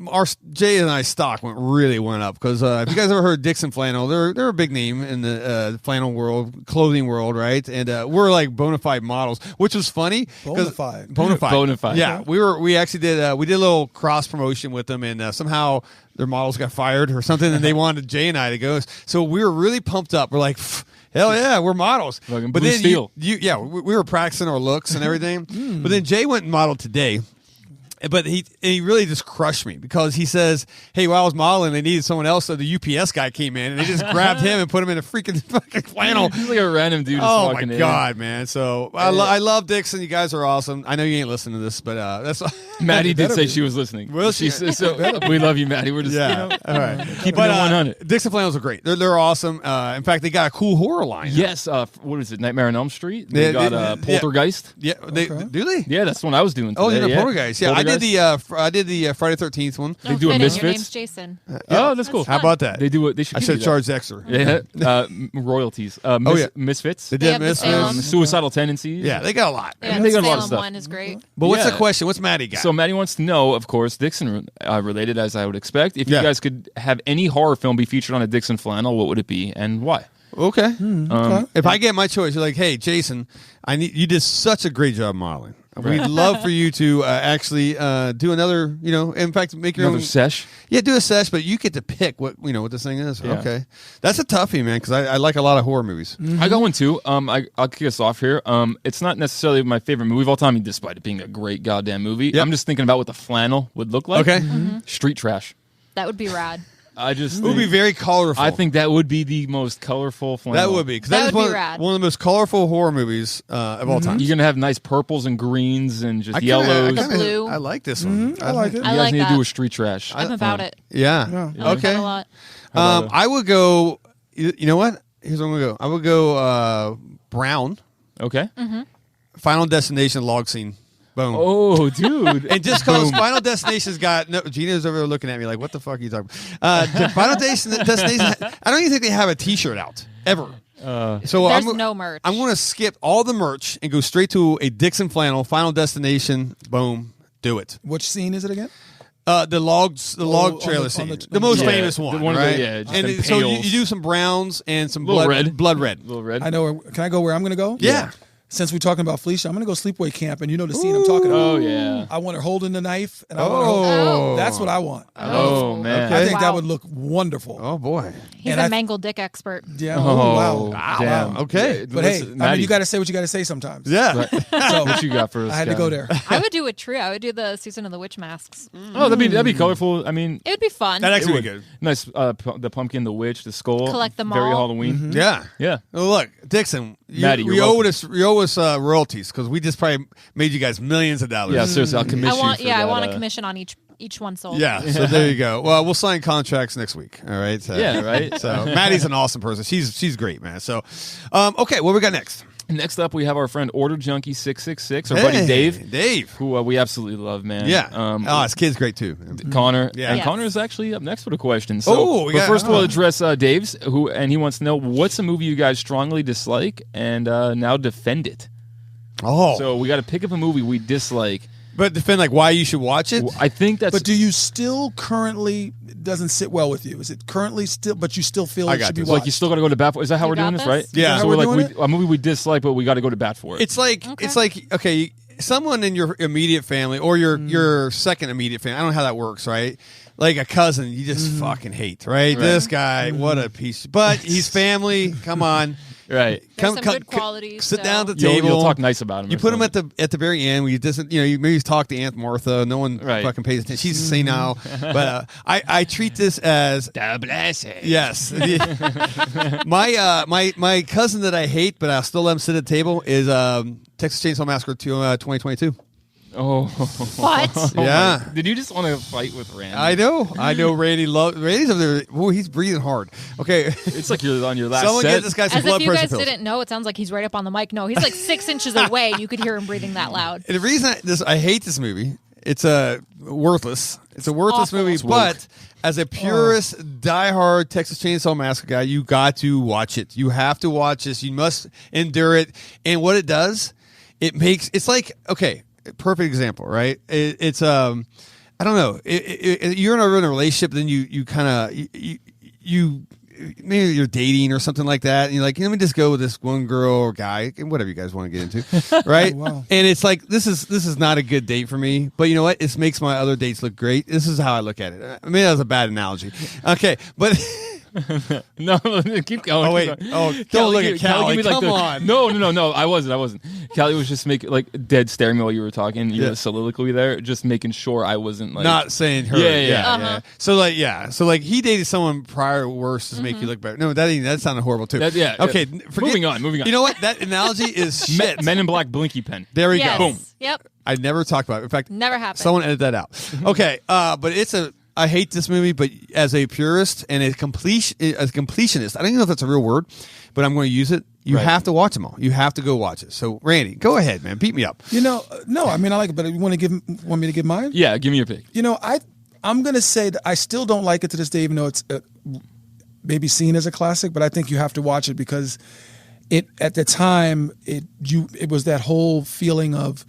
our Jay and I stock really went up because if you guys ever heard Dixon Flannel, they're a big name in the flannel world, clothing world, right? And we're like bona fide models, which was funny. Bona fide. Bona fide. Yeah, we actually did we did a little cross promotion with them, and somehow their models got fired or something, and they wanted Jay and I to go. So we were really pumped up. We're like, hell yeah, we're models. Fucking But Blue then Steel. we were practicing our looks and everything. But then Jay went and modeled today. But he really just crushed me because he says, hey, while I was modeling, they needed someone else. So the UPS guy came in and they just grabbed him and put him in a freaking fucking flannel. He's like a random dude. Just Oh walking my in. God, man. So I love Dixon. You guys are awesome. I know you ain't listening to this, but that's Maddie did better say be. she was listening. Well, she she- said, so we love you, Maddie. We're just all right. keeping it 100. Dixon flannels are great. They're awesome. In fact, they got a cool horror line. Yes. What is it? Nightmare on Elm Street. They Yeah, got yeah. Poltergeist. Yeah, do they? Yeah, that's the one I was doing. Oh, today, yeah, Poltergeist. Yeah, Poltergeist. I did the Friday 13th one. They do a fitting. Misfits. Your name's Jason. Oh, that's cool. How about that? They do it. They should. I give should you have that. charged extra. Yeah, royalties. yeah. Misfits. They They did have the Misfits. Salem. Suicidal tendencies. Yeah, they got a lot. Yeah, They the got a lot of Salem stuff. one is great. But what's the Yeah. question? What's Maddie got? So Maddie wants to know, of course, Dixon related, as I would expect. If Yeah. you guys could have any horror film be featured on a Dixon flannel, what would it be and why? okay. If I get my choice, you're like, hey, Jason, you did such a great job modeling. We'd love for you to actually do another, in fact, make your Another own sesh. Yeah, do a sesh, but you get to pick what this thing is. Yeah. Okay, that's a toughie, man, because I like a lot of horror movies. I got one too. I'll kick us off here. It's not necessarily my favorite movie of all time, despite it being a great goddamn movie. Yep. I'm just thinking about what the flannel would look like. Okay, Street trash. That would be rad. I just it would be very colorful. I think that would be the most colorful flannel. that would be because That that is would be one, rad. one of the most colorful horror movies of all time. You're gonna have nice purples and greens and just I kinda- yellows. The You blue. I like this one. I like it. I guys like need that. to do a street trash. I'm about it. Yeah. Yeah. I like Okay. that a lot. I would go. You know what? Here's what I'm gonna go. I would go brown. Okay. Final Destination log scene. Boom. Oh, dude. And just because Final Destination's got Gina's over there looking at me like, what the fuck are you talking about? The Final Destination. I don't even think they have a T-shirt out ever. So There's no merch. I'm going to skip all the merch and go straight to a Dixon flannel. Final Destination. Boom. Do it. Which scene is it again? The log on trailer the- scene, on the the- most Yeah, famous the one, one that- right? yeah, just and them so you pails. do some browns and some Little blood red. blood red. A little red. I know. Can I go where I'm going to go? Yeah. Since we're talking about Felicia, I'm going to go sleepaway camp, and you know the scene I'm talking about. Oh yeah. I want her holding the knife, and I want her Oh. holding. That's what I want. Oh man. Okay. I think that Wow. would look wonderful. Oh boy. He's And a I- mangled dick expert. Yeah. Oh, wow. damn. Okay. Yeah, But hey, listen, I mean, Maddie, you got to say what you got to say sometimes. Yeah. So what you got for us? I had to Kat? go there. I would do a trio. I would do the Season of the Witch masks. Oh, that'd be colorful. I mean, It would be fun. That actually it would be would. good. Nice. The pumpkin, the witch, the skull. Collect them Very all. Halloween. Yeah. Yeah. Well, look, Dixon, Maddie, we you're owe welcome. us royalties because we just probably made you guys millions of dollars. Yeah. Seriously, I'll commission. I want. you for Yeah, I that, want a commission on each one sold. Yeah, so there you go. Well, we'll sign contracts next week. All right. So, Yeah, right. So Maddie's an awesome person. She's great, man. So, okay, what we got next? Next up, we have our friend Order Junkie 666, our buddy Dave, Dave. who we absolutely love, man. Yeah. His kid's great too. Connor. Yeah. And Yes. Connor is actually up next with a question. So, Oh, we but got- first we'll address Dave's, and he wants to know what's a movie you guys strongly dislike and now defend it. Oh, So we got to pick up a movie we dislike. but defend like why you should watch it. I think that's. But do you still currently it doesn't sit well with you? Is it currently still? But you still feel I it got should be this. watched? like you still got to go to bat for. Is that how You we're doing got this, this? right? Yeah. Is that So how we're we're like doing a movie we dislike, but we got to go to bat for it. It's like okay, someone in your immediate family or your second immediate family. I don't know how that works, right? Like a cousin, you just fucking hate, right? This guy, what a piece. But he's family. Come on. Right. There's some good qualities. Sit down at the table. You'll talk nice about him. You put him at the very end. Where he doesn't, maybe talk to Aunt Martha. No one fucking pays attention. She's senile. But I treat this as the blessing. Yes. my cousin that I hate, but I'll still let him sit at the table is Texas Chainsaw Massacre 2022. Oh, what? Yeah. Did you just want to fight with Randy? I know. Randy's up there. Oh, he's breathing hard. Okay, it's like you're on your last. Someone set. get this guy some As blood if you pressure guys pills. didn't know, it sounds like he's right up on the mic. No, he's like 6 inches away. You could hear him breathing that loud. And the reason I hate this movie, it's worthless. It's a worthless Awful. movie, but as a purist, diehard Texas Chainsaw Massacre guy, you got to watch it. You have to watch this. You must endure it. And what it does, it's like, okay, perfect example, right? It's I don't know. You're in a relationship, then you kind of you maybe you're dating or something like that, and you're like, let me just go with this one girl or guy, whatever you guys want to get into, right? Wow. And it's like this is not a good date for me, but you know what? It makes my other dates look great. This is how I look at it. I mean, that was a bad analogy. Okay, but. No, keep going. Oh wait! Oh, don't look at Callie. Come on! No. I wasn't. Callie was just making dead staring me while you were talking. You had a soliloquy there, just making sure I wasn't not saying her. Yeah. So he dated someone prior worse to make you look better. No, that sounded horrible too. Okay. Moving on. You know what? That analogy is shit. Men in Black blinky pen. There we Yes. go. Boom. Yep. I never talked about it. In fact, Never happened. Someone edit that out. Okay. But I hate this movie, but as a purist and a completionist, I don't even know if that's a real word, but I'm going to use it. You have to watch them all. You have to go watch it. So, Randy, go ahead, man. Beat me up. No, I mean, I like it, but you want me to give mine? Yeah, give me your pick. I'm going to say that I still don't like it to this day, even though it's maybe seen as a classic, but I think you have to watch it because at the time, it was that whole feeling of,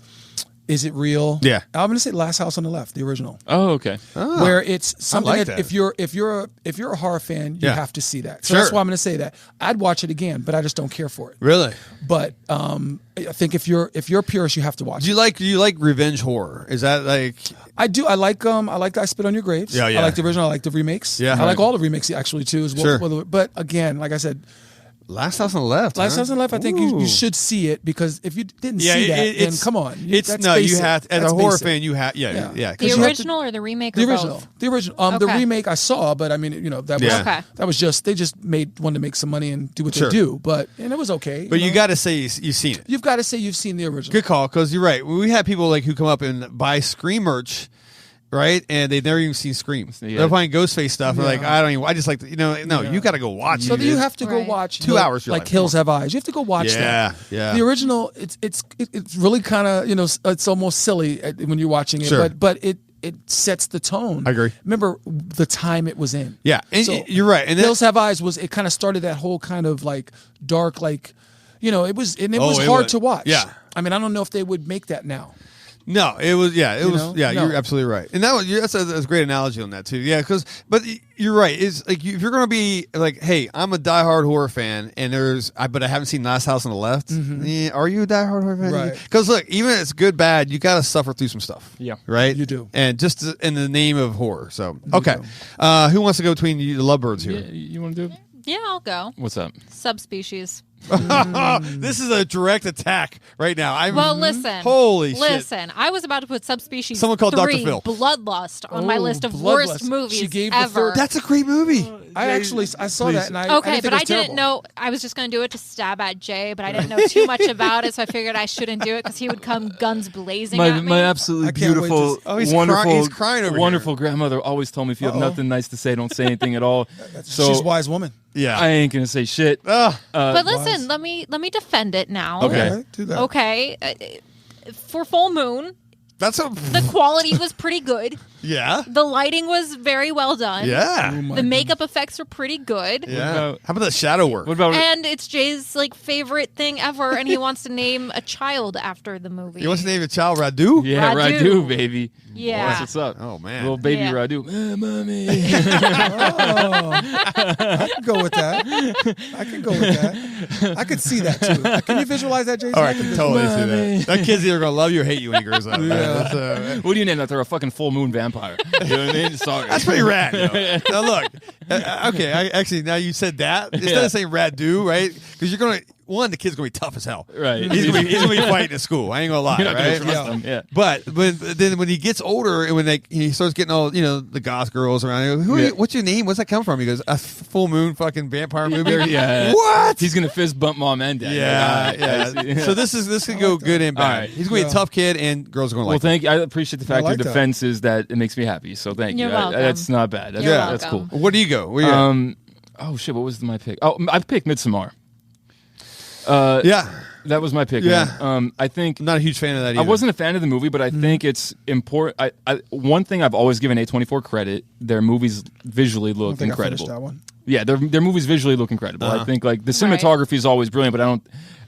is it real? Yeah. I'm going to say Last House on the Left, the original. Oh, okay. Where it's something like that if you're a horror fan, you have to see that. So Sure. that's why I'm going to say that. I'd watch it again, but I just don't care for it. Really? But I think if you're a purist, you have to watch it. Do you like revenge horror? Is that like? I do. I like I Spit on Your Graves. Yeah. I like the original. I like the remakes. Yeah. I like all the remakes actually too as well. Sure. But again, like I said, Last House on the Left. Last House on the Left, I think you should see it because if you didn't see that, then come on. You have as a horror fan, you have The original or the remake? The or original. both? The original. The remake I saw, but I mean, that was just they just wanted to make some money and do what they do, and it was okay. But you got to say you've seen it. You've got to say you've seen the original. Good call, because you're right. We have people who come up and buy Scream merch. Right, and they've never even seen Scream. Yeah. They're buying Ghostface stuff. Yeah. They're like, I just like, you got to go watch. So it. You have to go watch 2 hours. Like Hills Have Eyes. You have to go watch that. Yeah. The original, it's really kind of it's almost silly when you're watching it, sure. but it sets the tone. I agree. Remember the time it was in. Yeah, and so you're right. And Hills Have Eyes it kind of started that whole kind of like dark, like it was hard to watch. Yeah, I mean, I don't know if they would make that now. No, it was. Yeah, No. You're absolutely right, and that's a great analogy on that too. Yeah, but you're right. It's like if you're going to be like, hey, I'm a diehard horror fan, and but I haven't seen Last House on the Left. Mm-hmm. Are you a diehard horror fan? Right. Because look, even if it's good, bad, you got to suffer through some stuff. Yeah, right. You do, and just in the name of horror. So okay, who wants to go between the lovebirds here? Yeah, you want to do it? Yeah, I'll go. What's up? Subspecies. This is a direct attack right now. Listen. Holy shit. Listen, I was about to put Subspecies Someone called 3, Dr. Phil. Bloodlust on my list of Bloodlust. worst movies She gave ever. the third. That's a great movie. I saw that, and I but I didn't know. I was just going to do it to stab at Jay, but I didn't know too much about it, so I figured I shouldn't do it because he would come guns blazing at me. My absolutely beautiful, wonderful grandmother always told me if you have nothing nice to say, don't say anything at all. She's a wise woman. Yeah, I ain't gonna say shit. But listen, let me defend it now. Okay, do that. Okay, for Full Moon, the quality was pretty good. Yeah. The lighting was very well done. Yeah. The makeup effects were pretty good. Yeah. How about the shadow work? What about and it's Jay's favorite thing ever, and he wants to name a child after the movie. He wants to name a child Radu? Yeah, Radu, baby. Yeah. That's what's up. Oh, man. Little baby Radu. Mommy. I can go with that. I could see that, too. Can you visualize that, Jason? All right, I can totally see that. That kid's either going to love you or hate you when he grows up. Yeah. What do you name that? They're a fucking full moon vampire. vampire. You know what I mean? That's pretty rad. Now look, okay. Actually, now you said that instead of saying rad do, right? Because you're gonna. One, the kid's gonna be tough as hell. Right. He's gonna be fighting at school. I ain't gonna lie. You're not right? gonna trust him. Yeah. But then when he gets older and when he starts getting all the goth girls around, he goes, "Who are you? What's your name? Where's that come from?" He goes, "A full moon fucking vampire movie." Yeah. What? He's gonna fist bump mom and dad. Yeah. So this could go good and bad. Right. He's gonna be a tough kid, and girls are gonna like. Well, thank you. I appreciate the fact like your defense is that it makes me happy. So thank you. You're welcome. That's not bad. That's, You're that's welcome. cool. Where do you go? Where you at? Oh shit! What was my pick? Oh, I picked Midsommar. Yeah. That was my pick. Yeah. Man. I think I'm not a huge fan of that either. I wasn't a fan of the movie, but I think it's important. One thing I've always given A24 credit: their movies visually look I think incredible. I finished that one. Yeah, their movies visually look incredible. I think like the cinematography is always brilliant, but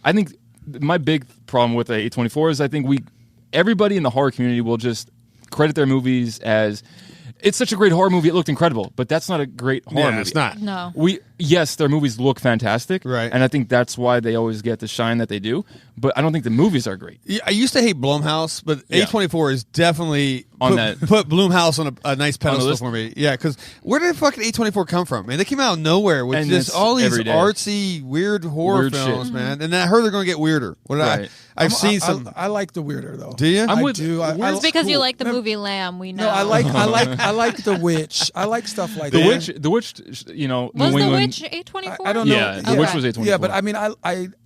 I think my big problem with A24 is I think everybody in the horror community will just credit their movies as it's such a great horror movie. It looked incredible, but that's not a great horror movie. It's not. No. Yes, their movies look fantastic, right? And I think that's why they always get the shine that they do. But I don't think the movies are great. Yeah, I used to hate Blumhouse, but A24 is definitely On put Blumhouse on a nice pedestal list? for me. Yeah, because where did fucking A24 come from, man? They came out of nowhere with And just it's all these every day. artsy, weird horror Weird films, shit. man. And I heard they're going to get weirder. Right. I've seen some. I like the weirder though. Do you? I'm with- do. It's because you like the movie Lamb. We know. No, I like The Witch. I like stuff like The that. Witch, you know, Was New The England. Witch A24? I don't know. Yeah, The Okay. Witch was A24. Yeah, but I mean, I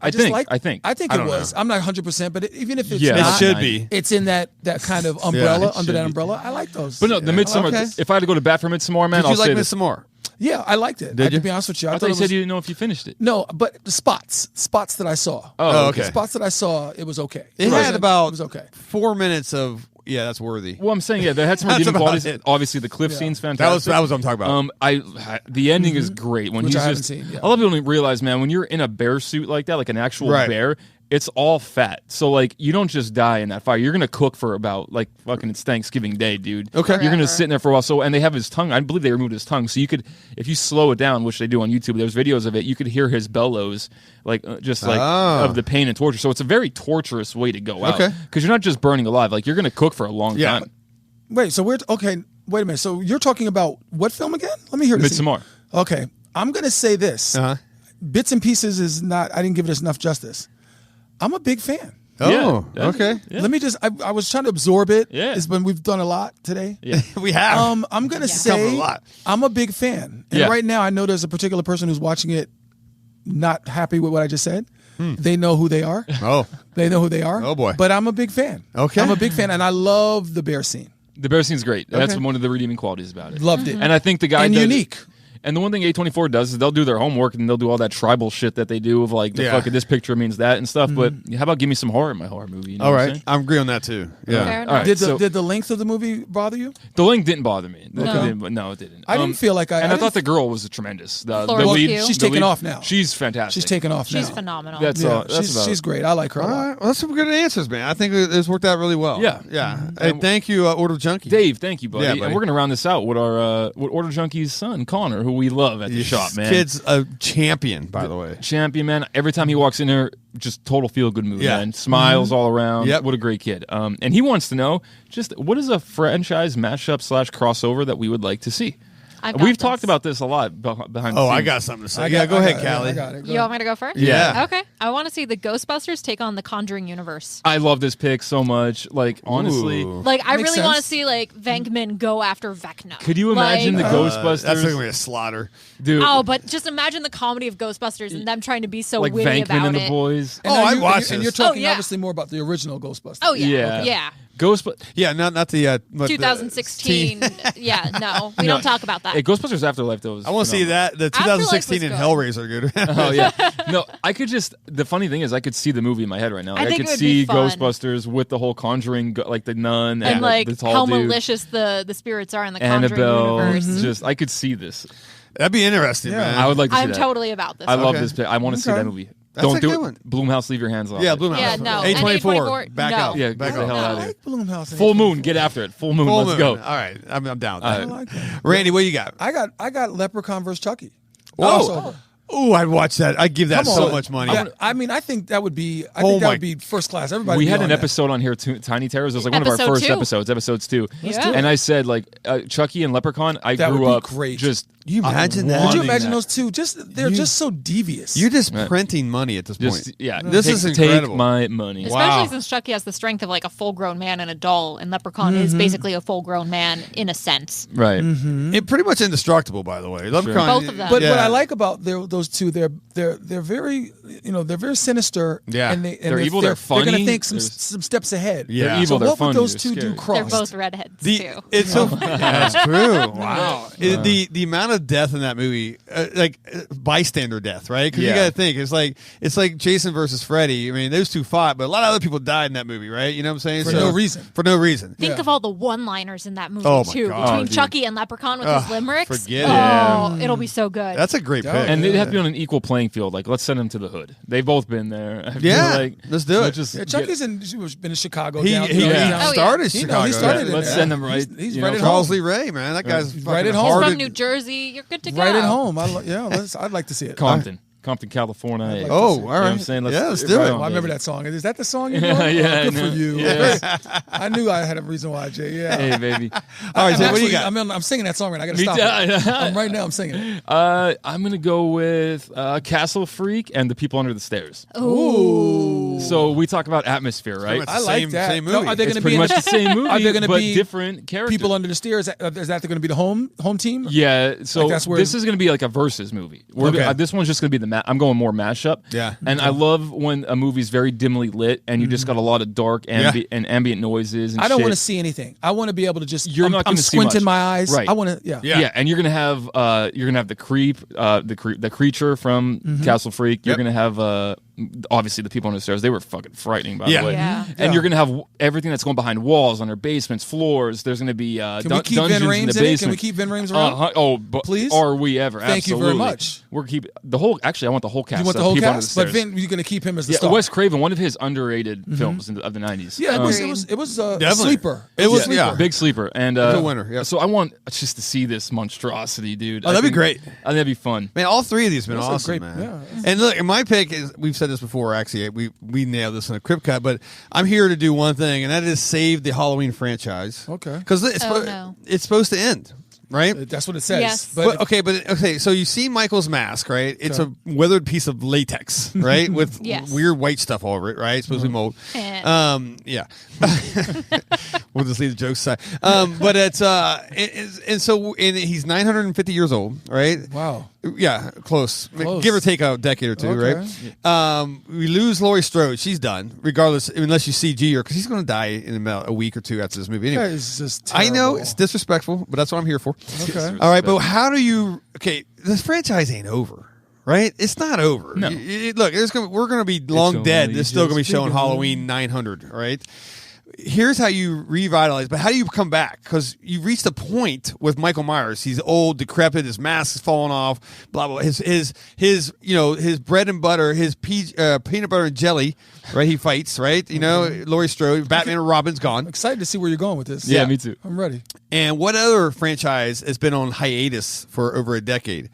just think- like. I think it don't was. know. I'm not 100%, but even if it's Yeah. not, It should be. It's in that kind of umbrella, it under should that be. umbrella. I like those. But no, the Midsommar. Okay. If I had to go to bat for Midsommar, man, Did I'll you like say Miss this. More? Yeah, I liked it. Did you? To be honest with you, I thought you said you didn't know if you finished it. No, but the spots that I saw. Oh, okay. The spots that I saw, it was okay. It wasn't- had about It was okay. 4 minutes of that's worthy. Well, I'm saying they had some That's redeeming about qualities. it. Obviously, the cliff scene's fantastic. That was what I'm talking about. The ending is great when Which he's I haven't just. seen, yeah. A lot of people don't realize, man, when you're in a bear suit like that, like an actual Right. bear, it's all fat. So like you don't just die in that fire. You're gonna cook for about like fucking it's Thanksgiving Day, dude. Okay. You're gonna sit in there for a while. So and they have his tongue. I believe they removed his tongue. So you could, if you slow it down, which they do on YouTube, there's videos of it. You could hear his bellows, like of the pain and torture. So it's a very torturous way to go out. Okay. Because you're not just burning alive. Like you're gonna cook for a long Yeah. time. Wait, so we're okay. Wait a minute. So you're talking about what film again? Let me hear this. Midsommar. Okay, I'm gonna say this. Bits and Pieces is not. I didn't give it enough justice. I'm a big fan. Oh, Yeah. okay. Yeah. Let me just. I was trying to absorb it. Yeah. It's when we've done a lot today. Yeah. We have. I'm gonna Covered say a lot. I'm a big fan, and Yeah. right now I know there's a particular person who's watching it, not happy with what I just said. They know who they are. Oh. They know who they are. Oh, boy. But I'm a big fan. Okay. I'm a big fan, and I love the bear scene. The bear scene's great. That's Okay. one of the redeeming qualities about it. Loved it. And I think the guy And does- unique. And the one thing A24 does is they'll do their homework and they'll do all that tribal shit that they do of like the Yeah. fuck this picture means that and stuff. But how about give me some horror in my horror movie? You know All what I'm right. saying? I'm agree on that too. Yeah. Fair enough. All right. Did so the length of the movie bother you? the link didn't bother me. No. No, it didn't. I didn't feel like I. And I I thought didn't- the girl was tremendous. The Florence lead. Pugh. She's the taken lead- off now. She's fantastic. She's taken off She's now. phenomenal. That's Yeah, all. That's about she's great. I like her a All lot. right. Well, that's some good answers, man. I think it's worked out really well. Yeah. Yeah. Hey, thank you, Order Junkie. Dave, thank you, buddy. Yeah, buddy. And we're gonna round this out with our with Order Junkie's son, Connor, who we love at the shop, man. Kid's a champion, by the way. Champion, man. Every time he walks in there, just total feel good mood, Yeah. man. Smiles all around. Yep. What a great kid. And he wants to know just what is a franchise mashup / crossover that we would like to see. I've got We've this. talked about this a lot behind the Oh, scenes. I got something to say. I Yeah, got- go I ahead, got it. Callie. I got it. You want me to go first? Yeah. Okay. I want to see the Ghostbusters take on the Conjuring universe. I love this pick so much. Like, honestly, Ooh. Like, I Makes really want to sense. see, like, Venkman go after Vecna. could you imagine Like- the Ghostbusters? That's going to be a slaughter. Dude, Oh, but just imagine the comedy of Ghostbusters and them trying to be so like witty Venkman about and the it. boys. And Oh, now I you- watched and you're this. talking Oh, yeah. obviously more about the original Ghostbusters. Oh, yeah. Yeah. Yeah. Ghostbusters. Yeah, not the what, 2016. Yeah, no. We No. don't talk about that. Hey, Ghostbusters Afterlife, though. I want to see that. The 2016 and Afterlife was Hellraiser are good. Oh yeah, no. I could just. The funny thing is, I could see the movie in my head right now. Like, I think could it would see be fun. Ghostbusters with the whole Conjuring, like the nun and like the tall how dude, malicious the spirits are in the Conjuring Annabelle. universe. Just, I could see this. That'd be interesting, Yeah. man. I would like to see I'm that. totally about this. I love Okay. this pick. I want to see Okay. that movie. That's Don't a do good it. one. Blumhouse, leave your hands off. Yeah, it. Blumhouse. Yeah, no. And A24. A24, Back no. out. Yeah, back get the out. hell out I of here. like Blumhouse. and Full everything. moon, get after it. Full moon, Full let's moon. go. All right, I'm down with All that. right. I like that. Randy, what you got? I got Leprechaun vs. Chucky. Oh. Oh, I'd watch that. I'd give that so much money. Yeah, I mean, I think that would be. I think that would be first class. Everybody. We had an episode on here, Tiny Terrors. It was like one of our first episodes, episodes 2. Yeah. And I said like Chucky and Leprechaun. I grew up great. Just. You imagine that? Could you imagine those two? They're just so devious. You're just printing money at this point. This is incredible. Take my money. Especially since Chucky has the strength of like a full-grown man and a doll, and Leprechaun is basically a full-grown man in a sense. Right. It pretty much indestructible, by the way. Leprechaun, both of them. But what I like about those two, they're very they're very sinister. Yeah. And they're evil. They're funny. They're going to think some steps ahead. Yeah. They're evil. So they're what funny. would those two do crossed? They're both redheads too. It's so that's true. Wow. The amount of death in that movie. Like bystander death, right? Because you got to think it's like Jason versus Freddy. I mean, those two fought, but a lot of other people died in that movie, right? You know what I'm saying? For no reason. For no reason. Think of all the one-liners in that movie too, God, between dude. Chucky and Leprechaun with his limericks. Forget it. It'll be so good. That's a great pick. And they'd have to be on an equal playing field. Like, let's send them to the hood. They've both been there. Let's do it. Chucky's been in Chicago. He started He Chicago. started it. Let's send them right. He's right at Charles home. Lee Ray, man, that guy's right at fucking home. hard. From New Jersey, you're good to go. Right at home. I'd like to see it. Compton, California. All right. You know what I'm saying? Let's do it. I remember that song. Is that the song you know? Yeah, Good for you. Yeah. I knew I had a reason why, Jay. Yeah. Hey, baby. All right, Jay, what do you got? I'm singing that song right now. I got to stop it. Right now I'm singing it. I'm going to go with Castle Freak and The People Under the Stairs. Ooh. So we talk about atmosphere, right? I like that. Same movie. No, are they It's going to pretty be much the same movie, Are they gonna but be different characters. People Under the Stairs? Is that going to be the home team? Yeah, so that's where- this is going to be like a versus movie. This one's just going to be I'm going more mashup. Yeah. And I love when a movie's very dimly lit and you just got a lot of dark and ambient noises and I don't shit. want to see anything. I want to be able to just. You're not I'm gonna see squinting much. my eyes. Right. I want to. Yeah. Yeah, and you're gonna have the creature from Castle Freak. You're gonna have obviously the people on the stairs. They were fucking frightening, by the way. Yeah. And you're gonna have everything that's going behind walls, under basements, floors. There's gonna be Can we keep dungeons Vin Rames in the in it? basement. Can we keep Vin Rames around? Please. Are we ever? Thank you Absolutely. very much. We're keep the whole. Actually, I want the whole cast. You want the of whole People Under cast, the but Stairs. Vin, you're going to keep him as the Yeah, star. Wes Craven, one of his underrated films of the 90s. Yeah, it was a Definitely. sleeper. It was sleeper. Big sleeper. And a winner, yeah. So I want just to see this monstrosity, dude. Oh, that'd be great. I think that'd be fun. Man, all three of these have been Those are awesome, great, man. yeah. And look, my pick is, we've said this before, actually, we nailed this in a Crip Cut, but I'm here to do one thing, and that is save the Halloween franchise. Okay. Because it's supposed to end, right? That's what it says. Yes. But okay, so you see Michael's mask, right? It's a weathered piece of latex, right? With weird white stuff all over it, right? It's supposed to be mold. Yeah. We'll just leave the jokes aside. But and he's 950 years old, right? Wow. Yeah, close. Give or take a decade or two, right? We lose Laurie Strode. She's done, regardless, unless you CG her, because he's going to die in about a week or two after this movie. Anyway, It's just I know terrible. it's disrespectful, but that's what I'm here for. Okay. All right, but how do you? Okay, this franchise ain't over, right? It's not over. No. Look, we're going to be long only dead. It's still going to be just showing begun. Halloween 900, right? Here's how you revitalize, but how do you come back? Because you reached a point with Michael Myers. He's old, decrepit. His mask is falling off. Blah blah. His bread and butter, his peanut butter and jelly. Right, he fights. Right, Laurie Strode, Batman and Robin's gone. Excited to see where you're going with this. Yeah, me too. I'm ready. And what other franchise has been on hiatus for over a decade?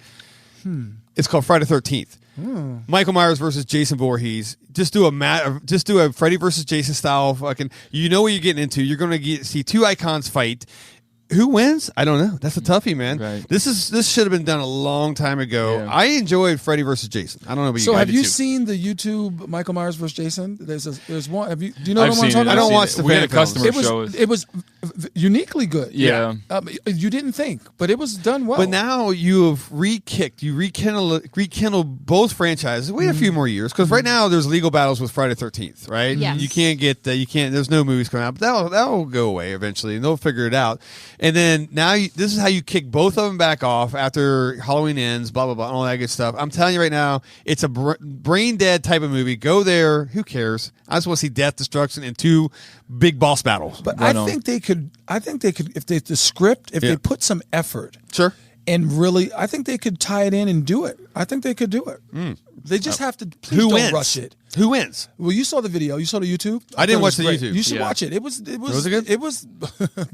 It's called Friday the 13th. Michael Myers versus Jason Voorhees. Just do a Freddy versus Jason style fucking. You know what you're getting into. You're going to see two icons fight. Who wins? I don't know. That's a toughie, man. Right. This should have been done a long time ago. Yeah. I enjoyed Freddy versus Jason. I don't know about you So guys. have you did too. seen the YouTube Michael Myers vs. Jason? There's one. Do you know I've what I'm seen talking it. about? I don't I've watch seen the it. We had a fan films. customer show us. It was uniquely good. Yeah. You didn't think, but it was done well. But now you have rekindled both franchises. Wait a few more years, because right now there's legal battles with Friday the 13th, right? Yes. You can't get there's no movies coming out, but that'll go away eventually, and they'll figure it out. And then now this is how you kick both of them back off after Halloween ends, blah blah blah, and all that good stuff. I'm telling you right now, it's a brain dead type of movie. Go there. Who cares? I just want to see death, destruction, and two big boss battles. I think they could. If they put some effort. Sure. and really, I think they could tie it in and do it. I think they could do it. They just have to. Please don't rush it. Who wins? Well, you saw the video. You saw the YouTube. I didn't watch the YouTube. You should watch it. It was it good? It was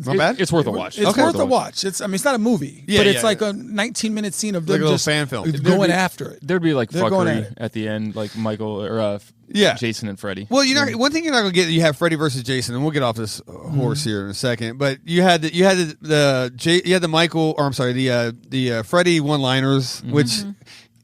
not bad. It's worth a watch. It's worth a watch. It's not a movie, but it's like a 19-minute scene of them like a just fan film going after it. There'd be like fuckery at the end, like Michael or Jason and Freddy. Well, one thing you're not gonna get. You have Freddy versus Jason, and we'll get off this horse here in a second. But you had the Michael, or I'm sorry, the Freddy one-liners, which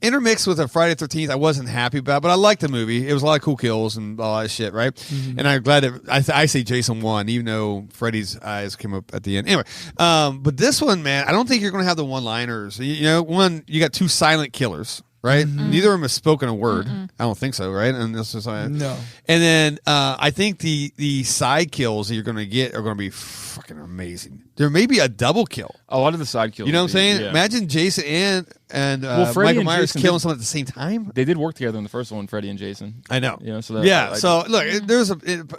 intermixed with a Friday the 13th, I wasn't happy about, but I liked the movie. It was a lot of cool kills and all that shit, right? And I'm glad that I say Jason won, even though Freddy's eyes came up at the end. Anyway, but this one, man, I don't think you're going to have the one-liners. You got two silent killers, right? Neither of them has spoken a word. I don't think so, right? And this is no. And then I think the side kills that you're going to get are going to be fucking amazing. There may be a double kill. A lot of the side kills. You know what I'm saying? Yeah. Imagine Jason and Michael Myers killing someone at the same time. They did work together in the first one, Freddy and Jason. I know. So so look,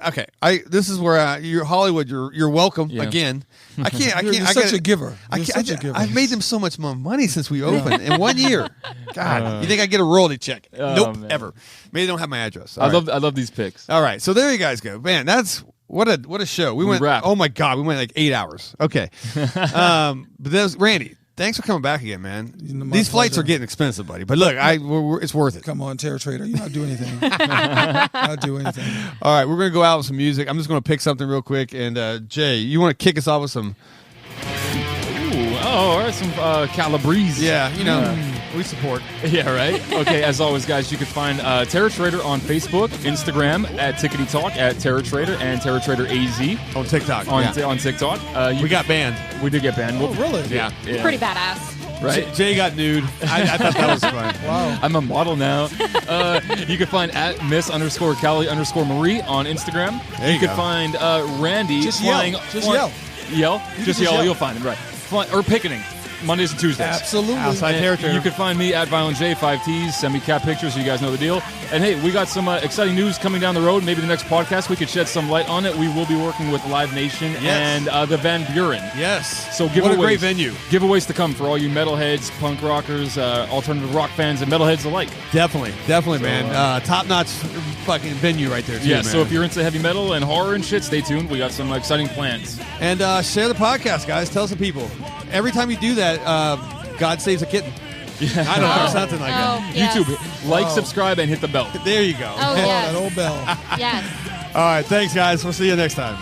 okay. This is where you're Hollywood. You're welcome again. I can't. You're such a giver. I've made them so much more money since we opened in 1 year. God, you think I get a royalty check? Nope, man. Ever. Maybe they don't have my address. I love these picks. All right, so there you guys go, man. That's what a show. We went. Wrapped. Oh my God, we went like 8 hours. Okay, but there's Randy. Thanks for coming back again, man. These flights are getting expensive, buddy. But look, it's worth it. Come on, Terror Trader. You're not doing anything. Not doing anything. All right, we're going to go out with some music. I'm just going to pick something real quick. And Jay, you want to kick us off with some... all right, some Calabrese. Yeah, we support. Yeah, right? Okay, as always, guys, you can find Terror Trader on Facebook, Instagram, at Tickety Talk, at Terror Trader, and Terror Trader AZ. On TikTok. On TikTok. We got banned. We did get banned. Oh, really? Yeah. Pretty badass. Right? Jay got nude. I thought that was fun. Wow. I'm a model now. You can find at Miss_Callie_Marie on Instagram. You can find Randy Just flying. yell. Just yell. Yell? Just yell. You'll find him, right. Or picketing. Mondays and Tuesdays. Absolutely. Outside territory. You can find me at ViolentJ, 5Ts. Send me cat pictures so you guys know the deal. And hey, we got some exciting news coming down the road. Maybe the next podcast we could shed some light on it. We will be working with Live Nation and the Van Buren. Yes. So giveaways. What a great venue. Giveaways to come for all you metalheads, punk rockers, alternative rock fans, and metalheads alike. Definitely, man. Top-notch fucking venue right there, too, Yeah, man. so if you're into heavy metal and horror and shit, stay tuned. We got some exciting plans. And share the podcast, guys. Tell some people. Every time you do that, God saves a kitten. Yeah. I don't know, something like that. Yes. YouTube, like, subscribe, and hit the bell. There you go. Oh, yes. That old bell. Yes. All right, thanks, guys. We'll see you next time.